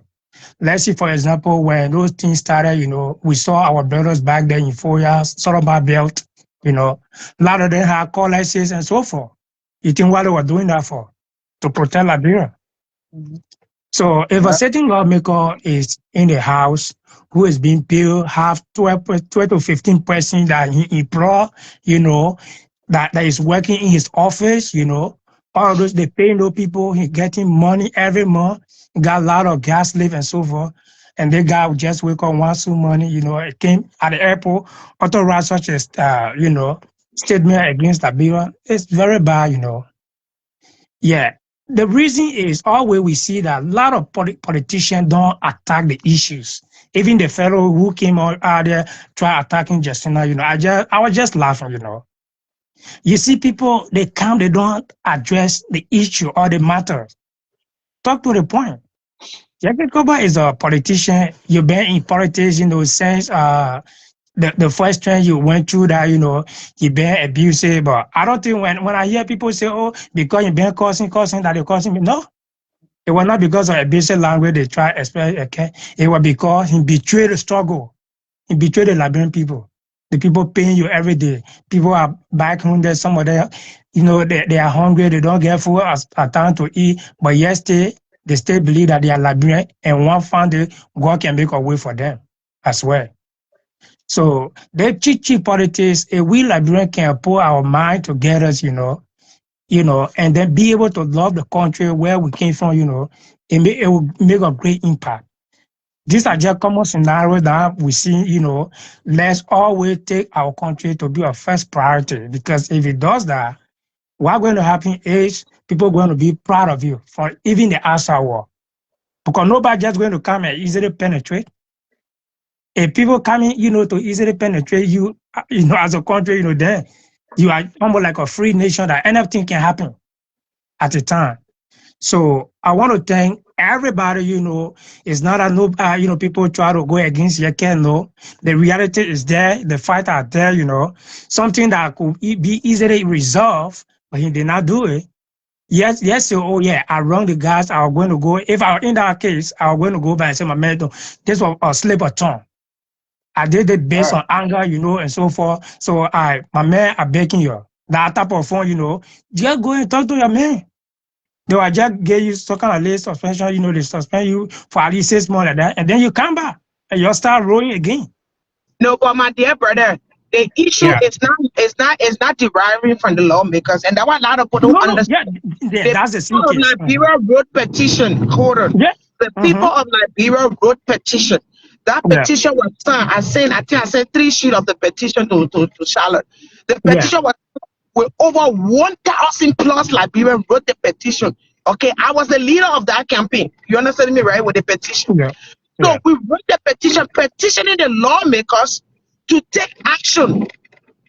Let's see, for example, when those things started, we saw our brothers back then in 4 years, Soroba Belt, a lot of them had call licenses and so forth. You think what they were doing that for? To protect Liberia. Mm-hmm. So if a certain lawmaker is in the house who is being paid, have 12 to 15% that he employ, that is working in his office, all of those, they pay those people, he getting money every month, got a lot of gas leave and so forth. And they got just wake up once some money, it came at the airport, authorized such as, statement against Liberia. It's very bad, Yeah. The reason is always we see that a lot of politicians don't attack the issues. Even the fellow who came out there try attacking Justina, I was just laughing, You see people, they come, they don't address the issue or the matter. Talk to the point. Yekeh Koba is a politician. You've been in politics, since the first time you went through that, you've been abusive. But I don't think when I hear people say, oh, because you've been causing that you're causing me. No. It was not because of abusive language they try to explain. Okay? It was because he betrayed the struggle. He betrayed the Liberian people. The people paying you every day. People are back home there. Some of them, they are hungry. They don't get food at time to eat. But yes, they still believe that they are Liberian. And one found that God can make a way for them as well. So they cheat politics. If we Liberians can put our mind together, and then be able to love the country where we came from, it will make a great impact. These are just common scenarios that we see, let's always take our country to be our first priority, because if it does that, what's going to happen is people are going to be proud of you for even the outside world, because nobody just going to come and easily penetrate. If people coming, to easily penetrate you, as a country, then you are almost like a free nation that anything can happen at a time. So I want to thank everybody, it's not that people try to go against Yekeh, no. The reality is there, the fight are there, something that could be easily resolved, but he did not do it. Yes, so, oh yeah, I run the gas, I was going to go, if I were in that case, I was going to go back and say, my man, this was a slip of tongue. I did it based on anger, and so forth. So my man, I'm begging you, that type of phone, just go and talk to your man. They will just give you some kind of late suspension, they suspend you for at least 6 months like that, and then you come back and you start rolling again. No, but my dear brother, the issue Yeah. is not deriving from the lawmakers, and that's why a lot of people don't No, understand. yeah, The that's the same people of case. Liberia wrote petition. Hold on. Yeah. The people of Liberia wrote petition. That Yeah. petition was signed. I sent 3 sheets of the petition to Charlotte. The Yeah. petition was with over 1,000 plus Liberians wrote the petition. Okay, I was the leader of that campaign. You understand me, right? With the petition. Yeah. So Yeah. we wrote the petition, petitioning the lawmakers to take action.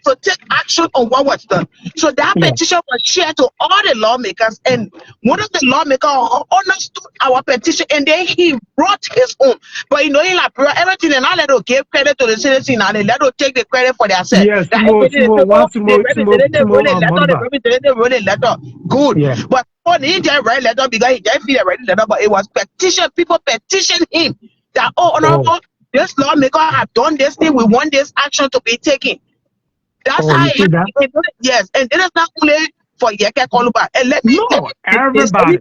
So take action on what was done. So that Yeah. petition was shared to all the lawmakers, and one of the lawmakers understood our petition, and then he wrote his own. But in Liberia, everything and all let them give credit to the citizen, and they let them take the credit for themselves. Yes, That Sumo, everything they say, oh, the representative wrote a letter, the Modiba. representative wrote a letter. Good. Yeah. But he didn't write a letter because he didn't feel write a letter, but it was petition. People petitioned him that, honorable, this lawmaker have done this thing. We want this action to be taken. That's how You see that? yes, and it is not only for Yekeh Kolubah. And let me Everybody.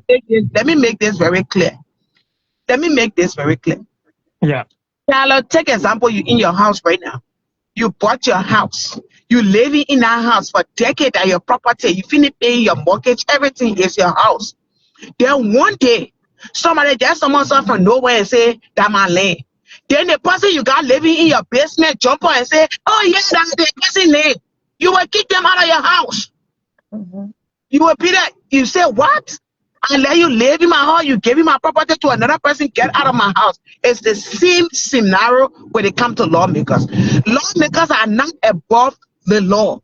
make this very clear. Let me make this very clear. Yeah. Tyler, take example, you in your house right now. You bought your house. You living in that house for decades at your property. You finish paying your mortgage. Everything is your house. Then one day, someone from nowhere and say, that my land. Then the person you got living in your basement jump on and say, oh yeah, that's the person name. You will kick them out of your house. You will be there. You say, what? I let you live in my house. You gave me my property to another person. Get out of my house. It's the same scenario when it comes to lawmakers. Lawmakers are not above the law.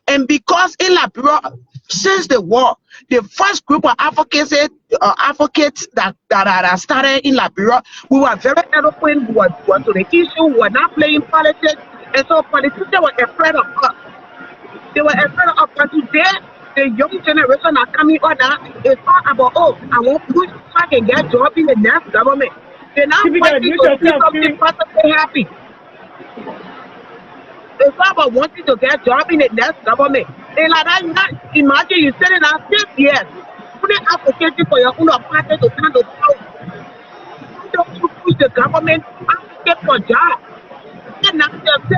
And because in Liberia, since the war, the first group of advocates that started in Liberia, we were very eloquent, we were to the issue, we were not playing politics, and so politicians were afraid of us. They were afraid of us. But today, the young generation are coming on now. It's all about, oh, I won't push back and get a job in the next government. They're not wanting to see something possibly happy. It's not about wanting to get a job in the next government. And like that, imagine you sitting out 6 years, putting advocating for your own party to come to power. Don't you push the government advocate for jobs. And not yourself.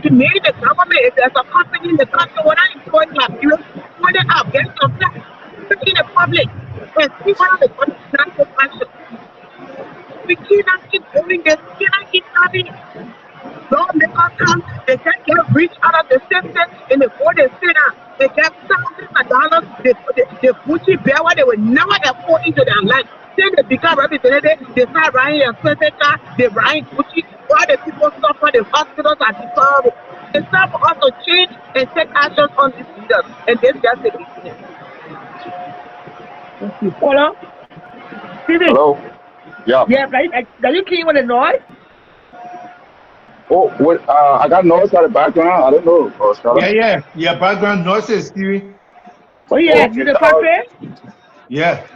You need the government. If there's a company in the country, when I employ you put it out, get yourself in the public, and see what the country is not so action. We cannot keep doing this. We cannot keep having it. Lawmakers come, they can't get rich out of the system, and they go to sit down. They get thousands of dollars. They Gucci bear what they would never afford into their life. Then they become representatives. They start riding a expensive car. They ride Gucci. While the people suffer, the hospitals are deplorable. It's time for us to change and take action on these leaders. And this just a beginning. Hello? Steven? Hello? Yeah. Yeah, are you keen with the noise? Oh, what? I got noise out of the background. I don't know. Yeah. Background noises, Stevie. Oh, yeah. You the country? Yeah.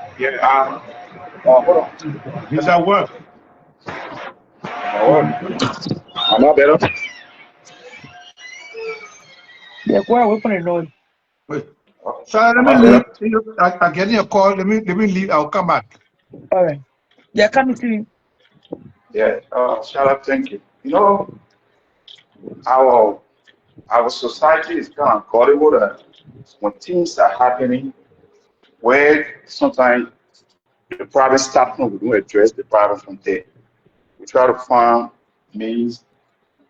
Hold on. He's at work. I'm not better. Yeah, go ahead. We're noise. Wait. So let me leave. I'm getting a call. Let me leave. I'll come back. All right. Yeah, come to you. Yeah. Shout out. Thank you. You know, our society is kind of gullible that when things are happening, where sometimes the private staff we don't address the private from there. We try to find means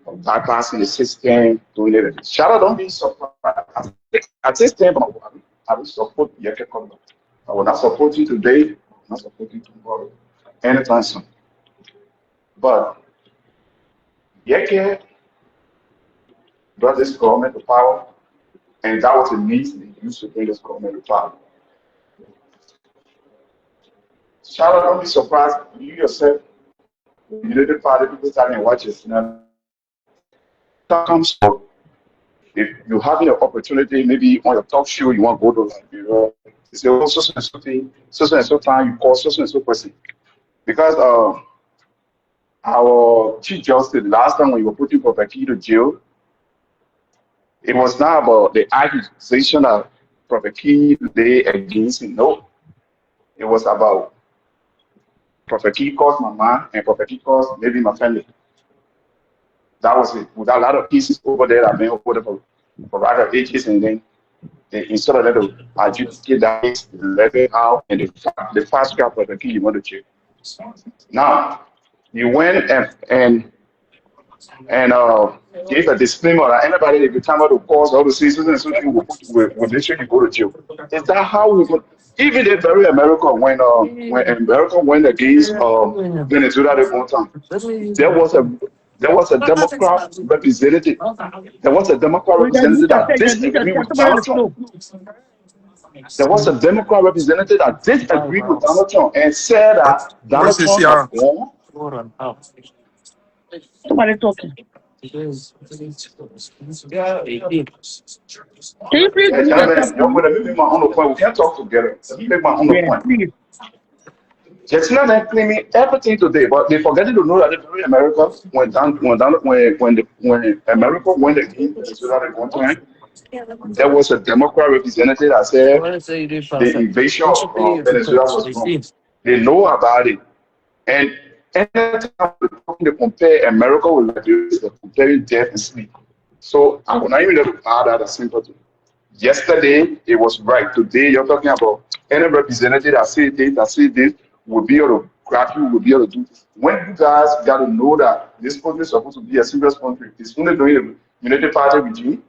of bypassing the system, doing it. Shout out, don't be surprised. At this time, I will support Yekeh Kolubah. I will not support you today, I will not support you tomorrow, anytime soon. But Yekeh brought this government to power, and that was the means they used to bring this government to power. Shout out, don't be surprised. You yourself, you know the party people starting to watch this. Comes up. If you're having an opportunity, maybe on your talk show, you want to go to Liberia, They say, oh, so and so thing, so and so time, you call so and so person. Because our Chief Justice, last time when we were putting Prophet Key to jail, it was not about the accusation that Prophet Key lay against him. No, it was about Prophet Key caused my mom and Prophet Key caused maybe my family. That was it. With a lot of pieces over there that been over there for other ages, and then instead of that, adjudicate that case, let it out, and the fast track Prophet Key you want to check. Now, you went and gave a disclaimer that anybody if you come out to cause all the seasons and so will make sure you go to jail. Is that how we go? Even the very America when America went against Venezuela at one time, there was a Democrat representative. There was a Democrat representative that disagreed with Donald Trump. There was a Democrat representative that disagreed with Donald Trump and said that Donald Trump has gone. Somebody talking. Can you please Yeah, mute yourself, gentlemen, y'all please? let me make my own point. We can't talk together. Let me make my own Yeah, point. please. Justina then claiming everything today, but they forgetting to know that in America, when America went against Venezuela at one time, there was a Democrat representative that said the invasion of Venezuela was wrong. They know about it. And anytime they compare America with Liberia, they're comparing death and sleep. So I will not even let to add that as sympathy. Yesterday, it was right. Today, you're talking about any representative that say this, will be able to grab you, will be able to do this. When you guys got to know that this country is supposed to be a serious country, it's only doing the United Party regime.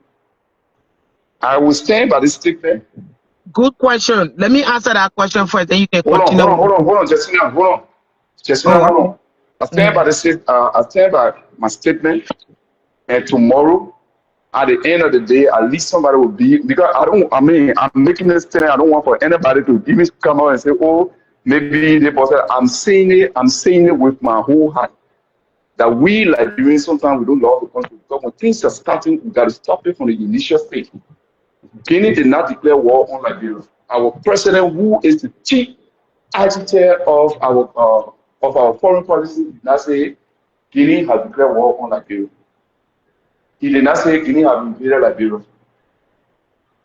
I will stand by this statement. Good question. Let me answer that question first, then you can Hold continue. on, Justina, hold on. Justina, hold on. I stand by my statement, and tomorrow, at the end of the day, at least somebody will be, because I'm making this statement. I don't want for anybody to even come out and say, oh, maybe they both. I'm saying it with my whole heart that we like doing sometimes we don't love the country because when things are starting, we got to stop it from the initial stage. Guinea did not declare war on Liberia. Our president, who is the chief agitator of our foreign policy, did not say Guinea has declared war on Liberia. He did not say Guinea has invaded Liberia.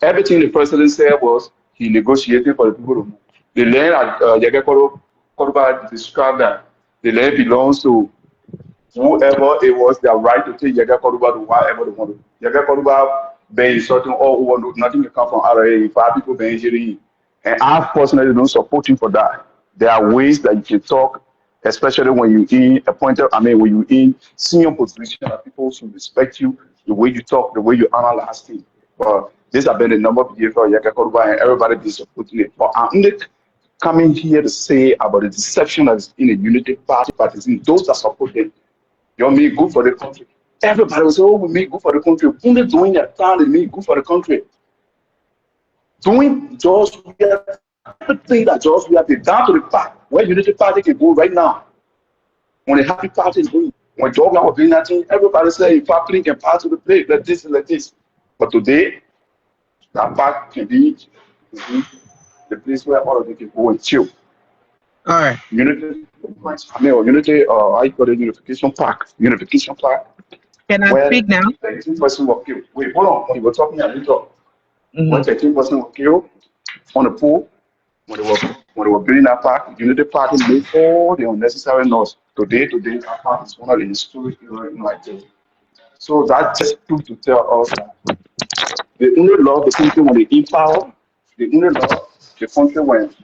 Everything the president said was he negotiated for the people to move. The land at Yekeh Kolubah described that the land belongs to whoever it was their right to take Yekeh Kolubah to wherever they want to. Yekeh Kolubah being certain all who want nothing can come from RA, 5 people being injured. And I personally don't support you for that. There are ways that you can talk, especially when you're in when you're in senior position that people should respect you, the way you talk, the way you analyze things. But this has been a number of years for Yekeh Kolubah and everybody be supporting it. But I'm not coming here to say about the deception that is in the Unity Party parties. Those that support it, you're me good for the country. Everybody will say, oh, we make good for the country. Only doing their time, they make good for the country. Doing just everything that just we have been down to the part where Unity Party can go right now. When the happy party is going, when Jordan was doing that thing, everybody say, if I can pass to the plate, let this and let this. But today, that park can be the place where all of them can go and chill. All right. Unity, how you call it, Unification Park. Can I Where speak now? 13 person were killed. Wait, hold on. When you were talking a little, when Mm-hmm. 13 person were killed on the pool, when they were building that park, Unity Party made all the unnecessary noise. Today, that park is one of the historic areas like this. So that just proved to tell us that they only love the country when they in power. They only love the country when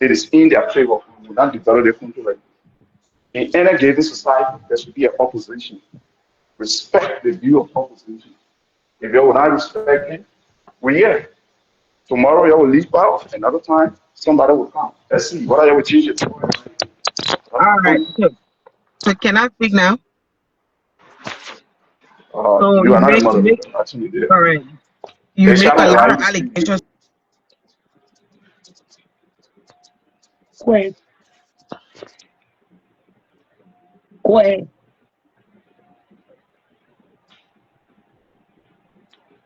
it is in their favor. We will not develop the country like in any given society, there should be an opposition. Respect the view of opposition. If you will not respect it, we're here. Tomorrow you will leave out, another time somebody will come. Let's see what I will change it. All right. So can I speak now? So You you are not a make moderator. Actually, there. all right. You They make shall a not lot allow you of to speak. allegations. Go ahead.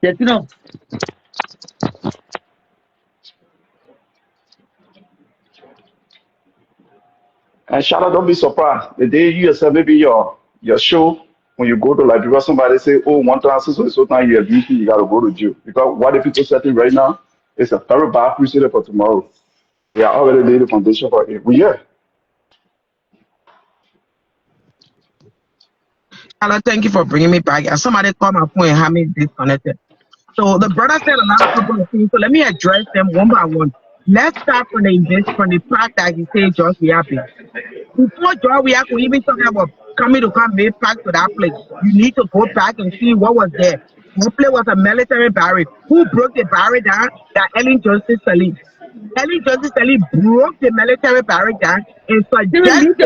Yes, And Charlotte, don't be surprised. The day you yourself, maybe your show, when you go to Liberia, somebody say, oh, 1,000 so time you abuse me, you got to go to jail. Because what the people setting right now is a very bad precedent for tomorrow. We are already laying the foundation for it. We are. Carla, thank you for bringing me back. And somebody called my phone and had me disconnected. So the brother said a lot of couple of things. So let me address them one by one. Let's start from the fact that he said George Weah. Before George Weah could even talk about coming to come make back to that place, you need to go back and see what was there. That place was a military barrack. Who broke the barrack down? That Ellen Johnson Sirleaf. Ellen Johnson Sirleaf broke the military barrack down and suggested.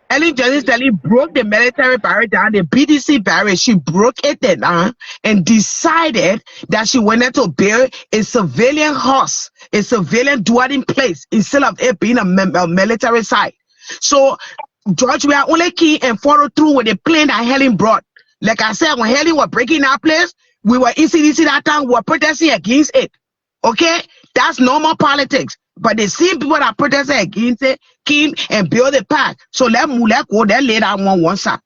Ellen Johnson Sirleaf broke the military barrack down, the BDC barrack. She broke it down and decided that she wanted to build a civilian house, a civilian dwelling place, instead of it being a military site. So George, we are only key and follow through with the plan that Helen brought. Like I said, when Helen was breaking that place, we were in CDC that time, we were protesting against it. Okay? That's normal politics. But the same people that protested against it came and built a park. So let's go, let's lay that one side.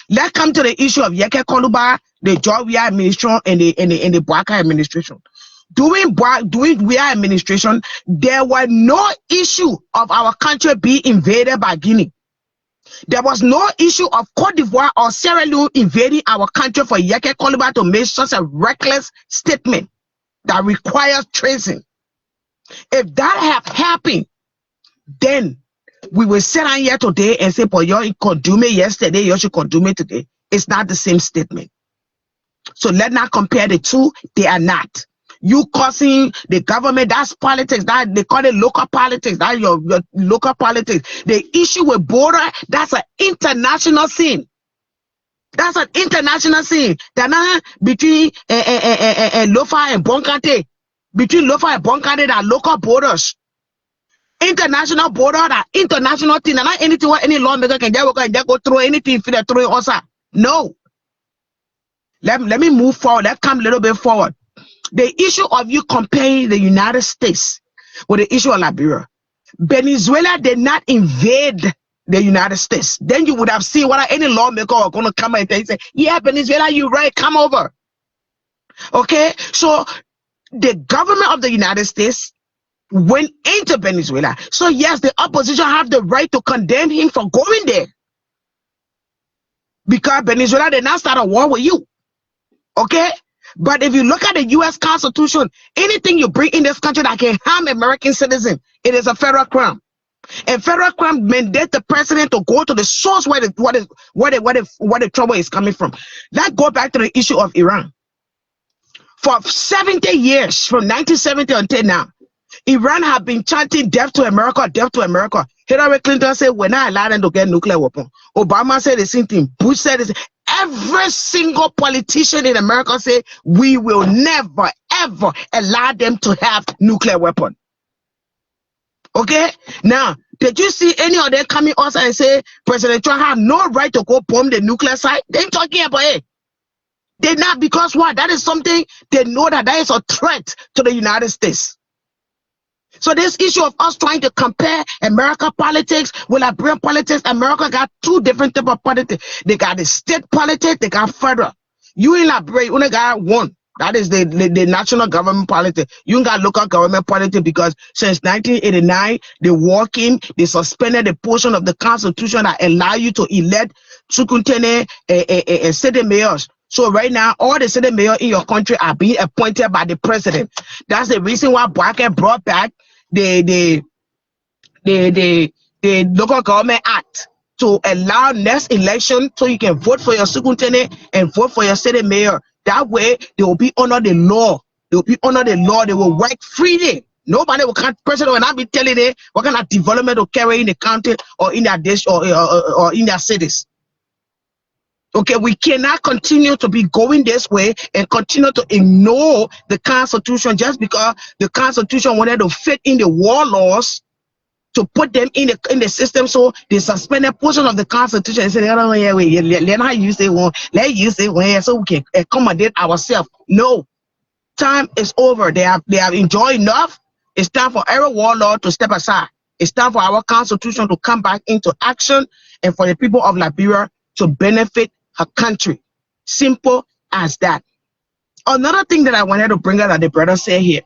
Let's come to the issue of Yekeh Kolubah, the George Weah administration and the Boakai administration. During Weah administration, there was no issue of our country being invaded by Guinea. There was no issue of Cote d'Ivoire or Sierra Leone invading our country for Yekeh Kolubah to make such a reckless statement that requires treason. If that have happened, then we will sit down here today and say, "But you condemned me yesterday, you should condemn me today." It's not the same statement. So let's not compare the two. They are not. You causing the government, that's politics. That they call it local politics. That's your local politics. The issue with border, that's an international scene. That's an international scene. That between Lofa and Bonkante. Between Lofa and Bonkante, there are local borders. International border, that international thing. And not anything what any lawmaker can just go through anything if they throw us out. No. Let me move forward. Let's come a little bit forward. The issue of you comparing the United States with the issue of Liberia. Venezuela did not invade the United States. Then you would have seen what any lawmaker are going to come and say, yeah, Venezuela, you're right, come over. Okay, so the government of the United States went into Venezuela. So yes, the opposition have the right to condemn him for going there. Because Venezuela did not start a war with you. Okay? But if you look at the U.S. Constitution, anything you bring in this country that can harm American citizens, it is a federal crime. And federal crime mandate the president to go to the source where the trouble is coming from. Let's go back to the issue of Iran. For 70 years, from 1970 until now, Iran have been chanting death to America, death to America. Hillary Clinton said, we're not allowing them to get nuclear weapons. Obama said the same thing. Bush said the same. Every single politician in America said, we will never, ever allow them to have nuclear weapons. Okay? Now, did you see any of them coming also and say, President Trump have no right to go bomb the nuclear site? They ain't talking about it. They're not, because what? That is something they know that is a threat to the United States. So this issue of us trying to compare American politics with Liberian politics, America got two different types of politics. They got the state politics, they got federal. You in Liberia, you only got one. That is the national government politics. You ain't got local government politics because since 1989, they walk in, they suspended the portion of the Constitution that allow you to elect Sukuntene and city mayors. So right now, all the city mayors in your country are being appointed by the president. That's the reason why Boakai brought back the local government act to allow next election so you can vote for your superintendent and vote for your city mayor. That way, they will be under the law. They will be under the law. They will work freely. Nobody will can't, president will not be telling them what kind of development to carry in the county or in their district or in their cities. Okay, we cannot continue to be going this way and continue to ignore the Constitution just because the Constitution wanted to fit in the war laws to put them in the system. So they suspend a portion of the Constitution and say, oh, yeah, let not use it one, let's use it one so we can accommodate ourselves. No, time is over. They have enjoyed enough. It's time for every warlord to step aside. It's time for our constitution to come back into action and for the people of Liberia to benefit her country. Simple as that. Another thing that I wanted to bring up that the brother said here,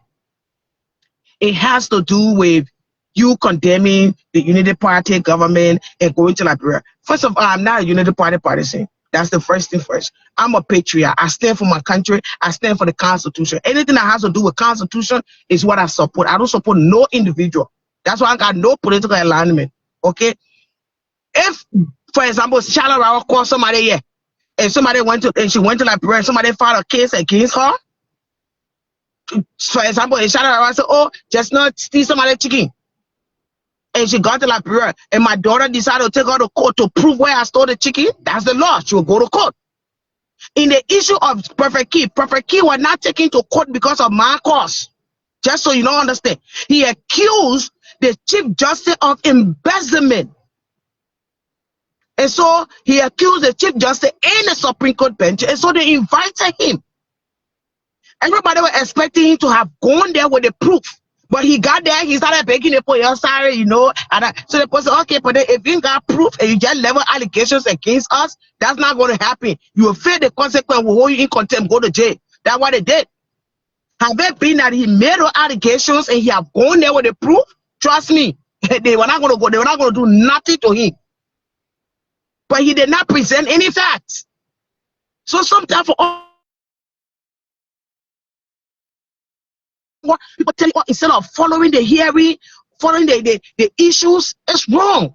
it has to do with you condemning the Unity Party government and going to Liberia. First of all, I'm not a Unity Party partisan. That's the first thing first. I'm a patriot. I stand for my country. I stand for the Constitution. Anything that has to do with Constitution is what I support. I don't support no individual. That's why I got no political alignment. Okay? If, for example, Charlotte Rawa called somebody here, and somebody went to Liberia, and somebody filed a case against her, for example, if Charlotte Rawa said, oh, just not steal somebody's chicken, and she got to Liberia, and my daughter decided to take her to court to prove where I stole the chicken, that's the law. She will go to court. In the issue of Prophet Key was not taken to court because of my cause. Just so you don't understand. He accused the Chief Justice of embezzlement. And so he accused the Chief Justice in the Supreme Court bench. And so they invited him. Everybody was expecting him to have gone there with the proof. But he got there, he started begging the police, sorry, you know. So the person, okay, but if you got proof and you just level allegations against us, that's not going to happen. You will face the consequence, will hold you in contempt, go to jail. That's what they did. Have it been that he made those allegations and he have gone there with the proof? Trust me, they were not going to go, they were not going to do nothing to him. But he did not present any facts. So sometimes for all people tell you, instead of following the hearing, following the issues, it's wrong.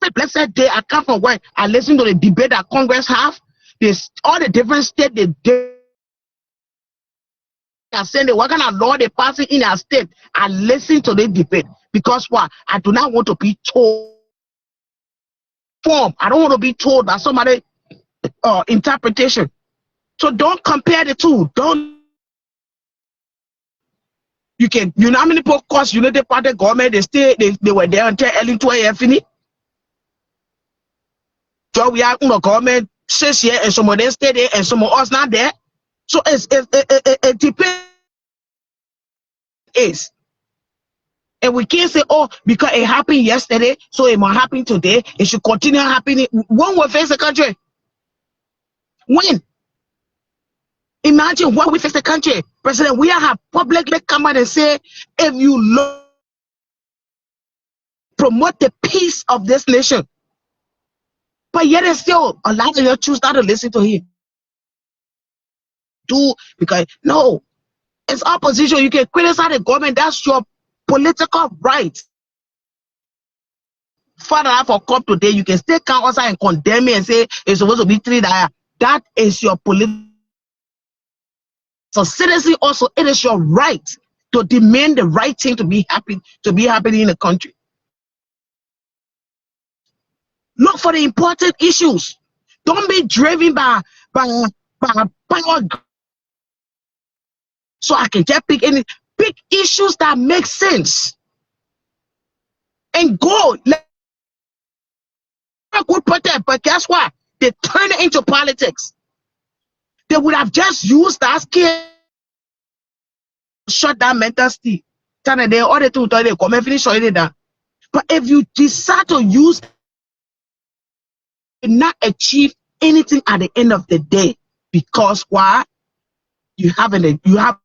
The blessed day I come from work, I listen to the debate that Congress have. This all the different states they are saying what kind of law they passing in our state. I listen to the debate because what? I do not want to be told. I don't want to be told by somebody interpretation. So don't compare the two. Don't. You know how many people cost Unity Party government, they were there until early 12 finish. So we are government 6 years and some of them stay there and some of us not there. So it depends. And we can't say, oh, because it happened yesterday, so it might happen today, it should continue happening. When we face the country? When? Imagine when we face the country. President, we have publicly come out and say, if you promote the peace of this nation. But yet it's still a lot of you choose not to listen to him. Because no, it's opposition. You can criticize the government, that's your political right. Father, for cop today, you can still come outside and condemn me and say it's supposed to be $3. That is your political. So citizen also, it is your right to demand the right thing to be happening in the country. Look for the important issues. Don't be driven by power. So I can just pick issues that make sense. And go. Good protect, but guess what? They turn it into politics. They would have just used that skill to shut down mental state. They all the two they come and finish shutting it down. But if you decide to use it, not achieve anything at the end of the day, because why? You have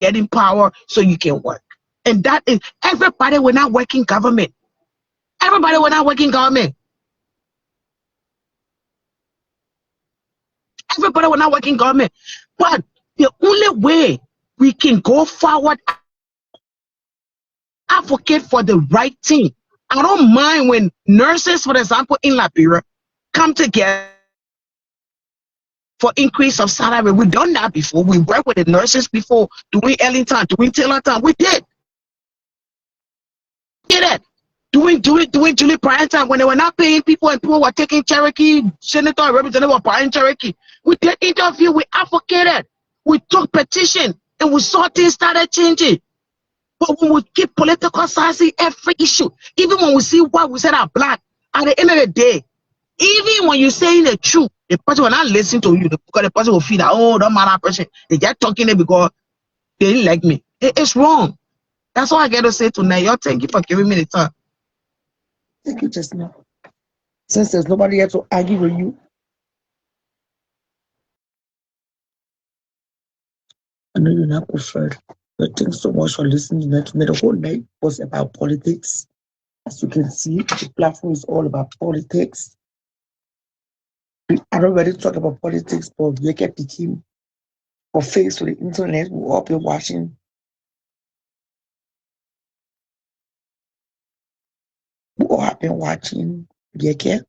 getting power so you can work. And that is everybody will not work in government. Everybody will not work in government. Everybody will not work in government. But the only way we can go forward, advocate for the right thing. I don't mind when nurses, for example, in Liberia, come together for increase of salary. We've done that before. We worked with the nurses before, doing early time, doing tailor time. We did. Did it. Doing Julie Prime time when they were not paying people and people were taking Cherokee, senator and representative were buying Cherokee. We did interview, we advocated, we took petition, and we saw things started changing. But when we keep politicizing every issue, even when we see what we said are black, at the end of the day, even when you're saying the truth, the person will not listen to you because the person will feel that, oh, don't matter person. They just talking it because they didn't like me. It's wrong. That's all I got to say tonight. Y'all, thank you for giving me the time. Thank you, just now. Since there's nobody here to argue with you, I know you're not preferred. But thanks so much for listening tonight. The whole night was about politics. As you can see, the platform is all about politics. I don't really talk about politics, but Yekeh became for face to the internet. We've all been watching. We all have been watching Yekeh.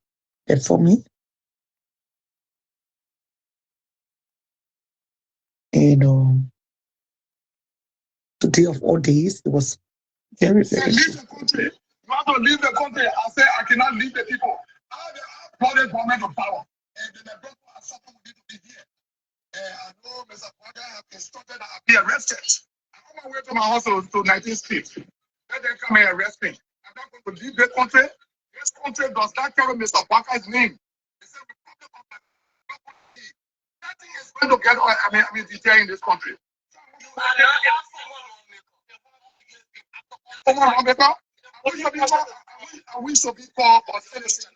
And for me, and today of all days, it was very, very. Leave the country. You have to leave the country. I say I cannot leave the people. I brought the government of power. And then the people are something we need to be here. I know Mr. Parker have instructed that I be arrested. I'm on my way to my house to 19th Street. Let them come and arrest me. I'm not going to leave the country. This country does not carry Mr. Parker's name. They say Republic of the nothing is going to get detained in this country. I wish to be called a citizen.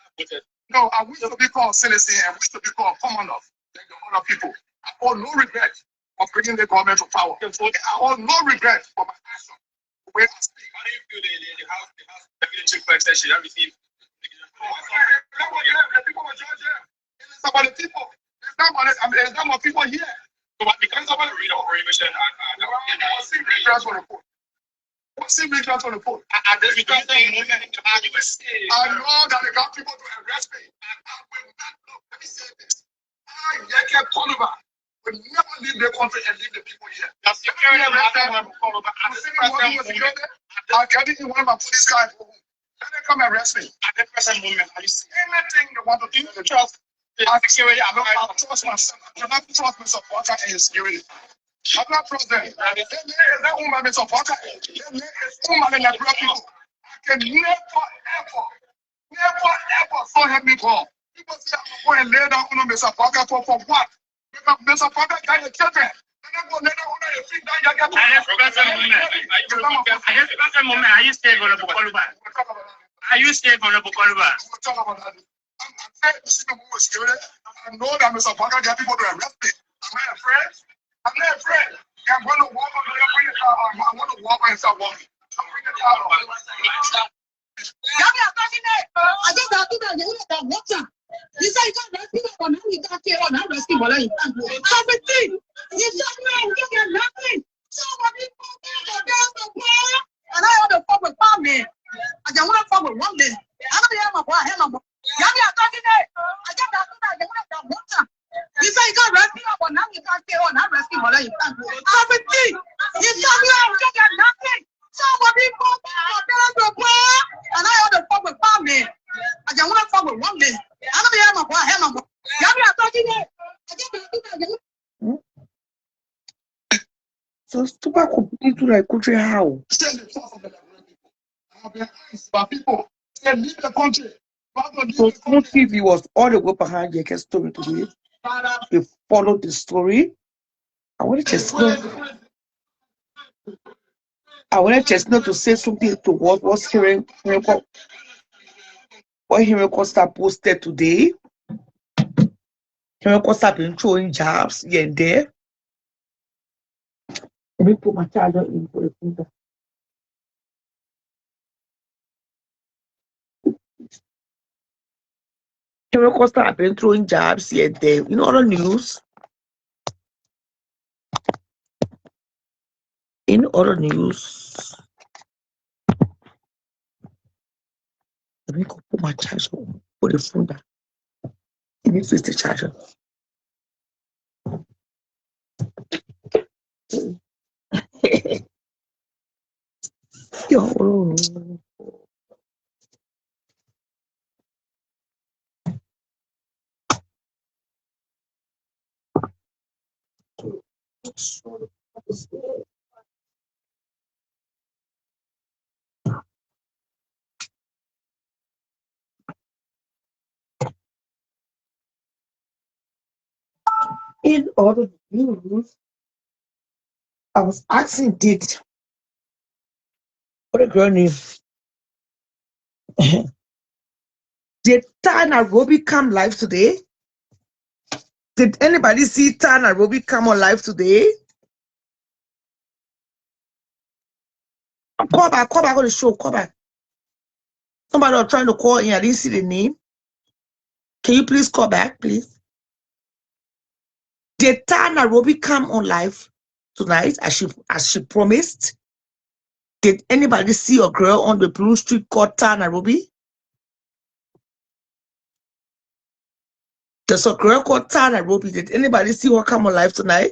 No, I wish to be called citizen and wish to be called commoners like the other people. I hold no regret for bringing the government to power. I hold no regret for my action. The way I speak. How do you feel the house evidentiary extension? I received. The people were judged here. It's about the people. There's not more people here. So because somebody read a prohibition, What's the migrants on the phone? I know that they got people to arrest me. And I will not look. Let me say this. Yekeh Kolubah will never leave the country and leave the people here. The security arrested him. I'll get it in one of my police cars. Let them come arrest me. At the present moment, are you seeing anything they want to do to trust the security? I don't trust myself. I cannot trust my supporter and his security. I'm not trust them. That woman is a supporter. Woman in the people. I can never, ever so help me God. People say I'm going to lay down on Mr. Parker for what? Because Mr. Parker got your children. Are you staying on the Kolubah? Are you staying on the Kolubah? I know that Mr. Parker got people to arrest me. Am I afraid? I'm not afraid. I'm going to walk on the car. I want to walk and start walking. I'm bringing the car on. I just got to do that. Water. You say you can't rescue me, but now you can't care on how rescue me. Everything. You just know you get nothing. Somebody put down the power, and I want to fuck with family. I just want to fuck with one day. I don't have my boy. I have my boy. I just got to do that. Water. You say you can't rescue me, but now you can't care on how rescue me. Everything. You just know you get nothing. Somebody put down the power, and I want to fuck with family. I just want to fuck with one day. I don't have my boy. I have my boy. So Stupa continue to like country how? Stand the force of the people. I have been asked by people. Say leave the country. So Smooth TV was all the way behind Yekeh's story today. We followed the story. I wanted Chestnut to say something to what was what Henry Costa posted today. Henry Costa been throwing jabs here and there. Let me put my charger in for the printer. Henry Costa have been throwing jabs here and there. You know other news? In other news, let me go put my charger on for the phone down. Let me fix the charger. Yo. In other news, I was asking, what a girl name? Did Ty Nairobi come live today? Did anybody see Ty Nairobi come on live today? Call back on the show, call back. Somebody was trying to call in, I didn't see the name. Can you please call back, please? Did Ty Nairobi come on live tonight as she promised? Did anybody see a girl on the blue street called Ty Nairobi? There's a girl called Ty Nairobi. Did anybody see her come on live tonight?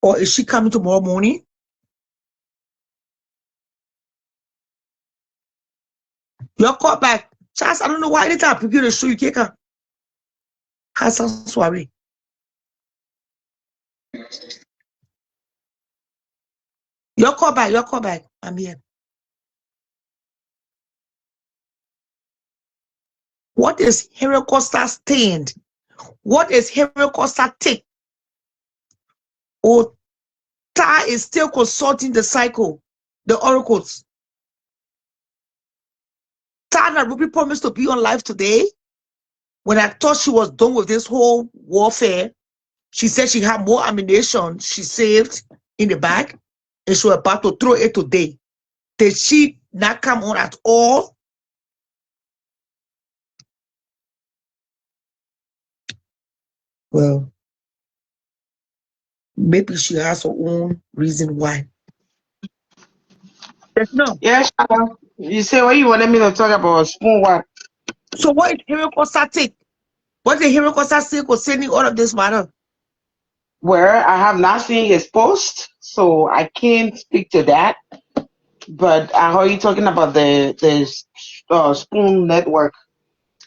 Or is she coming tomorrow morning? Your call back. Charles, I don't know why anytime I prepare the show, you can't come. Hassan Swari. Your call back. I'm here. What is Henry Costa stand? What is Henry Costa take? Oh, Ty is still consulting the cycle, the oracles. Ty Nairobi promised to be on live today. When I thought she was done with this whole warfare, she said she had more ammunition she saved in the bag, and she was about to throw it today. Did she not come on at all? Well, maybe she has her own reason why. No. Yes, you say what you wanted me to talk about spoon what? So what did Henry Costa take? What did Henry Costa say concerning all of this matter? Well, I have not seen his post, so I can't speak to that. But I heard you talking about the Spoon Network.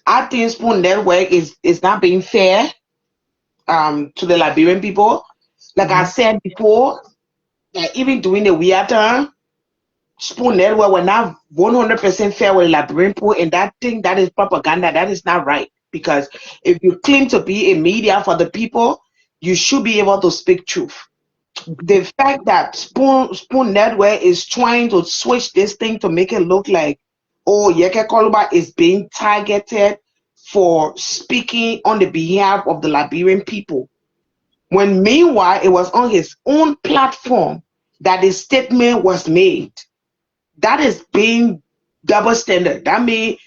I think Spoon Network is not being fair to the Liberian people. Like I said before, that even during the weird time, Spoon Network were not 100% fair with the Liberian people, and that is propaganda. That is not right. Because if you claim to be a media for the people, you should be able to speak truth. The fact that Spoon Network is trying to switch this thing to make it look like, oh, Yekeh Kolubah is being targeted for speaking on the behalf of the Liberian people. When meanwhile, it was on his own platform that the statement was made. That is being double standard. That means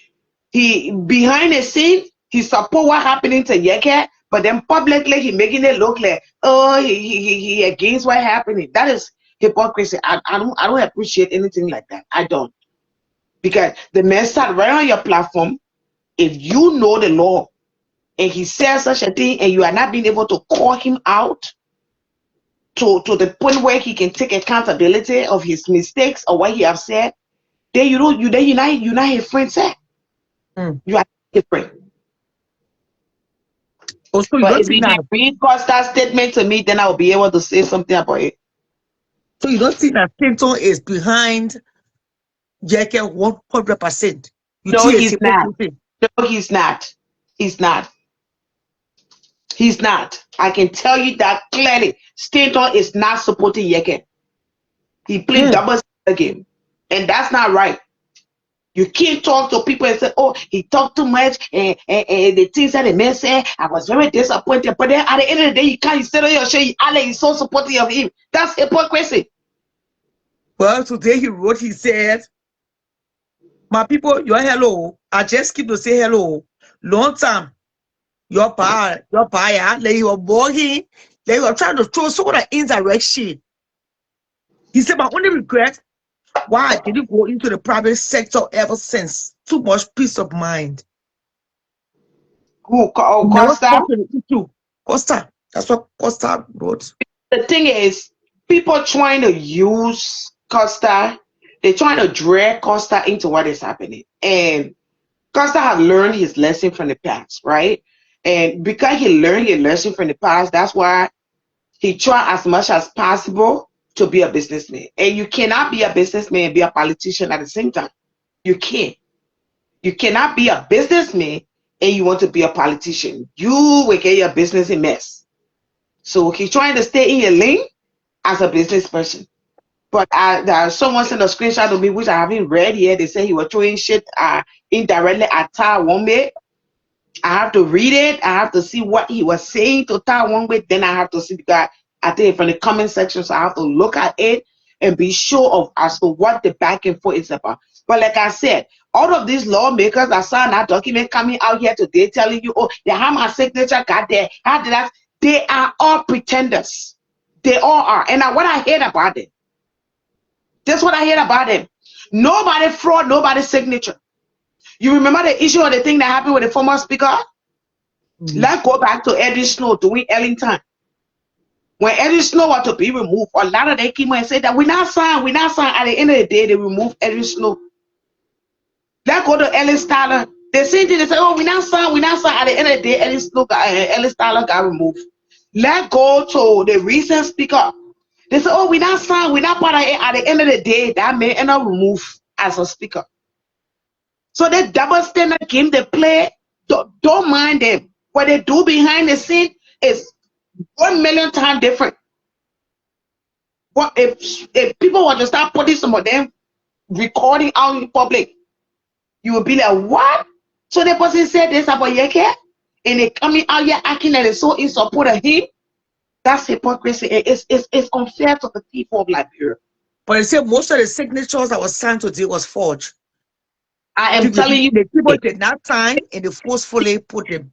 he, behind the scene, he support what happening to Yekeh, but then publicly he making it look like, oh, he against what happening. That is hypocrisy. I don't appreciate anything like that. I don't. Because the man sat right on your platform. If you know the law and he says such a thing and you are not being able to call him out to the point where he can take accountability of his mistakes or what he have said, then you're not his friend, sir. You are different. Also, But if you can reinforce that statement to me, then I'll be able to say something about it. So you don't think that Clinton is behind Yekeh 100%? No, he's not. No, he's not. He's not. He's not. I can tell you that clearly. Stanton is not supporting Yekeh. He played double game, and that's not right. You can't talk to people and say, oh, he talked too much, and the things that the man said, I was very disappointed. But then at the end of the day, you can't sit on your show, Ale is so supportive of him. That's hypocrisy. Well, today he said, my people, you're hello. I just keep to say hello. Long time. Your buyer, like you were walking, like you were trying to throw some kind of insurrection. He said, my only regret, why I didn't go into the private sector ever since. Too much peace of mind. Who? Oh, Costa? Costa. That's what Costa wrote. The thing is, people trying to use Costa, they're trying to drag Costa into what is happening. And Costa had learned his lesson from the past, right? And because he learned his lesson from the past, that's why he tried as much as possible to be a businessman. And you cannot be a businessman and be a politician at the same time. You can't. You cannot be a businessman and you want to be a politician. You will get your business in mess. So he's trying to stay in your lane as a business person. But there someone sent a screenshot of me, which I haven't read yet. They say he was throwing shit indirectly at Tai Wongbe. I have to read it. I have to see what he was saying to Tai Wongbe. Then I have to see, because I think from the comment section, so I have to look at it and be sure of as to what the back and forth is about. But like I said, all of these lawmakers that saw that document coming out here today telling you, oh, they have my signature, got there, how did that? They are all pretenders. They all are. And what I hate about it, that's what I hate about them. Nobody fraud, nobody's signature. You remember the issue of the thing that happened with the former speaker? Let's go back to Eddie Snow doing Ellington. When Eddie Snow was to be removed, a lot of them came and said that we not sign. At the end of the day, they removed Eddie Snow. Let's go to Ellis Tyler. The same thing, they say, oh, we not sign. At the end of the day, Ellis Tyler got removed. Let's go to the recent speaker. They say, oh, we not sign. We're not part of it. At the end of the day, that man end up removed as a speaker. So the double standard game they play, don't mind them. What they do behind the scene is 1,000,000 times different. What if people want to start putting some of them recording out in public, you will be like, what? So the person said this about Yekeh, and they coming out here acting like they're so in support of him. That's hypocrisy. It's unfair to the people of Liberia. But you say most of the signatures that was signed today was forged. I am telling you, the people did not sign and they forcefully put them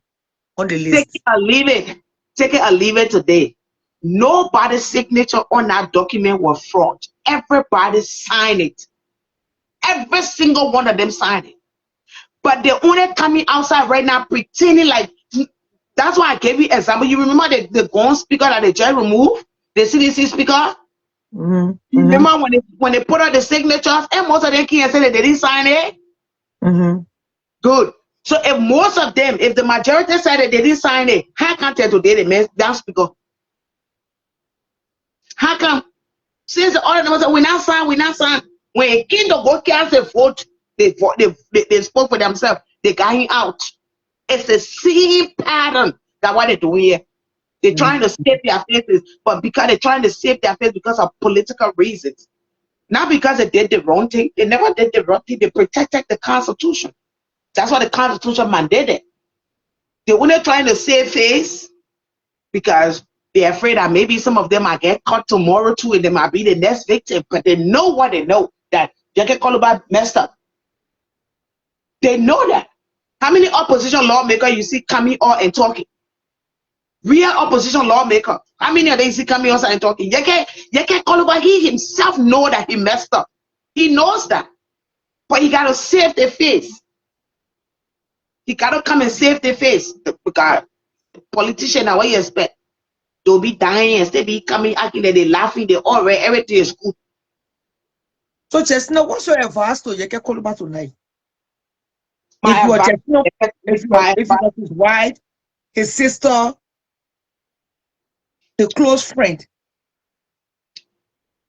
on the list. Take it or leave it. Take it or leave it today. Nobody's signature on that document was fraud. Everybody signed it. Every single one of them signed it. But they're only coming outside right now pretending like, that's why I gave you an example. You remember the gun speaker that they just removed? The CDC speaker? You remember when they put out the signatures and most of them came and said that they didn't sign it? Good. So if most of them, if the majority said that they didn't sign it, how come today they made that speaker? How come? Since the other ones said, we not sign. When a king to go cast a vote, they spoke for themselves. They got him out. It's the same pattern that what they're doing here. They're trying to save their faces, but because they're trying to save their face because of political reasons. Not because they did the wrong thing. They never did the wrong thing. They protected the Constitution. That's what the Constitution mandated. They're only trying to save face because they're afraid that maybe some of them might get caught tomorrow too and they might be the next victim. But they know what they know, that Yekeh Kolubah messed up. They know that. How many opposition lawmakers you see coming out and talking? Real opposition lawmaker. How many of them you see coming outside and talking? Yekeh Kolubah, he himself know that he messed up. He knows that. But he got to save the face. He got to come and save the face. Because the politician, now what you expect? They'll be dying and still be coming, acting that they're laughing, they all right, everything is good. So Chestnut, what's your advice to Yekeh Kolubah tonight? If you are his wife, his sister, a close friend.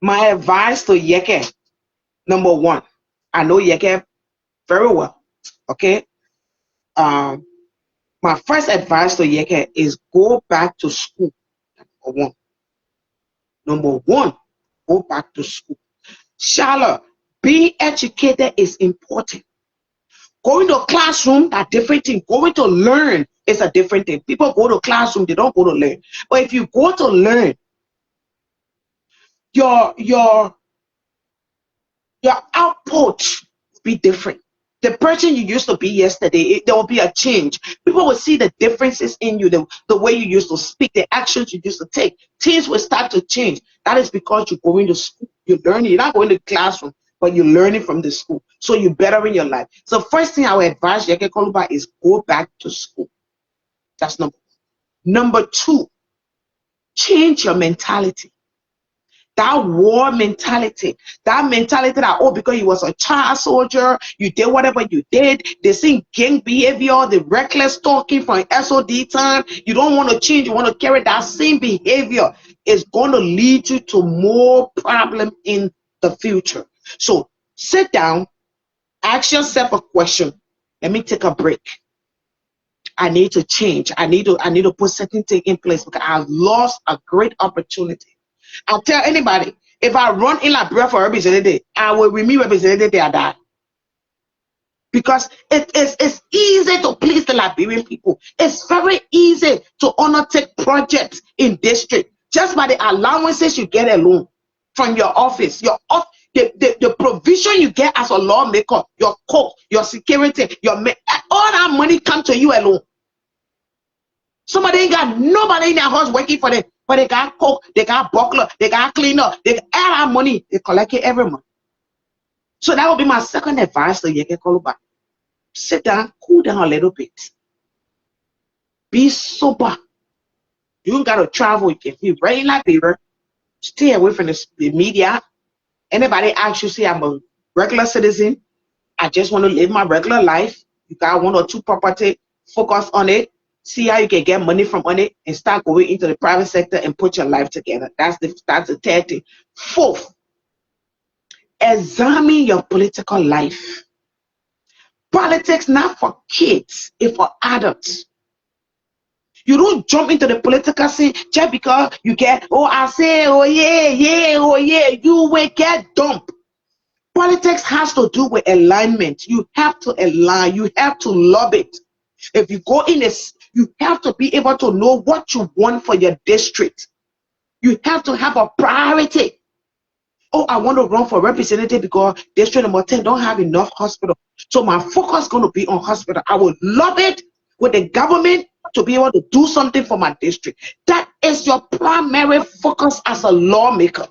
My advice to Yekeh, number one, I know Yekeh very well. Okay. My first advice to Yekeh is go back to school. Number one, go back to school. Charlotte, being educated is important. Going to classroom, that's different thing. Going to learn is a different thing. People go to classroom, they don't go to learn. But if you go to learn, your output will be different. The person you used to be yesterday, there will be a change. People will see the differences in you, the way you used to speak, the actions you used to take. Things will start to change. That is because you're going to school. You're learning. You're not going to classroom, but you're learning from the school. So you're better in your life. So first thing I would advise Yekeh Kolubah is go back to school. That's number one. Number two, change your mentality. That war mentality, that oh, because you was a child soldier, you did whatever you did, they see gang behavior, the reckless talking from SOD time, you don't want to change, you want to carry that same behavior, it's going to lead you to more problem in the future. So sit down, ask yourself a question. Let me take a break. I need to change. I need to put certain things in place because I lost a great opportunity. I'll tell anybody, if I run in Liberia for representative, I will remain representative till I die. Because it's easy to please the Liberian people. It's very easy to undertake projects in district just by the allowances you get alone from your office. The provision you get as a lawmaker, your court, your security, all that money come to you alone. Somebody ain't got nobody in their house working for them, but they got cook, they got buckler, they got cleaner, they got all that money. They collect it every month. So that would be my second advice to Yekeh Kolubah. Sit down, cool down a little bit. Be sober. You don't gotta travel. If you're very Liberia, stay away from the media. Anybody asks you, say I'm a regular citizen, I just want to live my regular life. You got 1 or 2 property, focus on it, see how you can get money from on it, and start going into the private sector and put your life together. That's the third thing. Fourth, examine your political life. Politics not for kids, it's for adults. You don't jump into the political scene just because you get, oh, I say, oh yeah, oh yeah. You will get dumped. Politics has to do with alignment. You have to align. You have to love it. If you go in this, you have to be able to know what you want for your district. You have to have a priority. Oh, I want to run for representative because district number 10 don't have enough hospital. So my focus is going to be on hospital. I would love it with the government to be able to do something for my district. That is your primary focus as a lawmaker.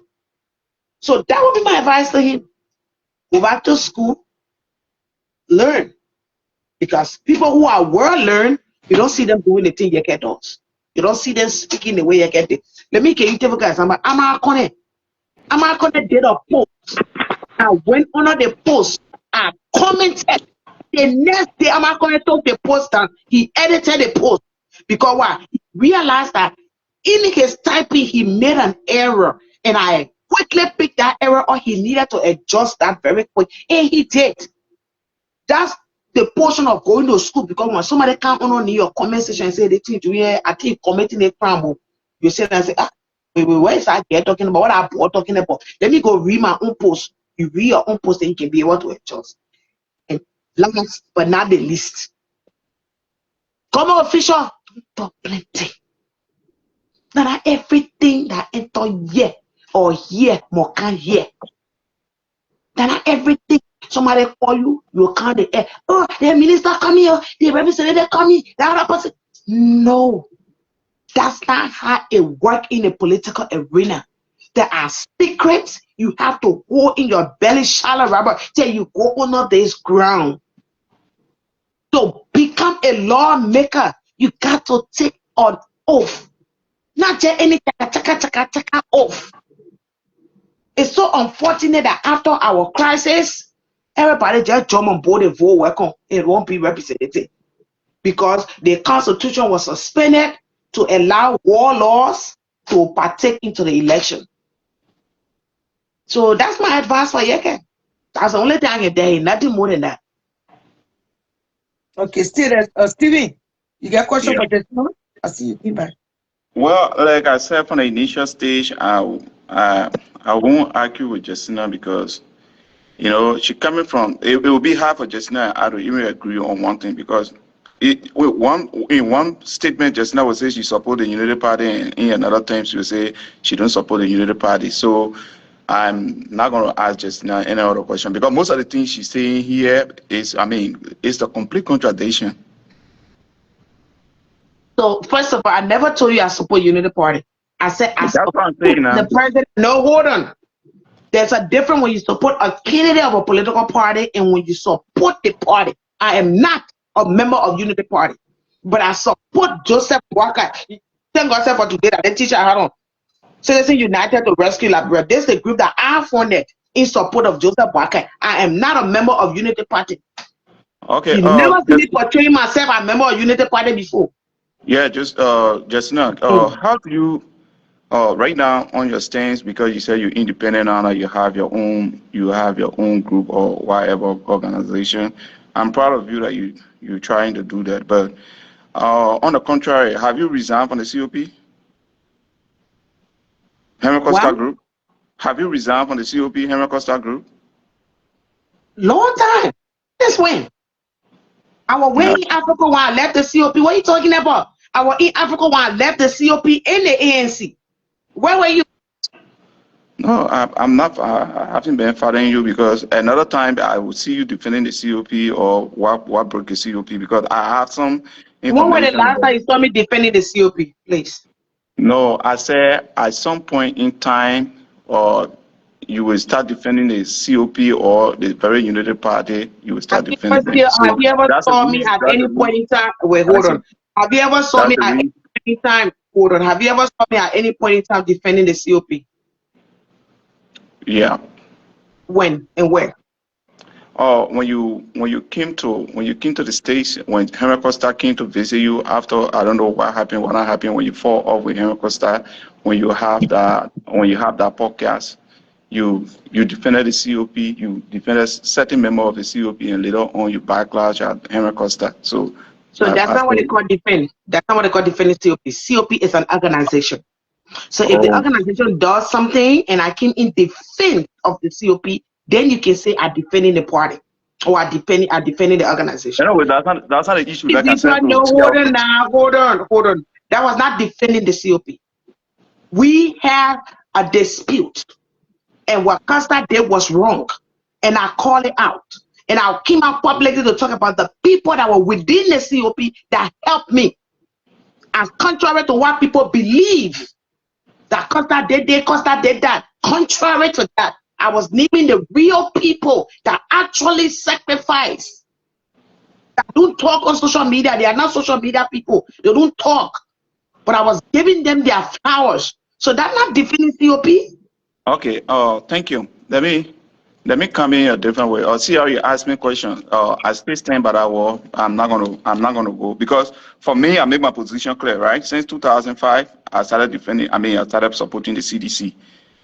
So that would be my advice to him. Go back to school, learn. Because people who are well learned, you don't see them doing the thing Yekeh does. You don't see them speaking the way Yekeh did. Let me give you an example. Amakone did a post. I went under the post. I commented. The next day, Amakone took the post down. He edited the post. Because why? He realized that in his typing, he made an error. And I quickly picked that error, or he needed to adjust that very quick. And he did. That's the portion of going to school, because when somebody come on your comment section and say they think I keep committing a crime, you say and say, wait, where is that guy talking about? What I'm talking about? Let me go read my own post. You read your own post and you can be able to adjust. And last but not the least, common official talk plenty. Not everything that enter here or here more can hear. Not everything. Somebody call you, you can't the air. Oh, the minister come here, the representative come here, the other person. No, that's not how it works in a political arena. There are secrets you have to hold in your belly, shallow rubber, till you go under this ground. To become a lawmaker, you got to take an oath. Not just any chaka oath. It's so unfortunate that after our crisis, everybody just jump on board and vote welcome. It won't be represented because the constitution was suspended to allow warlords to partake into the election. So that's my advice for Yekeh. That's the only thing I can tell you, nothing more than that. Okay, Steven, you got a question for this one? I see you. Be back. Well, like I said from the initial stage, I won't argue with Justina because, you know, she coming from, it will be hard for Justina and I to even agree on one thing because in one statement, Justina will say she support the Unity Party, and in another time she will say she don't support the Unity Party. So I'm not going to ask Justina any other question because most of the things she's saying here is, it's a complete contradiction. So first of all, I never told you I support Unity Party. I said I support the president. No, hold on. There's a difference when you support a candidate of a political party and when you support the party. I am not a member of Unity Party, but I support Joseph Walker. Thank God for today that the teacher had on Citizens United to Rescue Liberia. This is the group that I funded in support of Joseph Walker. I am not a member of Unity Party. Okay. You never see me portraying myself a member of Unity Party before. Yeah, Justina, how do you right now on your stance, because you said you're independent now, you have your own group or whatever organization. I'm proud of you that you're trying to do that, but On the contrary, have you resigned from the COP? Henry Costa Well, Group? Have you resigned from the COP, Henry Costa Group? long time. This when? I was way No, in Africa when I left the COP. What are you talking about? I was in Africa when I left the COP and the ANC. Where were you? no, I'm not. I haven't been following you because another time I will see you defending the COP or what broke the COP because I have some When was the information last about. time you saw me defending the COP, please? No, I said at some point in time, or you will start defending the COP or the very united party. You will start defending them. Have So you ever that's the saw me reason. at That's the any reason. point in time? Wait, hold That's it. on. Have you ever saw That's me the at any reason. point in time? Hold on. Have you ever saw me at any point in time defending the COP? Yeah. When and where? Oh, when you came to the States, when Henry Costa came to visit you after I don't know what happened, what not happened when you fall off with Henry Costa, when you have that podcast, you defended the COP, you defended certain member of the COP, and later on you backlash at Henry Costa. So So that's I not what they said, call defend. That's not what they call defending COP. COP is an organization. So if the oh, organization does something and I came in defense of the COP, then you can say I'm defending the party or I'm defending the organization. anyway, that's not the issue. If Like I you said don't to know, see our hold on. That was not defending the COP. We have a dispute, and what Costa did was wrong, and I call it out. And I came out publicly to talk about the people that were within the COP that helped me. As contrary to what people believe, that Costa did that. Contrary to that, I was naming the real people that actually sacrifice, that don't talk on social media. They are not social media people. They don't talk. But I was giving them their flowers. So that's not defending COP. Okay. Thank you. Let me come in a different way. See how you ask me questions. I still stand by that wall. I'm not gonna go because for me, I made my position clear. Right since 2005, I started defending. I started supporting the CDC.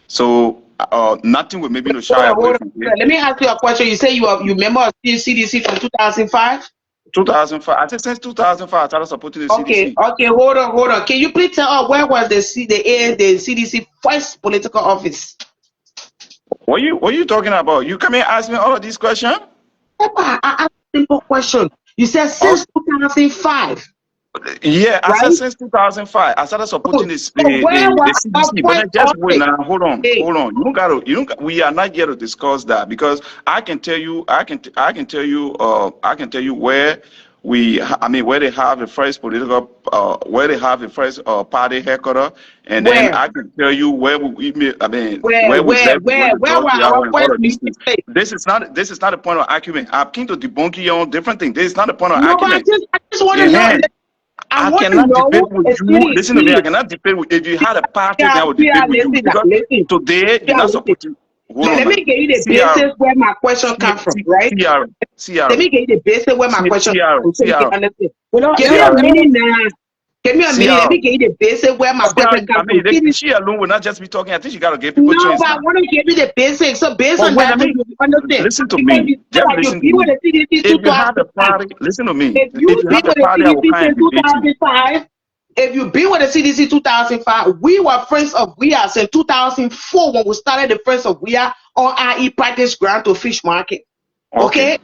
So nothing will make me to shy away Hold from on. it. Let me ask you a question. You say you member of CDC from 2005? 2005. I said since 2005, I started supporting the Okay, CDC. hold on. Can you please tell us where was the CDC first political office? What you talking about? You come here and ask me all of these questions? I asked a simple question. You said since 2005, Yeah, I said right? since 2005, I started supporting Good. this So where was the our CDC. But first then just wait office? now. Hold on. Hey, We are not here to discuss that because I can tell you where where they have the first where they have the first party headquarters, and then where? I can tell you where Where, where we where, left to go where, to where were Georgia our and all first of these meeting things. place? This is not a point of argument. I'm keen to debunk you on different things. This is not a point of No, but argument. I just want to know. Yeah. I I want to cannot debate know with a you. Listen to me. I CDC. cannot debate with if you had a party, then Yeah, I would debate with you. listen, Because listen. today you're Yeah, not listen. supporting. Hold on Let now. me give you the CR, basis where my question comes from, right? Let CR, me give you the basis where my question comes from so you can understand. Give me a CR, minute now. Give me a minute. Let CR. me give you the basis where my question I comes mean, from. CDC. she alone will not just be talking. I think you got to give people No, chance but I now. want to give you the basics. So based But on wait, that, let so me you understand. listen to Because me. you said Just that you listen to be with me. the CDC If you have a 2005. party, listen to me. If If you you be have a with the party, I will CDC come and since debate you. 2005, if you been with the CDC 2005, we were friends of we are since 2004 when we started the friends of we are on IE practice ground to fish market. Okay. Okay,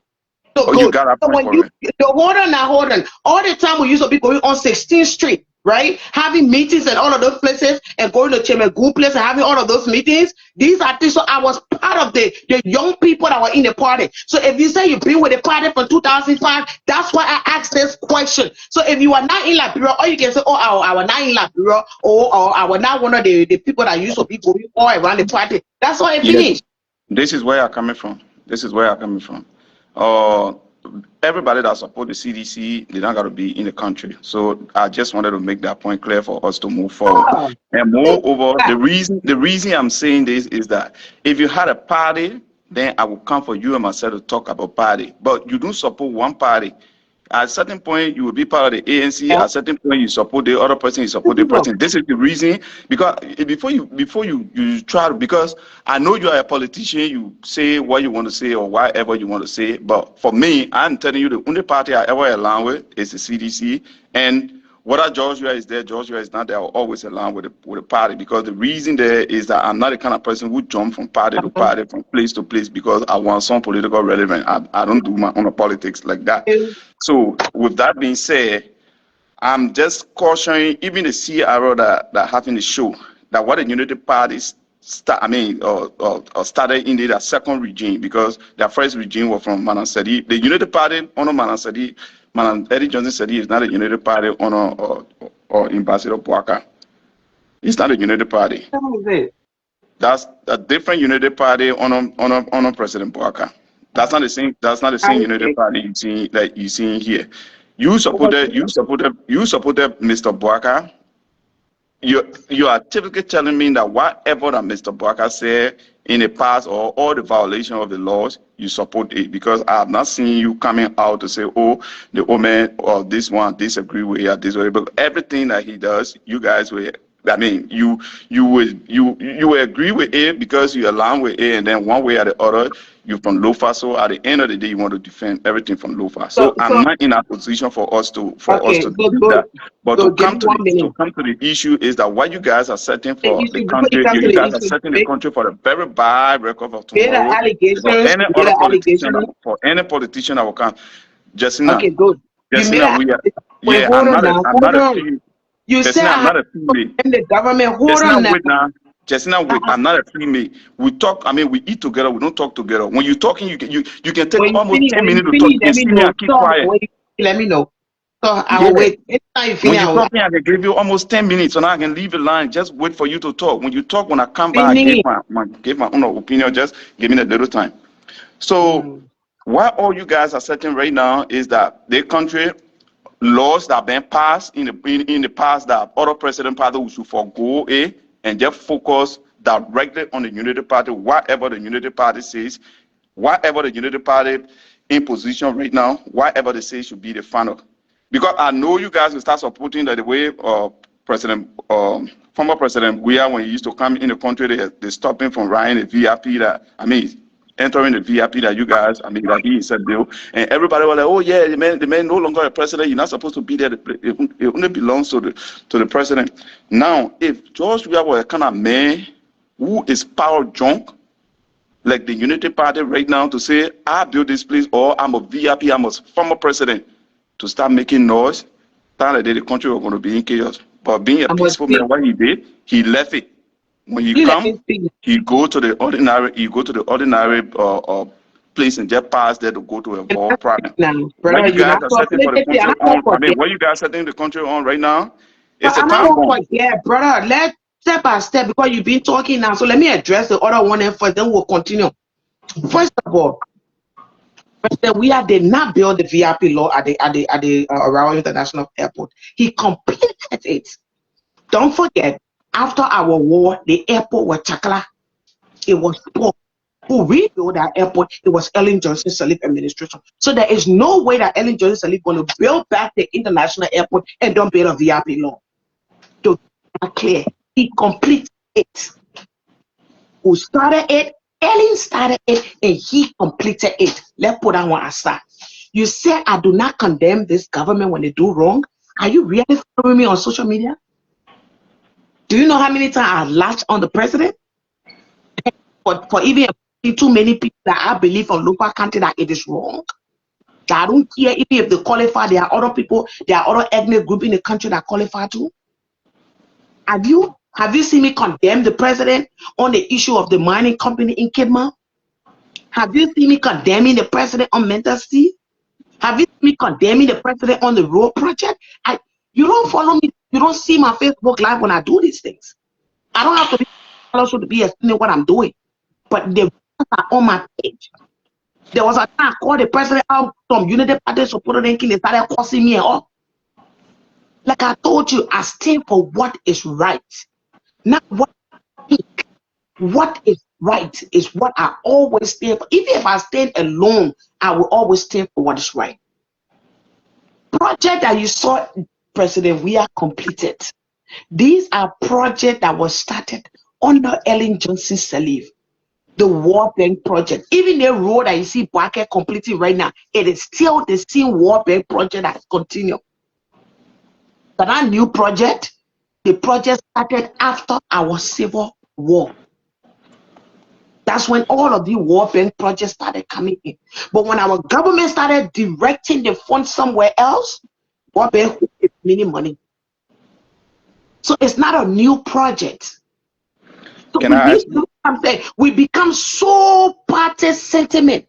so Oh, you good. got a So point when you correct. hold on, all the time we used to be going on 16th Street, right? Having meetings at all of those places and going to Chemegu place and having all of those meetings. These are things. So I was part of the young people that were in the party. So if you say you've been with the party from 2005, that's why I asked this question. So if you are not in Liberia, or you can say, oh, I was not in Liberia, or I was not one of the people that used to be going all around the party. That's why it Yeah, finished. this is where I'm coming from. Everybody that support the CDC, they don't got to be in the country. So I just wanted to make that point clear for us to move forward. Oh, And moreover, the reason I'm saying this is that if you had a party, then I will come for you and myself to talk about party. But you don't support one party. At a certain point, you will be part of the ANC. At a certain point, you support the other person, you support the person. This is the reason, because before you try to, because I know you are a politician, you say what you want to say or whatever you want to say. But for me, I'm telling you, the only party I ever align with is the CDC. And whether Georgia is there, Georgia is not there, I will always align with the party, because the reason there is that I'm not the kind of person who jump from party to party, from place to place, because I want some political relevance. I don't do my own politics like that. So with that being said, I'm just cautioning even the CRO that having the show that what the Unity Parties started in their second regime, because their first regime was from Manasseh. The Unity Party under Manasseh, Eddie Johnson said he is not a Unity Party or Ambassador Boaka. It's not a Unity Party. That's a different Unity Party on President Boaka. That's not the same. That's not the same Unity Party you see here. You supported Mr. Boaka. You are typically telling me that whatever that Mr. Boaka said in the past or all the violation of the laws, you support it, because I have not seen you coming out to say, oh, the woman or this one disagree with it, this way. But everything that he does, you guys will. I mean, you will agree with it because you align with it, and then one way or the other, you're from Lofa. So at the end of the day, you want to defend everything from Lofa. So I'm not in a position for us to do that. But to come to the issue is that what you guys are setting for the country, you guys are setting the country for a very bad record of tomorrow. For any politician that will come, Jessina. Okay, good. Jessina, I'm not a female. You said I'm not a female. The government. Hold on now. I'm not a female. We talk. I mean, we eat together. We don't talk together. When you're talking, you can take almost 10 minutes to talk. You can see me and keep quiet. Let me know. So I will wait. When you're talking, I can give you almost 10 minutes, so now I can leave the line. Just wait for you to talk. When you talk, when I come back, I give my own opinion. Just give me a little time. So what all you guys are setting right now is that the country laws that have been passed in the past that other president party should forego it and just focus directly on the Unity Party, whatever the Unity Party says, whatever the Unity Party in position right now, whatever they say should be the final. Because I know you guys will start supporting that the way former President Guia, when he used to come in the country, they stopped him from riding the VIP entering the VIP that you guys, that he said deal, and everybody was like, oh yeah, the man no longer a president. You're not supposed to be there. It only belongs to the president. Now, if George Weah were a kind of man who is power drunk, like the Unity Party right now, to say I built this place or I'm a VIP, I'm a former president, to start making noise, that the country was going to be in chaos. But being a peaceful man, what he did, he left it. When he come, he go to the ordinary place and just pass there to go to a war problem. What you guys are setting for the country on, what you guys setting the country on right now, it's a time bomb. Yeah, brother, let's step by step, because you've been talking now. So let me address the other one and first, then we'll continue. First of all, President did not build the VIP law at the Royal International Airport. He completed it. Don't forget, after our war, the airport was Chakala. It was poor. Who rebuilt that airport? It was Ellen Johnson Sirleaf administration. So there is no way that Ellen Johnson Sirleaf going to build back the international airport and don't build a VIP law. To be clear, he completed it. Who started it? Ellen started it, and he completed it. Let's put that one aside. You said I do not condemn this government when they do wrong. Are you really following me on social media? Do you know how many times I latched on the president? For even too many people that I believe from local country that it is wrong. That I don't care even if they qualify. There are other people, there are other ethnic groups in the country that qualify too. Have you seen me condemn the president on the issue of the mining company in Kidman? Have you seen me condemning the president on mental state? Have you seen me condemning the president on the road project? You don't follow me. You don't see my Facebook live when I do these things. I don't have to be also to be explaining what I'm doing. But the are on my page. There was a time I called the president out from Unity Party supporter, then they started cursing me off. Like I told you, I stand for what is right. Not what I think. What is right is what I always stand for. Even if I stand alone, I will always stand for what is right. project that you saw President Weah completed, these are projects that were started under Ellen Johnson's leave. The War Bank project, even the road that you see Buake completing right now, it is still the same War Bank project that continues. But that new project, the project started after our Civil War. That's when all of the War Bank projects started coming in. But when our government started directing the funds somewhere else, War Bank is many money. So it's not a new project. So Can I ask you? we become so party sentiment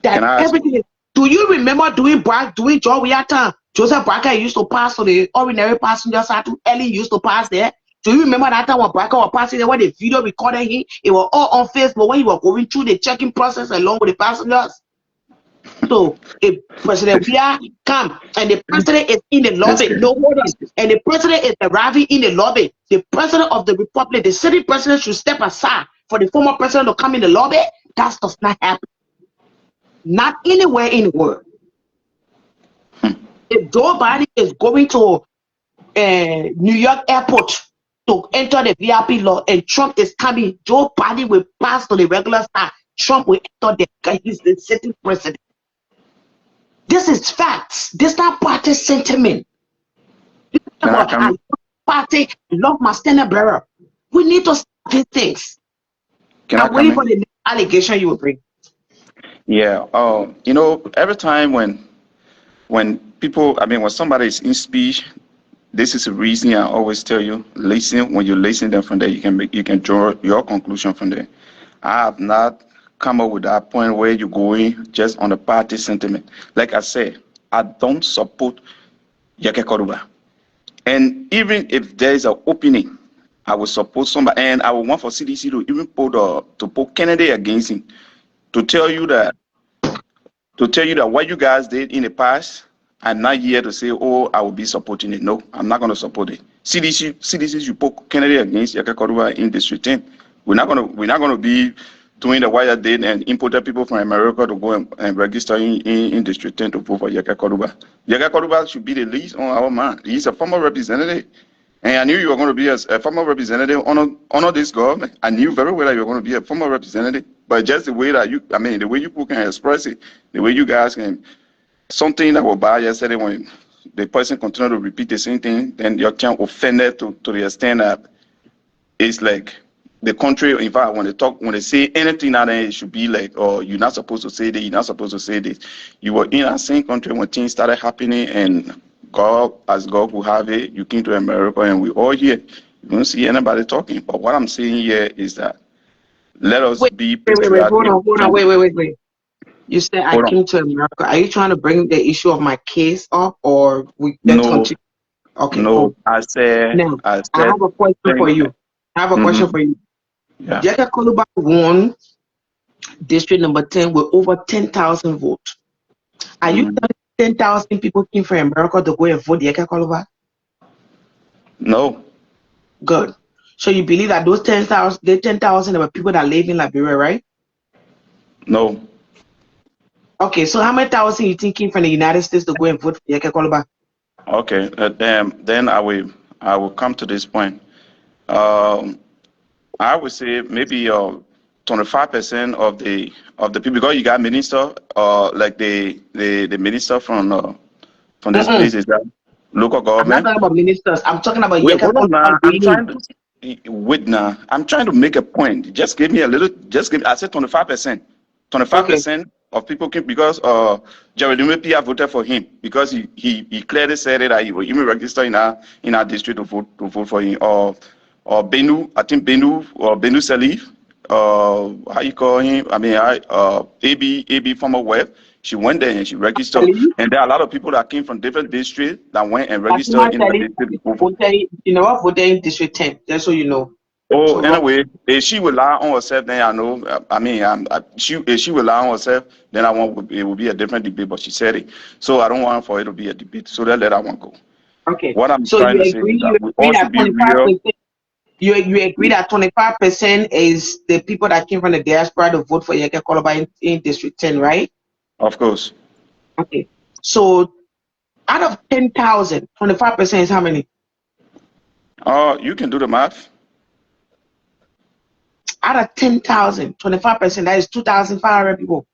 that Can I ask you? everything is. Do you remember doing job we had time? Joseph Barker used to pass to the ordinary passengers. Ellie used to pass there. Do you remember that time when Barker was passing there, when the video recorded him? It was all on Facebook when he was going through the checking process along with the passengers. So if President Weah come and the president is in the lobby, no hold on, and the president is arriving in the lobby, the president of the republic, the sitting president should step aside for the former president to come in the lobby. That does not happen. Not anywhere in the world. If Joe Biden is going to New York airport to enter the VIP law and Trump is coming, Joe Biden will pass to the regular side. Trump will enter he's the sitting president. This is facts. This is not party sentiment. This is about how party love my standard bearer. We need to stop these things. I'm waiting for the allegation you will bring. Yeah. Every time when people, when somebody is in speech, this is the reason I always tell you, listen. When you listen them from there, you can draw your conclusion from there. I have not come up with that point where you're going just on the party sentiment. Like I said, I don't support Yekeh Kolubah. And even if there is an opening, I will support somebody, and I will want for CDC to even put Kennedy against him, to tell you that what you guys did in the past, I'm not here to say, oh, I will be supporting it. No, I'm not going to support it. CDC should put Kennedy against Yekeh Kolubah in District 10. We're not going to be doing the way I did and imported people from America to go and register in District 10 to vote for Yekeh Kolubah. Yekeh Kolubah should be the least on our mind. He's a former representative. And I knew you were going to be a former representative on this government. I knew very well that you were going to be a former representative. But just the way that the way you people can express it, the way you guys can, something that was bad yesterday when the person continued to repeat the same thing, then you can offend it to the extent that it's like, the country, in fact, when they say anything out there, it should be like, oh, you're not supposed to say this, you're not supposed to say this. You were in that same country when things started happening, and God, as God will have it, you came to America, and we all here. You don't see anybody talking. But what I'm saying here is that let us be patriotic. Hold on, wait. You said I came to America. Are you trying to bring the issue of my case up, or we let's continue? Okay. No, I said. Now, I have a question for you. Yeah. Yekeh Kolubah won district number 10 with over 10,000 votes. Are you telling 10,000 people came from America to go and vote Yekeh Kolubah? No. Good. So you believe that those 10,000 were people that live in Liberia, right? No. Okay, so how many thousand you think came from the United States to go and vote for Yekeh Kolubah? Okay, then I will come to this point. I would say maybe 25% of the people, because you got minister, like the minister from this place, is that local government. I'm not talking about ministers. I'm talking about Wait, Yekeh Kolubah. I'm trying to make a point. Just give me a little. I said 25%. 25% of people came because Jeremy Pia voted for him because he clearly said that he will even register in our district to vote for him. Or Benu, I think Benu or Benu Salif, how you call him? AB former wife. She went there and she registered. And there are a lot of people that came from different districts that went and registered in the district. You know what? Voted in District 10, just so you know. Oh, so anyway, if she will lie on herself, then I know. If she will lie on herself, then it will be a different debate. But she said it, so I don't want for it to be a debate. So let that one go. Okay. What I'm trying to say is that we all should be real. You agree that 25% is the people that came from the diaspora to vote for Yekeh Kolubah in District 10, right? Of course. Okay. So Out of 10,000, 25% is how many? You can do the math. Out of 10,000, 25%, that is 2,500 people.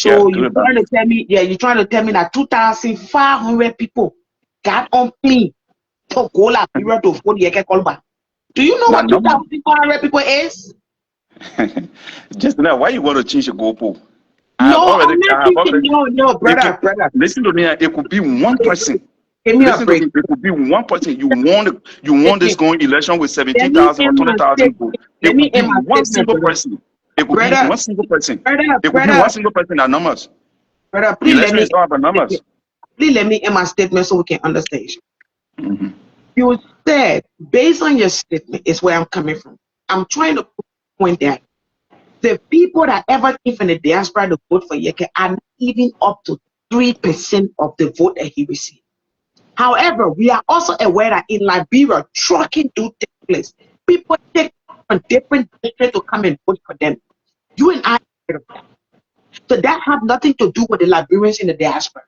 Yeah, So do you're the math. trying to tell me, you're trying to tell me that 2,500 people got on plane to go Liberia to vote Yekeh Kolubah. Do you know Now, what no. 2,500 people is? Just now, why you want to change the goalpost? No, I'm not thinking, no, brother. Listen to me. It could be one person. Give me a Listen to break. me. It could be one person. You want this going election with Let me 17,000 or end my 20,000 statement. votes. Let It me could be end my one statement, single brother. person. It could be one single person. It could be one single person that numbers. Brother, Election is all about numbers. please let me end my statement so we can understand. Mm-hmm. You said, based on your statement, is where I'm coming from. I'm trying to point that the people that ever came from the diaspora to vote for Yekeh are not even up to 3% of the vote that he received. However, we are also aware that in Liberia, trucking do take place. People take from different districts to come and vote for them. You and I are aware of that. So that have nothing to do with the Liberians in the diaspora.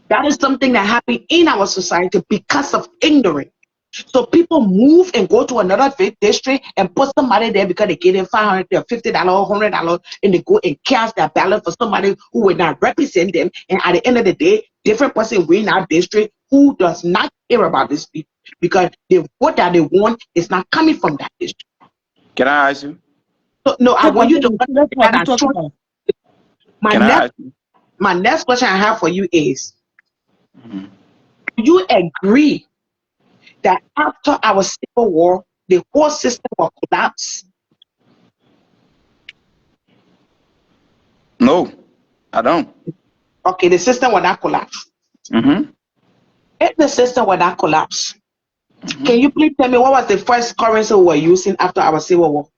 That is something that happened in our society because of ignorance. So people move and go to another district and put somebody there because they get them $500 or $50 or $100, and they go and cast their ballot for somebody who will not represent them. And at the end of the day, different person win our district who does not care about this people because the vote that they want is not coming from that district. Can I ask you? So no, I want you to That's what we understand talking about. Can I ask you? my next question I have for you is, Mm-hmm. do you agree that after our civil war, the whole system will collapse? No, I don't. Okay, the system will not collapse. Mm-hmm. If the system will not collapse, Mm-hmm. can you please tell me what was the first currency we were using after our civil war?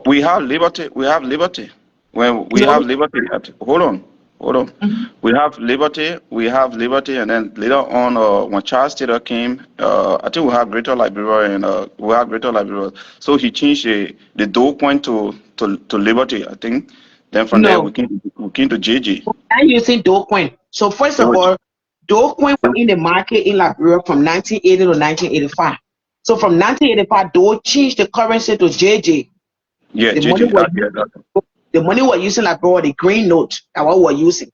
We have liberty. We have liberty. When we No. have liberty, hold on. Mhm. We have liberty. And then later on, when Charles Taylor came, I think we have Greater Liberia, and we have Greater Liberia. So he changed the dole coin to liberty, I think. Then from there, No, we came to JG. I'm using Doge coin. So first It of was, all, Doge coin was in the market in Liberia from 1980 to 1985. So from 1985, Doge changed the currency to JJ. yeah, The money JG. we're Yeah, using Liberia, the green note, that what we're using.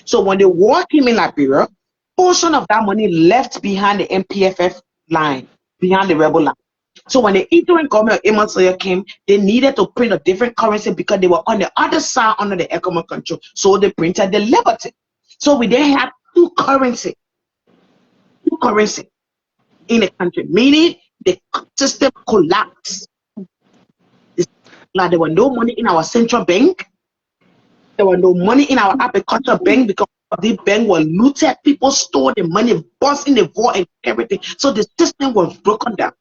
So when the war came in Liberia, portion of that money left behind the MPFF line, behind the rebel line. So when the interim government of Amos Sawyer came, they needed to print a different currency because they were on the other side under the economic control. So they printed the liberty. So we then have two currency in the country, meaning the system collapsed. Like there were no money in our central bank. There was no money in our agricultural bank because the bank was looted. People stole the money, bust in the vault and everything. So the system was broken down.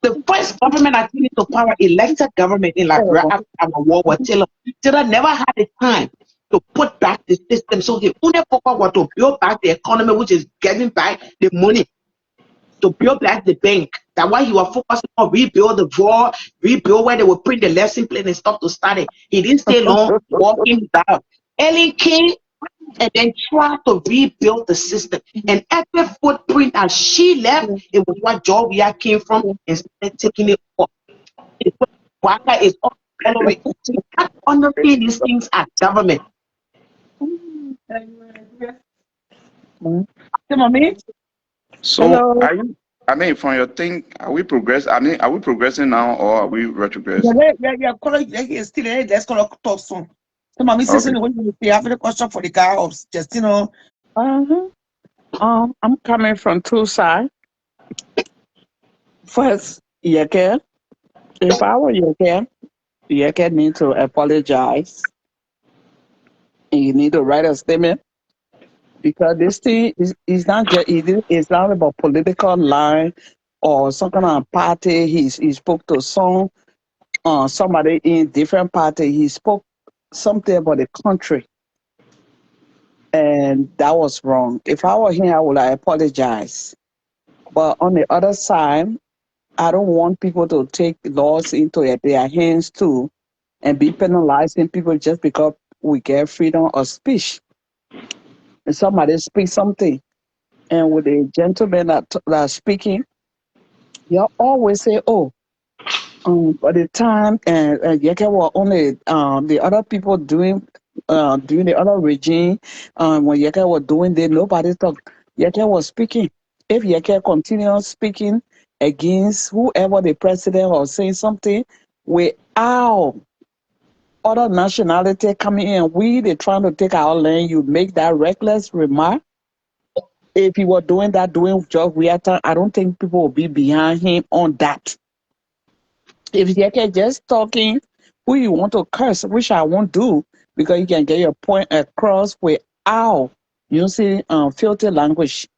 The first government that came into power, elected government in Liberia after our war, was Taylor. Taylor never had the time to put back the system. So the only focus was to build back the economy, which is getting back the money, to build back the bank. That's why he was focusing on rebuild the vault, rebuild where they would print the lesson plan and stuff to start it. He didn't stay long, walking down. Ellen came and then try to rebuild the system. And every footprint that she left, it was what Georgia came from and started taking it off. Waka is all gallery. So you can't understand these things as government. Mommy? So Hello. are you? I mean, from your thing, are we progress? I mean, are we progressing now or are we retrogressing? Yeah, call it still there. Let's call it talk soon. So, mommy says, Okay. when you have a question for the guy of just, I'm coming from two sides. First, Yekeh. If I were Yekeh need to apologize. And you need to write a statement because this thing is not just it's not about political line or some kind of party. He spoke to somebody in different party. He spoke something about the country, and that was wrong. If I were him, I would apologize. But on the other side, I don't want people to take laws into their hands too and be penalizing people just because we get freedom of speech. and somebody speak something, and with the gentleman that speaking, you always say, "Oh, by the time and Yekeh were only the other people doing during the other regime, when Yekeh was doing that, nobody talk. Yekeh was speaking. If Yekeh continues speaking against whoever the president or saying something without other nationality coming in, they trying to take our land, you make that reckless remark. If he were doing that, doing just reactor, I don't think people will be behind him on that. If Yekeh just talking who you want to curse, which I won't do, because you can get your point across without using filthy language.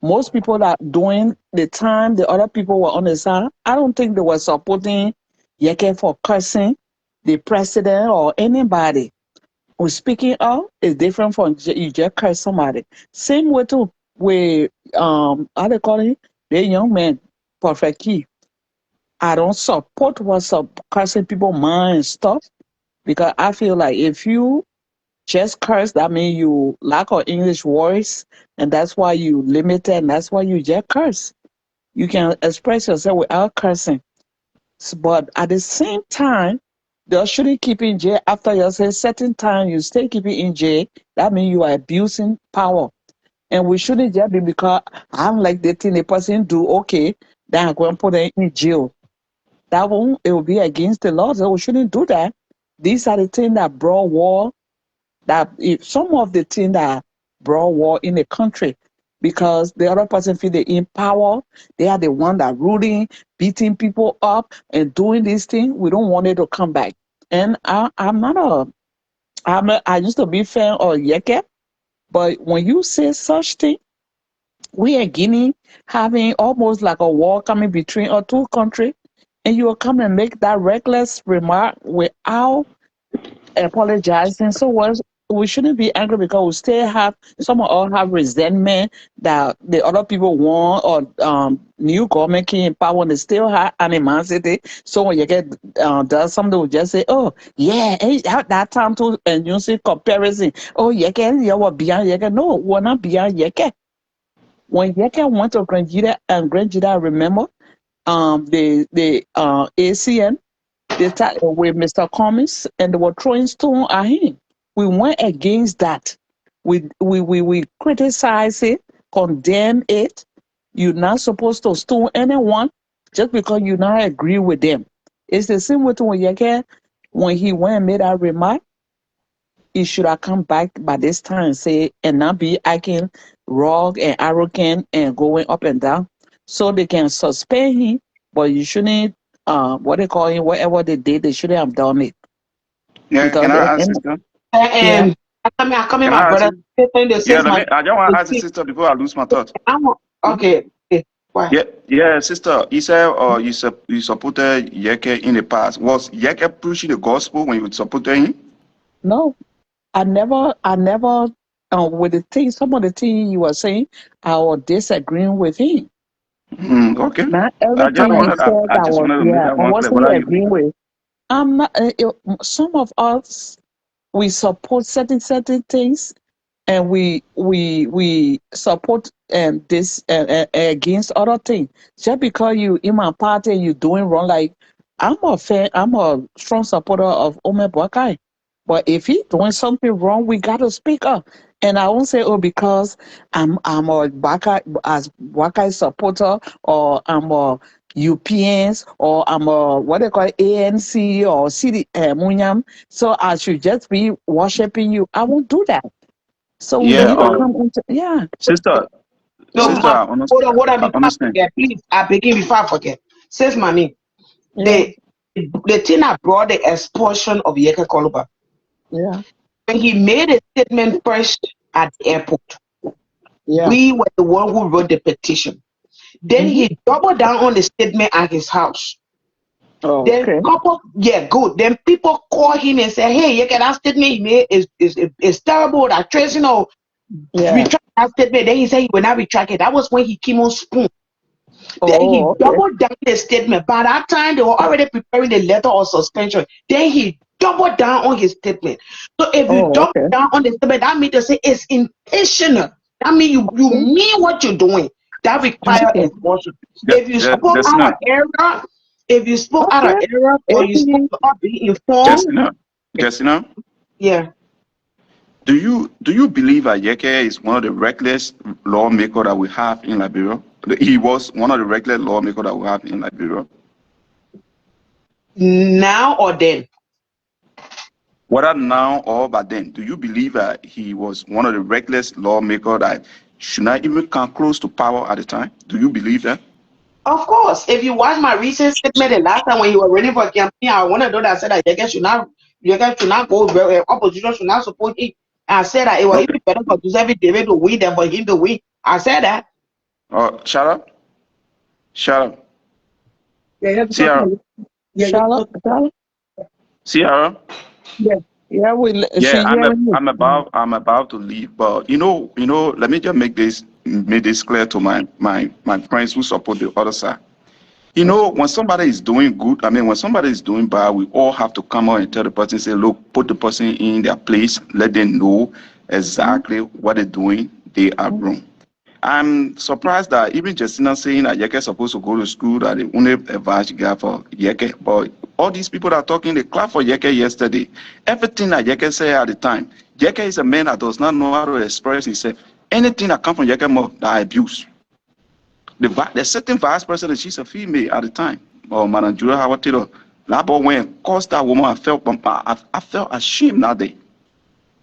Most people are doing the time the other people were on the side. I don't think they were supporting Yekeh for cursing the president or anybody. Who's speaking out is different from you just curse somebody. Same way too with how they call it, the young man, Perfect Key. I don't support what's up cursing people mind and stuff, because I feel like if you just curse, that means you lack of English words, and that's why you limited, and that's why you just curse. You can express yourself without cursing. But at the same time, they shouldn't keep in jail after you say certain time you stay keeping in jail. That means you are abusing power. And we shouldn't just be because I don't like the thing the person do, okay, then I'm going to put them in jail. That won't, it will be against the law. So we shouldn't do that. These are the things that brought war, that if some of the things that brought war in the country, because the other person feel they in power, they are the one that ruling, beating people up and doing this thing. We don't want it to come back. And I used to be fan of Yekeh, but when you say such thing, we are Guinea having almost like a war coming between our two countries, and you will come and make that reckless remark without apologizing. So we shouldn't be angry because we still have some of us have resentment that the other people want, or new government came in power and they still have animosity. So when you get does something, we just say, "Oh yeah, hey, at that time too," and you see comparison. "Oh Yekeh, you were beyond Yekeh." No, we're not beyond Yekeh. When Yekeh went to Grand Jida, remember the ACN. They started with Mr. Cummings and they were throwing stone at him. We went against that. We criticized it, condemn it. You're not supposed to stone anyone just because you not agree with them. It's the same with when Yekeh, when he went and made that remark, he should have come back by this time and say, and not be acting wrong and arrogant and going up and down. So they can suspend him, but you shouldn't what they call him, whatever they did, they shouldn't have done it. Yeah, Because can they I ask end, sister? yeah, I come in, Can my I ask brother. you? Saying the Yeah, says my I just want to ask the sister before I lose my thought. okay. Why? Yeah, sister. You said you supported Yekeh in the past. Was Yekeh preaching the gospel when you supported him? no, I never with the things, some of the things you were saying, I was disagreeing with him. Okay. Not everything he said I that just was, wanted to make yeah, that I one clear. wasn't Whether you, agreeing with. I'm not, some of us, we support certain things, and we support this against other things. Just because you in my party and you doing wrong, like I'm a strong supporter of Ome Boakai. But if he doing something wrong, we gotta speak up. And I won't say, oh, because I'm a Boakai supporter, or I'm a UPNs, or I'm a what they call ANC or CD Munyam, so I should just be worshiping you. I won't do that. So we yeah, need to come into, yeah, sister, No, sister, I understand. hold on, I before I understand. forget, please. I begin before I forget. Says mommy, yeah, the thing that brought the expulsion of Yekeh Kolubah, yeah, when he made a statement first at the airport, yeah. we were the one who wrote the petition. Then Mm-hmm. he doubled down on the statement at his house. Oh, Then okay. good. Then people call him and say, "Hey, Yekeh, that statement he made is terrible. That Treason or Yeah. retract that statement." Then he said he will not retract it. That was when he came on spoon. Then he Oh, okay. doubled down the statement. By that time, they were already preparing the letter of suspension. Then he doubled down on his statement. So if you Oh, double okay. down on the statement, that means to say it's intentional. That means you Okay. mean what you're doing. That requires Okay. expulsion. If you spoke Just out of now, error, if you spoke out of Okay. error or If you spoke he, without being informed, just now, just now. yeah. Do you believe that Yekeh is one of the reckless lawmakers that we have in Liberia? He was one of the reckless lawmakers that we have in Liberia. Now or then. Whether now or back then, do you believe that he was one of the reckless lawmakers that should not even come close to power at the time? Do you believe that? Of course, if you watch my recent statement the last time when he was running for campaign, I one of those that said that Yekeh should not go, opposition should not support him. I said that it was Okay. even better for Giuseppe David to win than for him to win. I said that. Shut up. Shut up. Yeah, you have to talk Sierra. to yeah, you have to Charlotte, talk Charlotte? Sierra. yeah. Yeah, Yeah, she hearing you. I'm about to leave, but let me just make this clear to my friends who support the other side. When somebody is doing good, when somebody is doing bad, we all have to come out and tell the person, say, look, put the person in their place, let them know exactly what they're doing. They are wrong. I'm surprised that even Justina saying that Yekeh is supposed to go to school, that they only advise guy for Yekeh. But all these people that are talking, they clap for Yekeh yesterday. Everything that Yekeh said at the time, Yekeh is a man that does not know how to express himself. Anything that comes from Yekeh more, that abuse. The certain vice president, she's a female at the time, or Madam Julia Howard Taylor. That boy when caused that woman, I felt ashamed that day.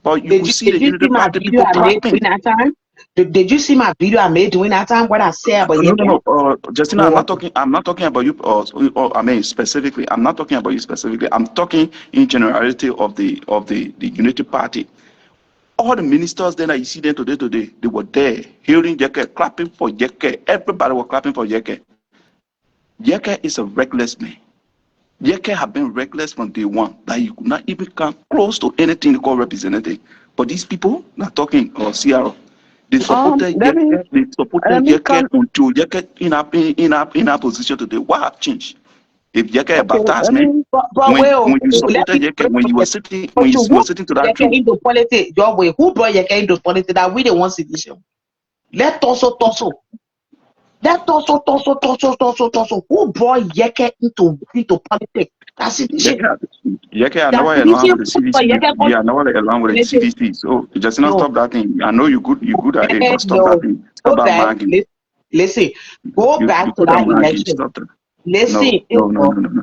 But you could see the Did you Unity see my Party video people I made clapping. during that time? Did you see my video I made during that time? What I said about No, no, Yekeh? no. Justina, I'm Oh, not talking. I'm not talking about you. Specifically, I'm not talking about you specifically. I'm talking in generality of the Unity Party. All the ministers then that you see them today, they were there hearing Yekeh, clapping for Yekeh. Everybody was clapping for Yekeh. Yekeh is a reckless man. Yekeh have been reckless from day one, that you could not even come close to anything they call representative. But these people not talking or CRO. They supported Let me Yekeh. They supported Yekeh come. until Yekeh in our position today. What have changed? If Yekeh a Okay, baptized let man, me. but when well, when you let supported me Yekeh, when you were sitting who sitting to brought that Yekeh throne, into politics? Your way. Who brought Yekeh into politics? That we the one sedition. Let also. Let also. Who brought Yekeh into politics? That's sedition. Yekeh, I That never along sedition with the put for CDC. Yekeh Yeah, I never along with the politics. CDC. So just not No, stop that thing. I know you good at it, but stop that no. thing. Stop Go that back. marking. Listen. Go You back to put that that marking. election. Stop that. Listen, No, no, no, no, no, no.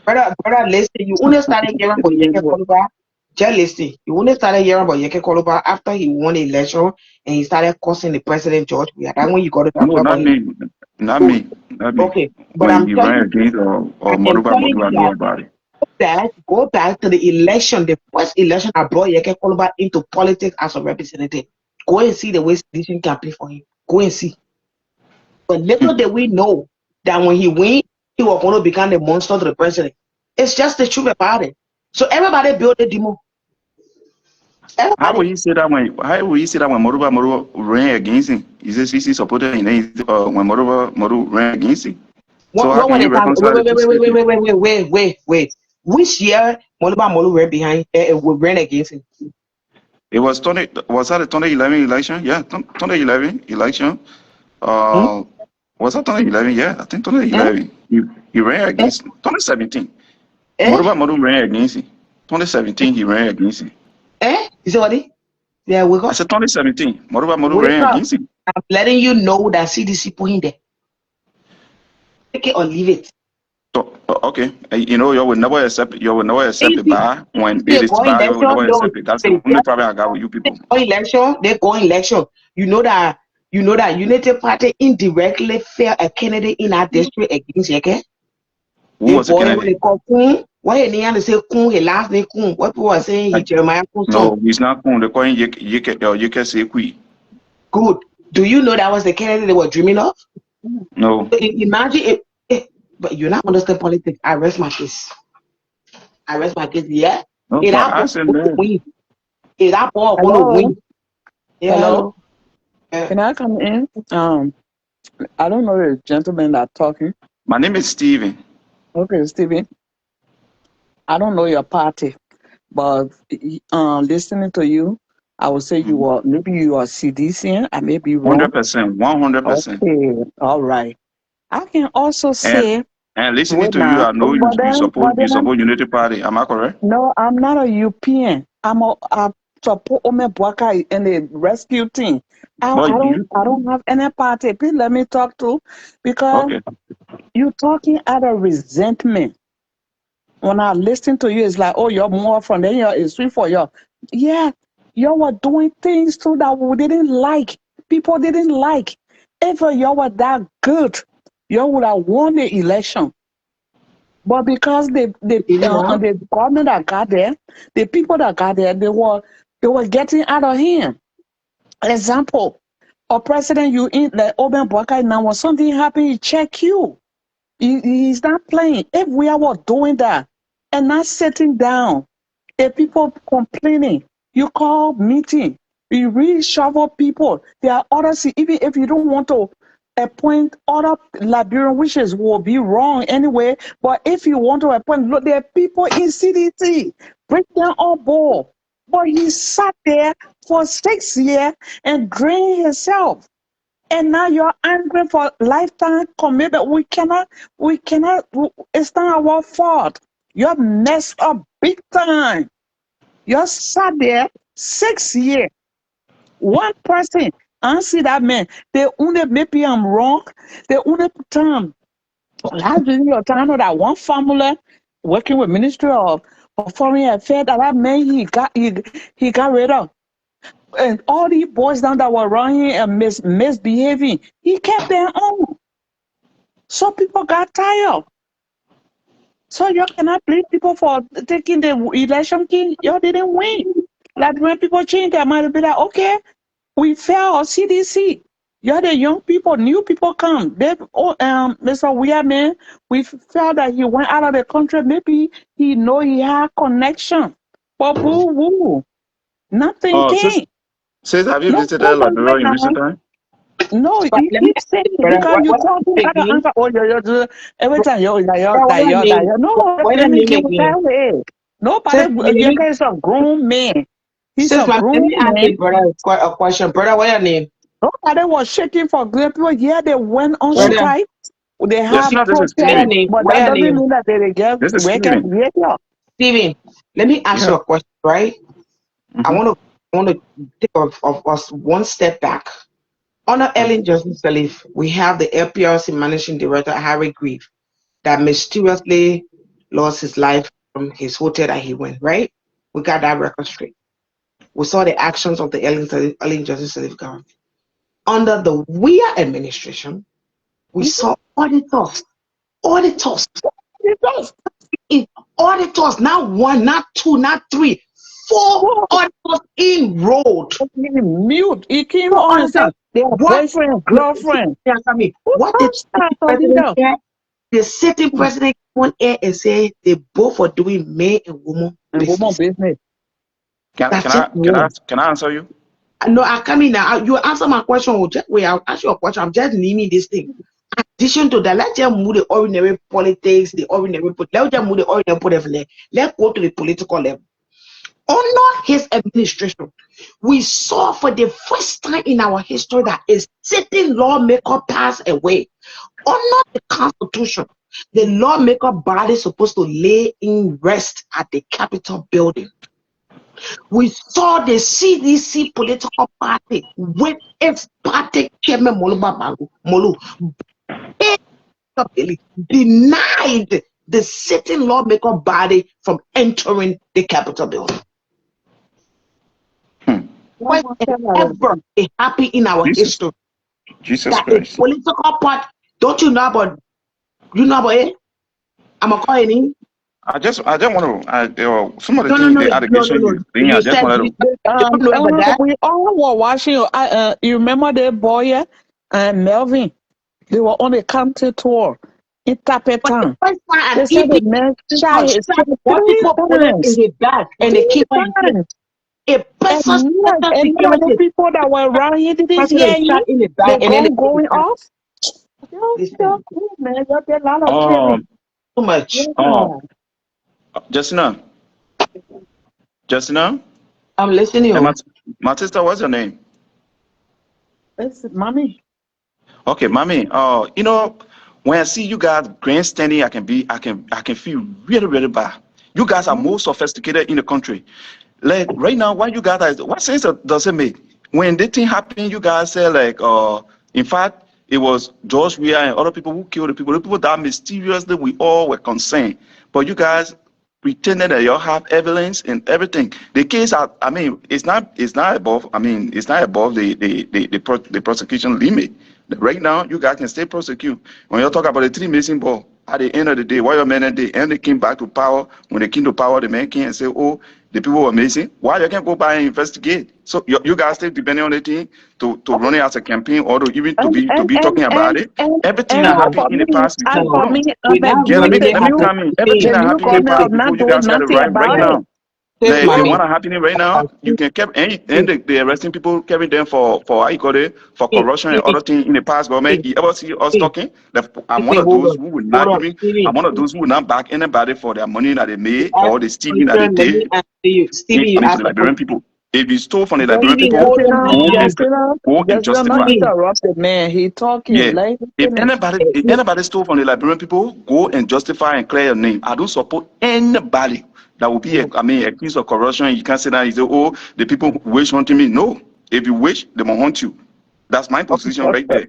brother, listen. You only started hearing about Yekeh Kolubah. Just listen. You only started hearing about Yekeh Kolubah after he won the election and he started cursing the president George. Yeah, that's when you got to talk No, about not him. me. Not Good. me. Not me. Okay. But When I'm he telling ran you, against I or am Moruba telling you Moruba, I know that about it. go back to the election, the first election I brought Yekeh Kolubah into politics as a representative. Go and see the way Sedition campaign for him. Go and see. But little did we know that when he win, he was going to become the monster to the president. It's just the truth about it. So everybody built a demo. How will Everybody. you say that when Moruba ran against him? He says CC supported him. When Moruba ran against him. So how What can was you the time? reconcile the two statements? Wait. Which year Molu ran behind, ran against him? It was was that the 2011 election? Yeah, 2011 election. Hmm? Uh, was that 2011? Yeah, I think Eh? 2011. He ran Eh? against 2017. Eh? Moruba ran against him. 2017 he ran against him. Eh? You see what it? Yeah, wake I up. said 2017. Moruba Wake ran up. against him. I'm letting you know that CDC put him there. Take it or leave it. So, okay, you will never accept it CDC, bad when they it is go bad. You will election. never No, accept it. That's the they only problem I got with you people. go election. You know that Unity Party indirectly failed a candidate in our district against Yekeh. Who The was the boy when candidate? they call Kun, why he name they say Kun, his last name Kun. What people are saying he Like, Jeremiah Kun's son. no, he's not cool. They're calling Yekeh Sekui. Good. Do you know that was the candidate they were dreaming of? No, So imagine if but you're not understand politics. I rest my case. Yeah. no, If but that boy I said gonna man. win, if that boy gonna Hello, win. Yeah, hello. hello. Yeah. Can I come in? I don't know the gentleman that talking. My name is Steven. Okay, Stephen. I don't know your party, but listening to you, I would say you are maybe you are CDC. I may be wrong. 100%, 100%. Okay, all right. I can also And say, listening wait to you, now, I know but you then support Unity Party. Am I correct? no, I'm not a European. I support Ome Bwaka in the rescue team. But you I don't have any party. Please let me talk to, because okay. you talking out of resentment. When I listen to you, it's like, oh, you're more from there, it's sweet for you. Yeah, you were doing things too that we didn't like. People didn't like. If you were that good, you would have won the election. But because the government that got there, the people that got there, they were getting out of hand. Example, a president you in the Oben Boakai now, when something happen, he check you. He's not playing. If we are doing that and not sitting down, if people complaining, you call meeting, you reshuffle people. There are others, even if you don't want to appoint other Liberian wishes will be wrong anyway. But if you want to appoint, look, there are people in CDC, bring them on board. But he sat there for 6 years and drained himself. And now you're angry for lifetime commitment. We cannot, it's not our fault. You're messed up big time. You sat there 6 years. One person, I see that man. They only maybe I'm wrong. They only time. Last your time that one family working with Ministry of Foreign Affairs, that man he got rid of. And all these boys down that were around here and misbehaving, he kept them on. So people got tired. So you cannot blame people for taking the election king. You didn't win. Like when people change their mind, be like, okay, we fail our CDC. You're the young people, new people come. Mr. Weirman, we felt that he went out of the country. Maybe he know he had connection. But boo woo, nothing Oh, came. says have you No, visited Liberia in recent time? no, But you let me keep ask saying you, it brother, because you what talking name out of again? answer. Oh, every time Brother, what your name? No, What your let me name give you again? that way. Nobody, Sis, let me Yekeh is a grown man. He's sis, a let grown me ask man. you, brother, a question. Brother, what your name? Nobody was shaking for great people. Yeah, they went on Oh, Brother, strike. They yes, have no, this is what protest, your Steven. name? but What that your doesn't name? mean that they get This is Yekeh Steven. behavior. Steven, let me ask Yeah. you a question, right? I Mm-hmm. want to take of us one step back. Under Ellen Johnson Sirleaf, we have the LPRC managing director, Harry Grieve, that mysteriously lost his life from his hotel that he went, right? We got that record straight. We saw the actions of the Ellen Johnson Sirleaf government. Under the WIA administration, we saw auditors, Because in auditors, not one, not two, not three, four auditors enrolled. he came Four on and said auditors. they are What? boyfriend, No, girlfriend. answer me. Who What did touched the that sitting for president leader? say? The sitting president went air and say they both are doing man and woman And woman business. business. That's it. No, Can I answer you? no, I come in now. You answer my question. Wait, I'll ask you a question. I'm just naming this thing. Addition to that, let's just move the ordinary politics, let's just move the ordinary politics. Let's go to the political level. Under his administration, we saw for the first time in our history that a sitting lawmaker passed away. Under the Constitution, the lawmaker body is supposed to lay in rest at the Capitol building. We saw the CDC political party with its party chairman Molu denied the sitting lawmaker body from entering the Capitol building. Hmm. First ever happy in our Jesus, history Jesus that a Christ. political party. Don't you know about it? I'm gonna call your name. I just want to. Some of the No, things, the allegations no. you bring, I You just said wanted you, to. you don't know about that. We all were watching. You remember that boy and Melvin? They were on a country tour in But the Tapetan. first time an They said EP the man shot shot his son what three people put it in times. his bag and they Three keep on his times. a person And none of the security people that were around here didn't hear president shot you. in his The bag and then they gun take his going bag. off. Listen, Man, you get a lot of killing. Um, too much. um, Justina, Justina, I'm listening. and Oh. my sister, what's your name? It's mommy. Okay, mommy. When I see you guys grandstanding, I can feel really, really bad. You guys are Mm-hmm. most sophisticated in the country. Like right now, why you guys what sense does it make? When the thing happened, you guys say like, in fact, it was George Weah and other people who killed the people that mysteriously we all were concerned. But you guys pretended that y'all have evidence and everything. The case, I mean, it's not above. I mean, it's not above the prosecution limit. Right now, you guys can still prosecute. When you talk about the three missing ball, at the end of the day, why your men at the end they came back to power? When they came to power, the men came and say, "Oh, the people were missing." Why you can't go by and investigate? So you guys still depending on the thing to run it as a campaign or to even to And be to and be and talking about and it. and, Everything and that No, happened in the past, you as can for no, me, run. I'm we're not Yeah, against running the it let me as new a come in. Everything the that campaign. new happened in the Safe, government past, of the safe, people not you doing guys got it nothing right right about safe, it. now. safe, The mommy. one that happening right now, you can keep and they arresting people, carrying them for how you call it, for corruption and Stevie, other things in the past government. Stevie, You ever see us Stevie, talking? That I'm one Stevie, of hold those on, who would hold not on, even. I'm Stevie. one of those who would not back anybody for their money that they You made asked or the a stealing that they question, let me did. answer you. Stevie, you I mean, for the asked a Liberian question. people. If you stole from the Liberian Stevie, people, hold on, go man. and go and Just not justify. Stevie, interrupt the man. He talking. Yeah. Let him If finish. anybody if look, anybody stole from the Liberian people, go and justify and clear your name. I don't support anybody that will be accused of corruption. You can't say that you say, oh, the people wish hunting me. No. If you wish, they will hunt you. That's my position right there.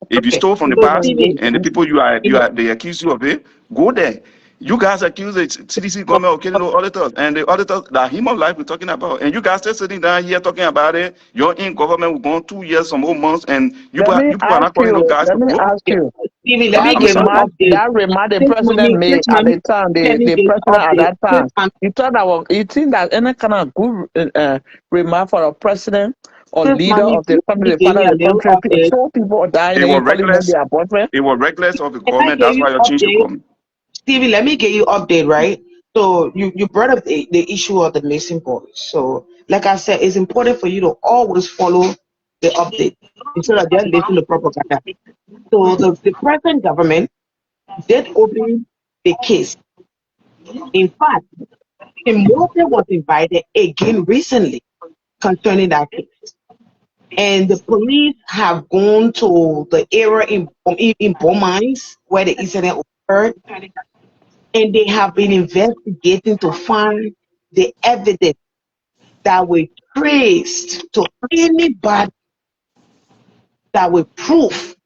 If you okay. stole from the So, past Stevie, and the people Stevie, they accuse you of it, go there. You guys accuse the CDC government of killing the auditors, and the auditors that human life we're talking about, and you guys still sitting down here talking about it. You're in government, we're going 2 years, some more months, and you Let me people are ask not calling those you. guys Let to me vote. ask you. Stevie, let That me I'm give you sorry. remark, update. that remark the president made Six at mommy, the time, let me the give you president at update. that time, you thought that was, you think that any kind of good remark for a president or Six leader mommy, of the family, please the give father me of a the little country, update. so people are dying It and was you calling them reckless. their boyfriend? It was reckless of the Can I government. give That's you why you changed the update? government. Stevie, let me get you update, right? So you brought up the issue of the missing boys. So like I said, it's important for you to always follow the update instead of just listening to propaganda. So the present government did open the case. In fact, Moses was invited again recently concerning that case. And the police have gone to the area in Beaumont where the incident occurred, and they have been investigating to find the evidence that will traced to anybody that will prove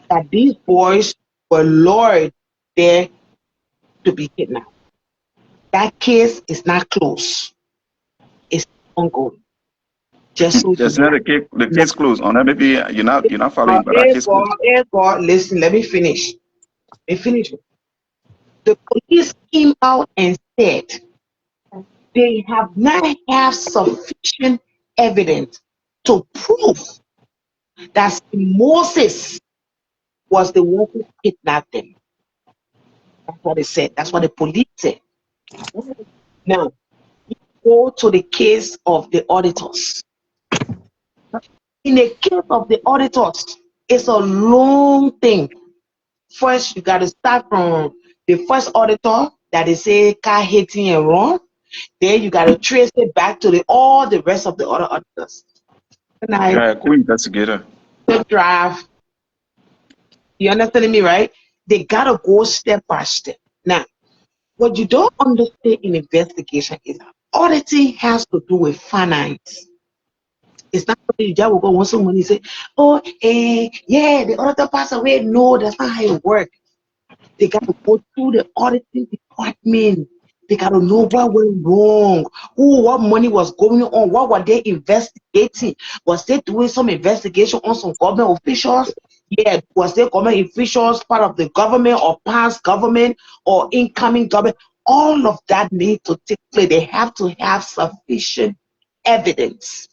that these boys were lured there to be kidnapped. That case is not closed. It's ongoing. Just so you There's know. not the Now, case closed. On that, maybe you're not following, but that case closed. God, listen, let me finish. Let me finish. The police came out and said they have not have sufficient evidence to prove that Moses was the one who kidnapped them. That's what they said. That's what the police said. Now, go to the case of the auditors. In the case of the auditors, it's a long thing. First, you got to start from the first auditor that they say car hating and wrong. Then you got to trace it back to all the rest of the other auditors. And I Yeah, cool investigator. drive. You understanding me, right? They got to go step by step. Now, what you don't understand in investigation is that auditing has to do with finance. It's not something you just will go once someone say, oh, yeah, the auditor passed away. No, that's not how it works. They got to go through the auditing department. They got to know what went wrong, what money was going on, what were they investigating? Was they doing some investigation on some government officials? Yeah, was they government officials part of the government or past government or incoming government? All of that need to take place. They have to have sufficient evidence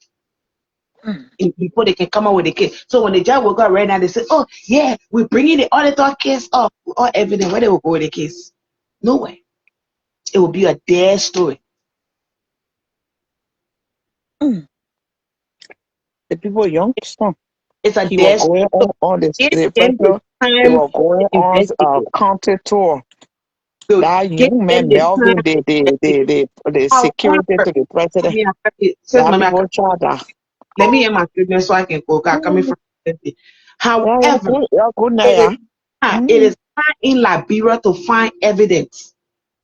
before they can come out with the case. So when the judge will go right now, they say, oh, yeah, we're bringing the auditor case up, or evidence. Where they will go with the case? Nowhere. It will be a dead story. The people young son. It's a He was dash. going So on this give the them the president. He time was going to on investigate. county tour. So That give young them man the time Melvin, to investigate. the security However, to the I president. mean, since That my people charge that. let me hear my statement so I can go. 'Cause I'm coming from. Yeah, However, good now, it is yeah. it is hard in Liberia to find evidence.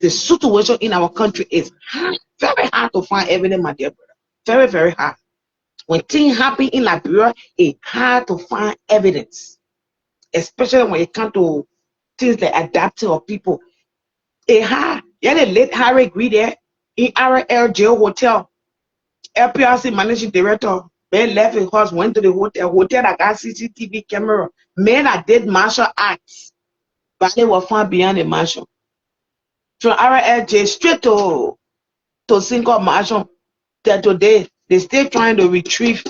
The situation in our country is hard, very hard to find evidence, my dear brother. Very, very hard. When things happen in Liberia, it's hard to find evidence, especially when it comes to things like adopting of people. It's hard. Yeah, the late Harry agreed there in RL jail hotel. LPRC managing director, man left his house, went to the hotel that got CCTV camera. Men that did martial acts, but they were found beyond the martial. From RLJ straight to single martial. That today they still trying to retrieve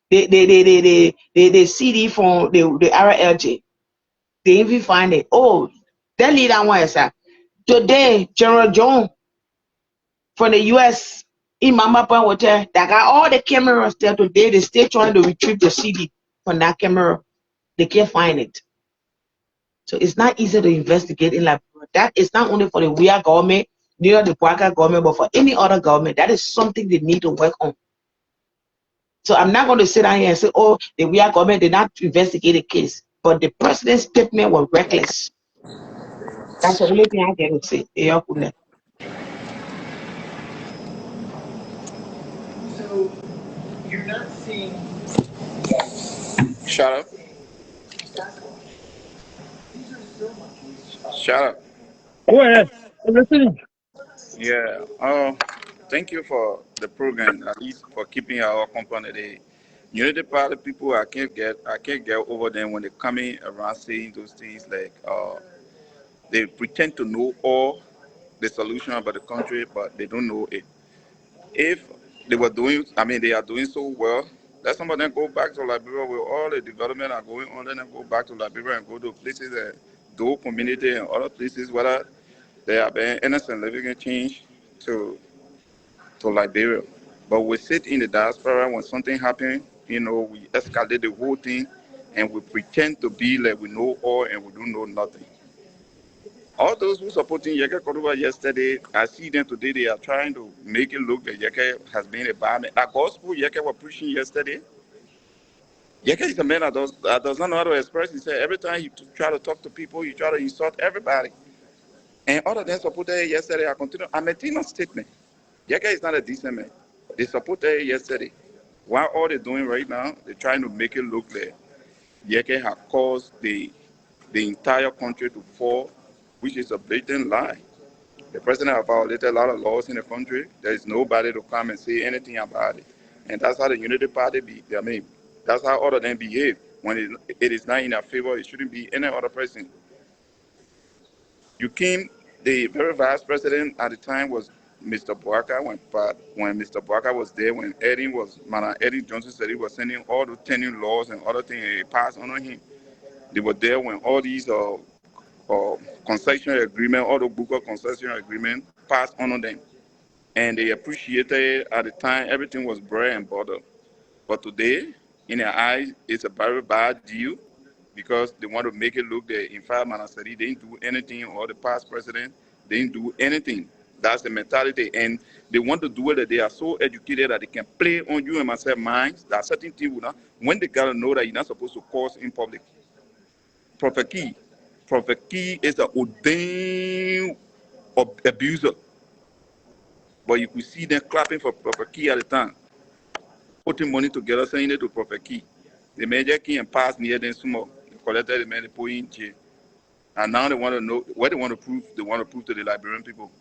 the CD from the RLJ. They even find it. Oh, that leader one is that today General John from the US in Mama Pan Hotel that got all the cameras there today. They still trying to retrieve the CD from that camera. They can't find it. So it's not easy to investigate in Liberia. That is not only for the WIA government, neither the Bwaka government, but for any other government. That is something they need to work on. So I'm not going to sit down here and say, oh, the WIA government did not investigate the case. But the president's statement was reckless. That's the only thing I can say. Shut up. Shut up. Go ahead. I'm listening. Yeah. Thank you for the program, at least for keeping our company. The Unity Party people, I can't get over them when they coming around saying those things like they pretend to know all the solution about the country, but they don't know it. If they were doing, I mean, they are doing so well. Let some of them go back to Liberia with all the development are going on. Let them go back to Liberia and go to places that do community and other places where they are being innocent living change to Liberia. But we sit in the diaspora when something happens, we escalate the whole thing and we pretend to be like we know all and we don't know nothing. All those who supporting Yekeh Kolubah yesterday, I see them today, they are trying to make it look that Yekeh has been a bad man. That gospel Yekeh was preaching yesterday, Yekeh is a man that does not know how to express himself. Every time he try to talk to people, he try to insult everybody. And all of them supported yesterday. I continue. I'm maintaining a statement. Yekeh is not a decent man. They supported yesterday. What all they're doing right now, they're trying to make it look like Yekeh has caused the entire country to fall, which is a blatant lie. The president has violated a lot of laws in the country. There is nobody to come and say anything about it. And that's how the Unity Party that's how all of them behave. When it is not in their favor, it shouldn't be any other person. You came, the very vice president at the time was Mr. Boaka when Mr. Boaka was there, when Eddie Johnson said he was sending all the 10 laws and other things he passed on him. They were there when all these concession agreement, all the Booker concession agreement passed on them. And they appreciated at the time everything was bread and butter. But today, in their eyes, it's a very bad deal because they want to make it look that in fact Manasari didn't do anything or the past president didn't do anything. That's the mentality. And they want to do it that they are so educated that they can play on you and myself minds that certain things will not, when they gotta know that you're not supposed to cause in public. Prophet Key. Prophet Key is an ordained abuser. But you could see them clapping for Prophet Key at the time, putting money together, saying it to Prophet Key. The major key and passed near them small. They collected the money, put in jail. And now they want to know what they want to prove. They want to prove to the Liberian people.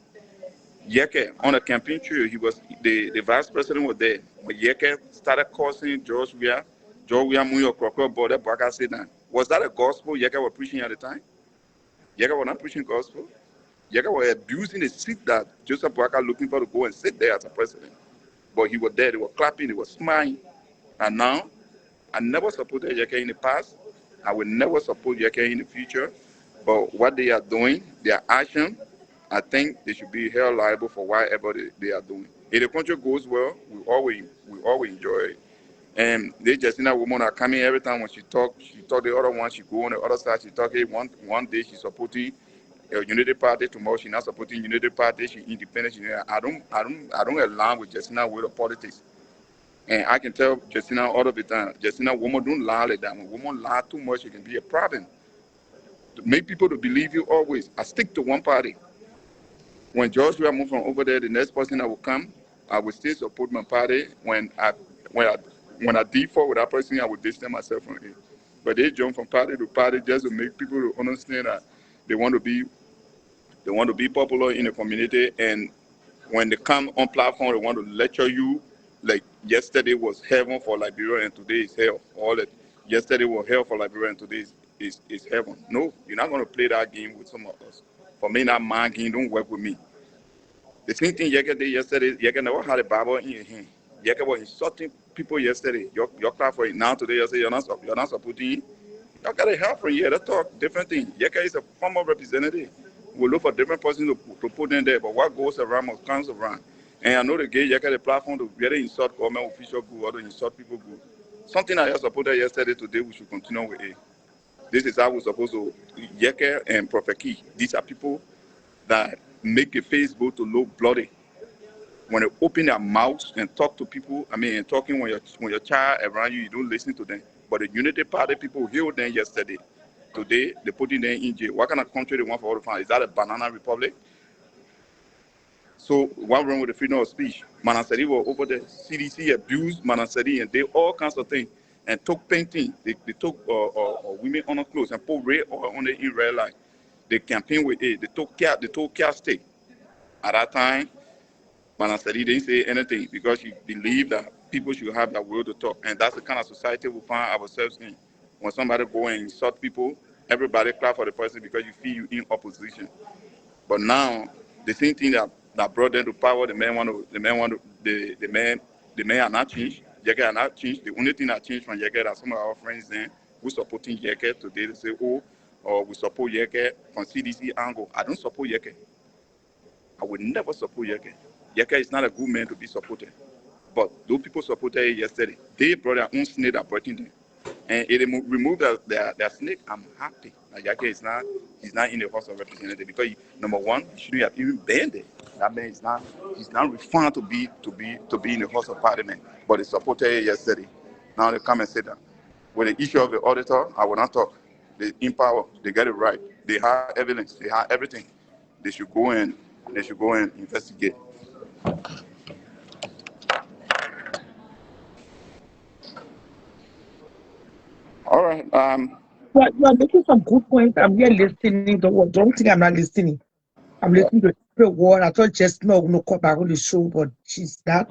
Yekeh, on a campaign trail, he was the vice president was there. When Yekeh started causing George Weah Muyo Krokro border Baka said that. Was that a gospel Yekeh was preaching at the time? Yekeh was not preaching gospel. Yekeh was abusing the seat that Joseph Boaka looking for to go and sit there as a president. But he was there, they were clapping, they were smiling. And now, I never supported Yekeh in the past. I will never support Yekeh in the future. But what they are doing, their action, I think they should be held liable for whatever they are doing. If the country goes well, we always enjoy it. And they just that woman are coming every time when she talk the other one, she go on the other side, she talk, hey, one day she supporting Unity Party, tomorrow she not supporting Unity Party, she independent. I don't align with Justina with the politics. And I can tell Justina all of the time, Justina, woman don't lie like that. When woman lie too much, it can be a problem. To make people to believe you always. I stick to one party. When George will move from over there, the next person that will come, I will still support my party. When I when I default with that person, I will distance myself from it. But they jump from party to party just to make people to understand that they want to be popular in the community. And when they come on platform, they want to lecture you like yesterday was heaven for Liberia and today is hell. All that yesterday was hell for Liberia and today is heaven. No, you're not going to play that game with some of us. For me, that mind game don't work with me. The same thing Yekeh did yesterday. Yekeh never had a Bible in your hand. Yekeh was insulting people yesterday. Your clap for it now today. You say you're not supporting it. Y'all got to help from here. Let's talk different thing. Yekeh is a former representative. We'll look for different persons to put in there. But what goes around must comes around. And I know they gave Yekeh the platform to really insult government official good or to insult people good. Something I supported yesterday, today we should continue with it. This is how we're supposed to. Yekeh and Prophet Key. These are people that make a face go to look bloody. When they open their mouths and talk to people, talking when your child around you, you don't listen to them. But the Unity Party people healed them yesterday. Today, they put them in jail. What kind of country they want for all the fun? Is that a banana republic? So what wrong with the freedom of speech? Manaseri were over there. CDC abused Manaseri and they all kinds of things. And took painting. They took women on the clothes and put red oil on the in red light. They campaigned with it. They took care state. At that time, Manaseri didn't say anything because she believed that people should have that will to talk. And that's the kind of society we find ourselves in. When somebody go and insult people, everybody clap for the person because you feel you in opposition. But now, the same thing that brought them to power, the man are not changed. Yekeh are not changed. The only thing that changed from Yekeh that some of our friends then who supporting Yekeh today, they say, oh, or we support Yekeh from CDC angle. I don't support Yekeh. I would never support Yekeh. Yekeh is not a good man to be supported. But those people supported it yesterday. They brought their own snake that brought in them. And it removed their snake. I'm happy. Yekeh is not, he's not in the House of Representatives because number one, he shouldn't have even been there. That man is not, he's not refined to be in the House of Parliament. But they supported it yesterday. Now they come and say that. With the issue of the auditor, I will not talk. They empower, they get it right. They have evidence, they have everything. They should go and investigate. All right. You are making some good points. I'm here listening. Don't think I'm not listening. I'm listening to every word. I thought just no call back on the show, but she's not.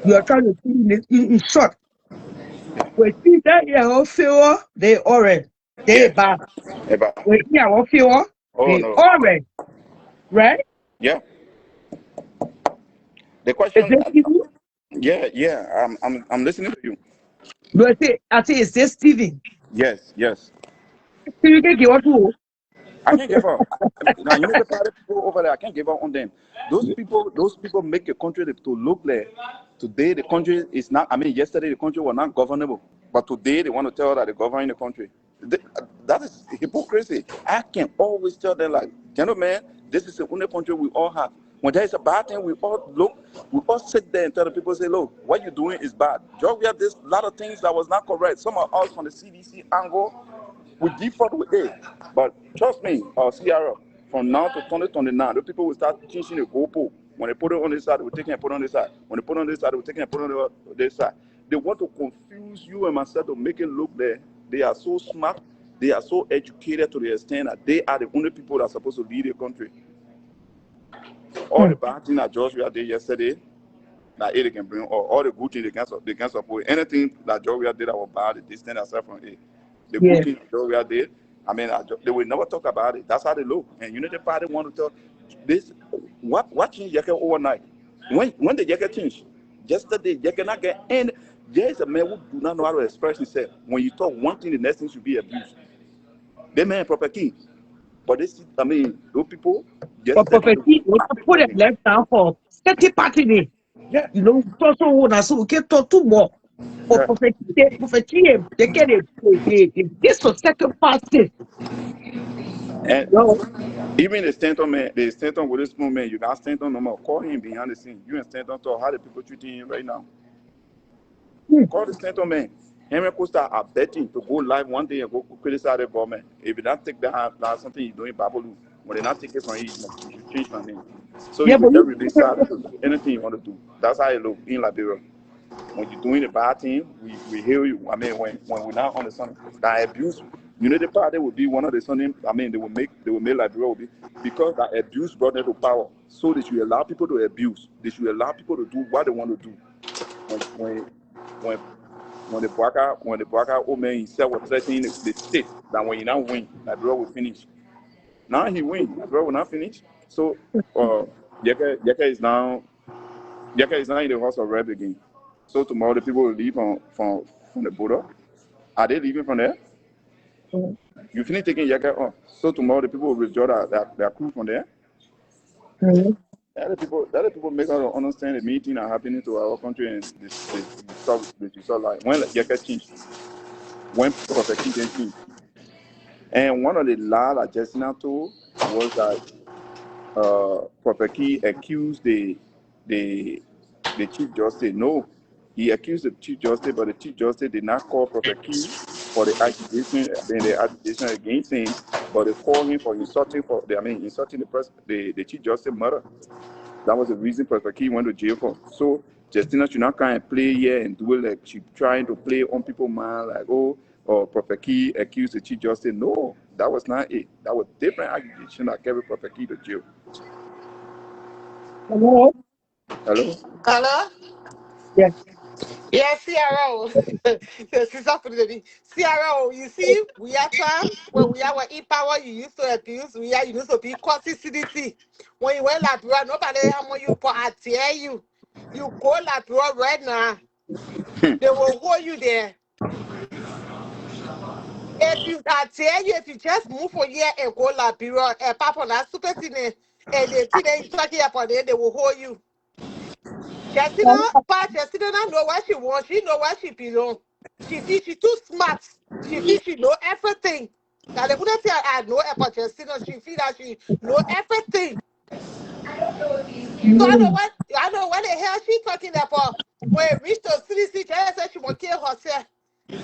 You are trying to in short. We see that you feel they orange, they Yeah. bad. Eba. We here feel Oh they no. orange, right? Yeah. The Is question. this Stephen? Yeah. I'm listening to you. Do I say is this Stephen? Yes. Stephen can give us who? I can't give up. Now you need to party people over there. I can't give up on them. Those people make a country to look like today the country is not. Yesterday the country was not governable, but today they want to tell that they govern the country. That is hypocrisy. I can always tell them like, gentlemen, this is the only country we all have. When there is a bad thing, we all sit there and tell the people, say, look, what you're doing is bad. George, we have this lot of things that was not correct. Some of us from the CDC angle, we default with it. But trust me, CRO, from now to 2029, the people will start changing the goalpost. When they put it on this side, they will take it and put it on this side. When they put it on this side, they will take it and put it on this side. They want to confuse you and myself to make it look there. They are so smart. They are so educated to the extent that they are the only people that are supposed to lead the country. All the bad things that Georgia did yesterday, that it can bring, or all the good things they can support. Anything that Georgia did that was bad, they distance themselves from it. The good Yeah. thing that Georgia did, they will never talk about it. That's how they look. And Unity Party want to talk this. What changed Yekeh overnight? When the Yekeh changed? Yesterday, Yekeh not get any. There is a man who do not know how to express himself. When you talk one thing, the next thing should be abused. They man proper king. But those people, But yesterday, they prophecy, we can put for it left down for 30 party day. yeah. So we can talk too more. or prophecy, they get this to sacrifice it. And No, even the Stanton with this moment, you got Stanton no more. Call him behind the scene. You and Stanton talk how the people treating him right now. Call the Stanton man. Him and Costa are betting to go live one day and go criticize the government. If you don't take that's something you're doing, Babylon. When they not take it from you, you should change my name. So yeah, you but could just release out to do anything you want to do. That's how it look in Liberia. When you're doing a bad thing, we hear you. I mean, when we're not on the sun, that abuse, Unity Party will be one of the something. I mean, they will make Liberia will be because that abuse brought them to power. So they should allow people to abuse. They should allow people to do what they want to do. When when the Bwaka old man himself was threatening the state that when he now win, Liberia will finish. Now he win, Liberia will not finish. So Yekeh is now in the house of rep again. So tomorrow the people will leave from the border. Are they leaving from there? You finish taking Yekeh off. So tomorrow the people will withdraw their crew from there. That the people make us understand the meeting are happening to our country and this stop like when Yekeh changed, when Prophet changed. And one of the laws that Justina told was that Prophet Key accused the Chief Justice. No, he accused the Chief Justice, but the Chief Justice did not call Prophet Key for the accusation against him, but they called him for insulting the Chief Justice mother. That was the reason Prophet Key went to jail for. So Justina should not come and play here and do it like she trying to play on people's mind, like, oh, or Prophet Key accused the Chief Justice. No, that was not it. That was different accusation that carried Prophet Key to jail. hello, Hello? Hello? yes, Yeah, CRO. CRO, you see, we are time when we are e-power, you used to abuse, you used to be CDC. When you went Labrador, nobody how much you put, I tell you. You go Labrador right now, they will hold you there. I tell you, if you just move for here and go Liberia, and pop on that stupid thing, and they think they talking about it, they will hold you. Justina, but Justina know what she wants. She know what she belong. She feels she too smart. She feels she know everything. Now they wouldn't say I know about Justina. She feels that she know everything. So I know what the hell she talking about. When it reached to CDC, she said she want to kill herself.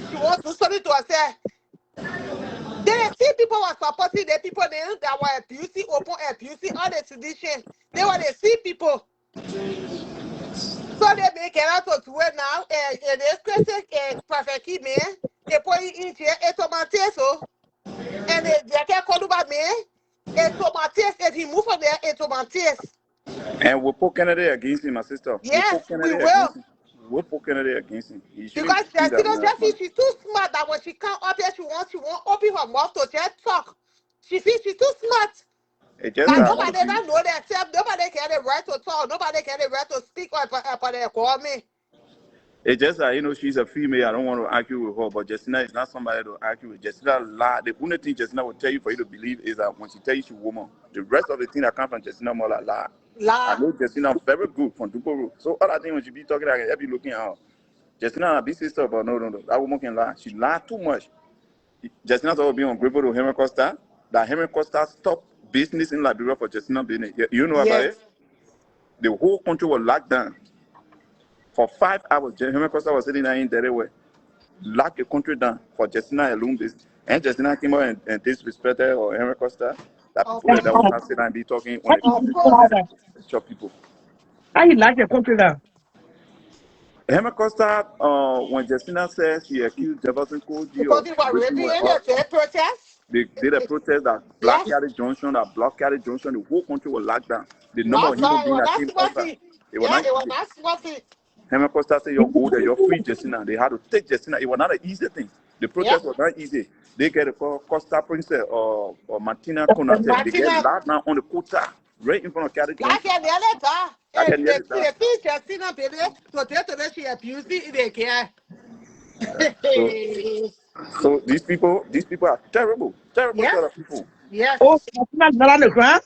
She wants to do something to herself. Then I see people were supporting the people that were abusing, open abusing, all the tradition. They want to see people. So they make it out of where now, and this question, Prophet Key, man, they put it in here, it's a manteso, and they can't call about me, it's a mantes, and he moved from there, it's a mantes. And we'll put Kennedy against him, my sister. We'll Yes, put we Kennedy against will. him. We'll put Kennedy against him. He shouldn't Because see that Justina man. Jeffy, she's too smart that when she come up here, she wants open her mouth to just talk. She feels she's too smart. It's just Like that one of nobody you. don't know themselves, nobody can have the right to talk, nobody can have the right to speak about their government. It's just that, she's a female. I don't want to argue with her, but Justina is not somebody to argue with. Justina lie. The only thing Justina will tell you for you to believe is that when she tells you she's a woman, the rest of the thing that comes from Justina more like lie. I La, know Justina very good from Dupo. So all I think when she be talking, I can help you looking at her. Justina, a big sister, but no. That woman can lie. She lied too much. Justina's always been ungrateful to Henry Costa. That Henry Costa stopped business in Liberia for Justina business. You know about yes. it? The whole country was locked down. For 5 hours, Henry Costa was sitting there in Delaware. Locked the country down for Justina alone business. And Justina came out and disrespected or Henry Costa. That Of people like that course. will not sit down and be talking when it comes Of to course. chop people. how you like the country now? Henry Costa, when Justina says she accused Jefferson Koji Because of he was raping raping with in her, the protest. they did a protest that Yes. blocked Caddy Junction, the whole country was locked down. The number I of human saw it beings was that not came outside, smoking. it was Yeah, not it was easy. not smoking. Henry Costa said, you're go there, you're free Justina. They had to take Justina. It was not an easy thing. The Yeah. protest was not easy. They get a Costa Princess or Martina Konate. They get Martina, locked down on the quota right in front of Caddy like Junction. in the letter, I can hear and it the now. fee Justina baby, to tell to she abused it in the care. So, so these people are terrible Yes, set of people. yes. Oh, that's not on the ground.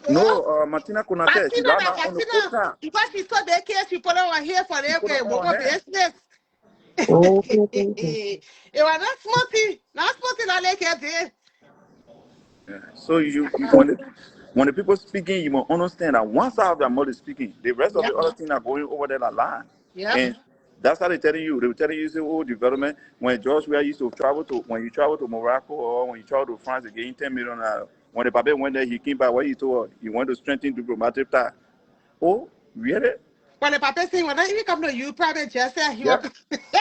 Yeah. No, Martina Konate, she Martina, locked na down on the Martina, quota. because she saw the case, she put on here for She put it the on her head. business. Oh, It was not smarty, like it. Yeah. So you when the people speaking, you must understand that one side of their mouth is speaking, the rest of the Yep, other thing are going over there like lie. yep. And that's how they telling you. They will telling you say, oh, development. When George Weah used to travel to when you travel to Morocco or when you travel to France, they getting 10 million. When the Babe went there, he came back. What he told her, he wanted to strengthen diplomatic tie. Oh, really? When the papa saying when I come to you, private just say he Yeah. want.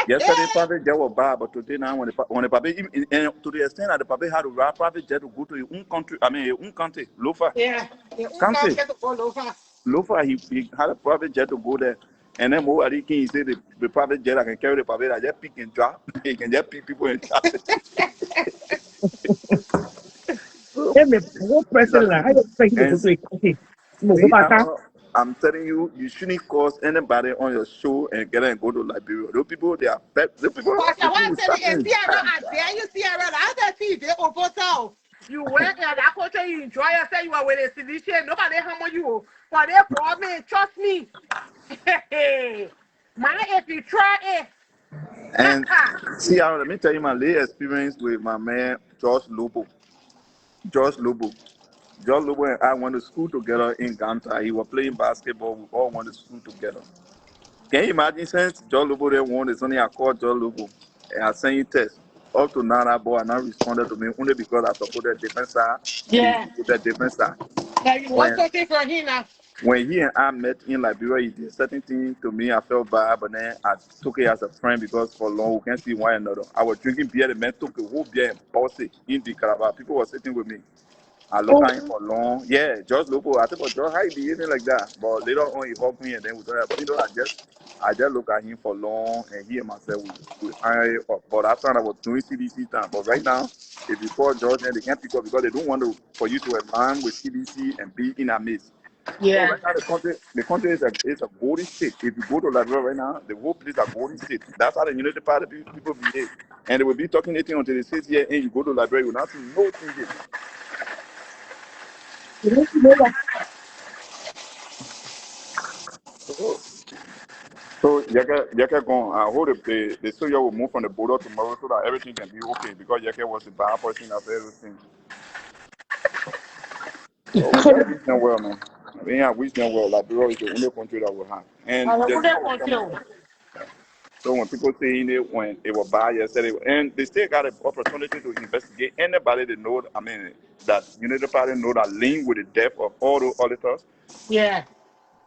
Yesterday, private jet was bad, but today now, when the Babe, and to the extent that the Babe had to ride private jet to go to his own country, I mean, his own country, Lofa, Yeah, the uncle country. get to all over. Lofa, he had a private jet to go there. And then more King, he said the private jet I can carry the private, I just pick and drop. He can just pick people and drop. So, Hey, me, what these are person the like? How things. you expect him to And go to a country? No, go see back. now, I'm telling you, you shouldn't cause anybody on your show and get and go to Liberia. Those people, they are bad. Those people, But the I thing want is to say, certain. Sierra, I dare you, Sierra, I dare see they over so. You went and that country, you enjoy yourself, you are with a sedition, nobody hammer you. But they for me, trust me. My, if you try it, And see, let me tell you my latest experience with my man, George Lobo. George Lobo. George Lobo and I went to school together in Ganta. He was playing basketball. We all went to school together. Can you imagine since George Lobo then won, it's only I called George Lobo and I sent you text. Up to now, that boy has not responded to me only because I supported different side and he yeah. supported different side. Now you want When something from him now? when he and I met in Liberia, he did certain things to me. I felt bad, but then I took it as a friend because for long we can't see one another. I was drinking beer, the man took a whole beer and bought it in the Calabar. People were sitting with me. I look Oh, at him for long. Yeah, George Lobo. I said, but George, how you behaving like that? But later on, he hugged me and then we started. I just look at him for long and he and myself we high up. But that time I was doing CDC time. But right now, if you call George, then they can't pick up because they don't want to for you to align with CDC and be in a midst. So Yeah. right now the country is a golden state. If you go to Liberia right now, the whole place is a golden state. That's how the United Party people behave. And they will be talking anything until they sit here and you go to Liberia, you will not see no changes. you don't know that. So So Yekeh gone. I hope the soldier will move from the border tomorrow so that everything can be okay because Yekeh was a bad person of everything. So we just wish them well, man. I mean, I wish them well. Liberia is the only country that we have. And I the wouldn't time will want come. you. So when people saying it when it was bad yesterday, and they still got an opportunity to investigate anybody they know, I mean, that Unity Party know that link with the death of all the auditors, Yeah.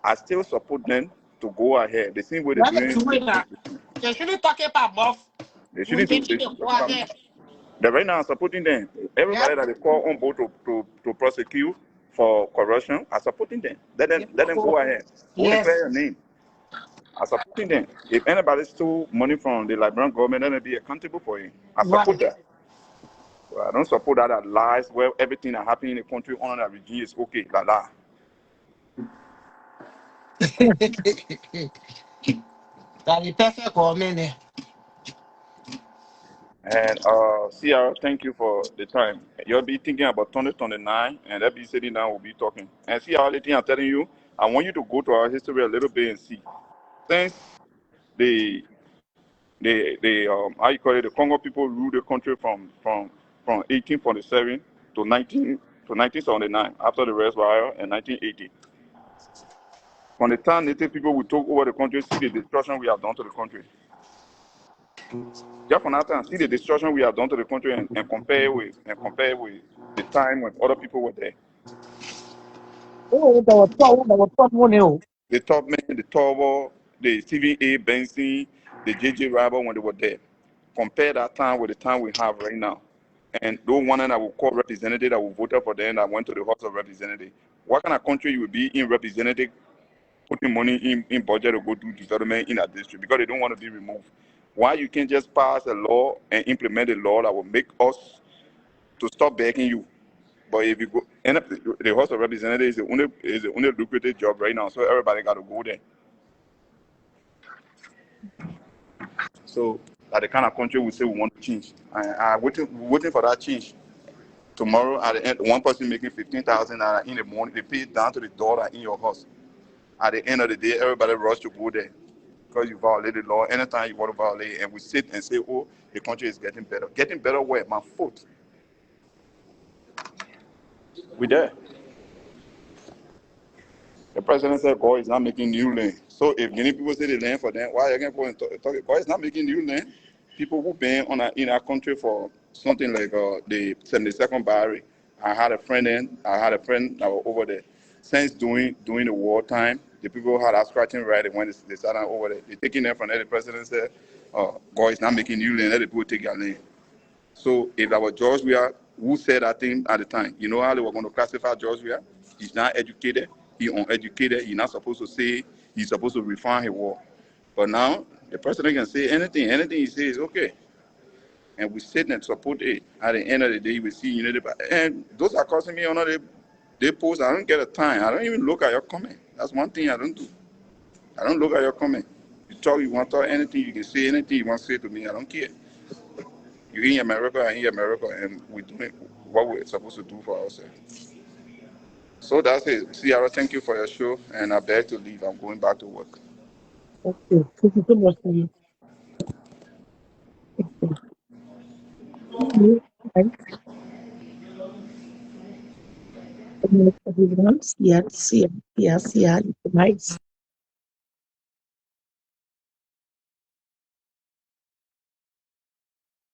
I still support them to go ahead. The same way they're Let me doing do it now. They shouldn't talk about buff. they We shouldn't do think they they shouldn't go talk about ahead. that right now I'm supporting them. Yep. Everybody that they call on board to prosecute for corruption, I'm supporting them. Yep. Let them go ahead. Go declare Yes. your name. I'm supporting them. If anybody stole money from the Liberian government, let them be accountable for it. I support Right. that. But I don't support that lies where everything that happening in the country under that regime is okay. La la. That the perfect government. And CR, thank you for the time. You'll be thinking about 2029, and they'll be sitting down, we'll be talking. And CR, the thing I'm telling you, I want you to go to our history a little bit and see. Since the how you call it, the Congo people ruled the country from 1847 to 1979 after the Red Riot in 1980. From the time Native people we took over the country, see the destruction we have done to the country. Just from that time, see the destruction we have done to the country and compare with the time when other people were there. Oh, there was 12 money. The top men, the Turbo, the Stephen A. Benson, the J.J. Rabble when they were there. Compare that time with the time we have right now. And those one that will call representative that will vote for them that went to the House of Representatives. What kind of country you will be in representative putting money in budget to go do development in a district because they don't want to be removed? Why you can't just pass a law and implement a law that will make us to stop begging you? But if you go, end up the House of Representatives is the only lucrative job right now, so everybody got to go there. So that the kind of country we say we want to change. I'm waiting for that change. Tomorrow at the end, one person making 15,000 in the morning, they pay it down to the dollar in your house. At the end of the day, everybody rush to go there. because you violated law. Anytime you want to violate, and we sit and say, oh, the country is getting better. Getting better where? My foot. We there. The president said God is not making new land. So if Guinea people say the land for them, why are you going to talk? God is not making new land. People who been in our country for something like the 72nd Barry. I had a friend that was over there. Since during the wartime, the people had a scratching right when they started over there. They taking them from there. The president said, God is not making new land. Let the people take their land. So if that was George Weah who said that thing at the time, you know how they were going to classify George Weah? He's not educated, he's uneducated, he's not supposed to say, he's supposed to refine his war. But now the president can say anything he says is okay. And we sit and support it. At the end of the day, we see unity. And those are causing me on they post. I don't get a time. I don't even look at your comment. That's one thing I don't do. I don't look at your comment. You want to talk anything, you can say anything you want to say to me. I don't care. You're in America, I'm in America, and we're doing what we're supposed to do for ourselves. So that's it. Ciara, thank you for your show, and I beg to leave. I'm going back to work. Okay. Thank you so much for you. Thank you, everyone. Yes, yes, yes, yes. Nice.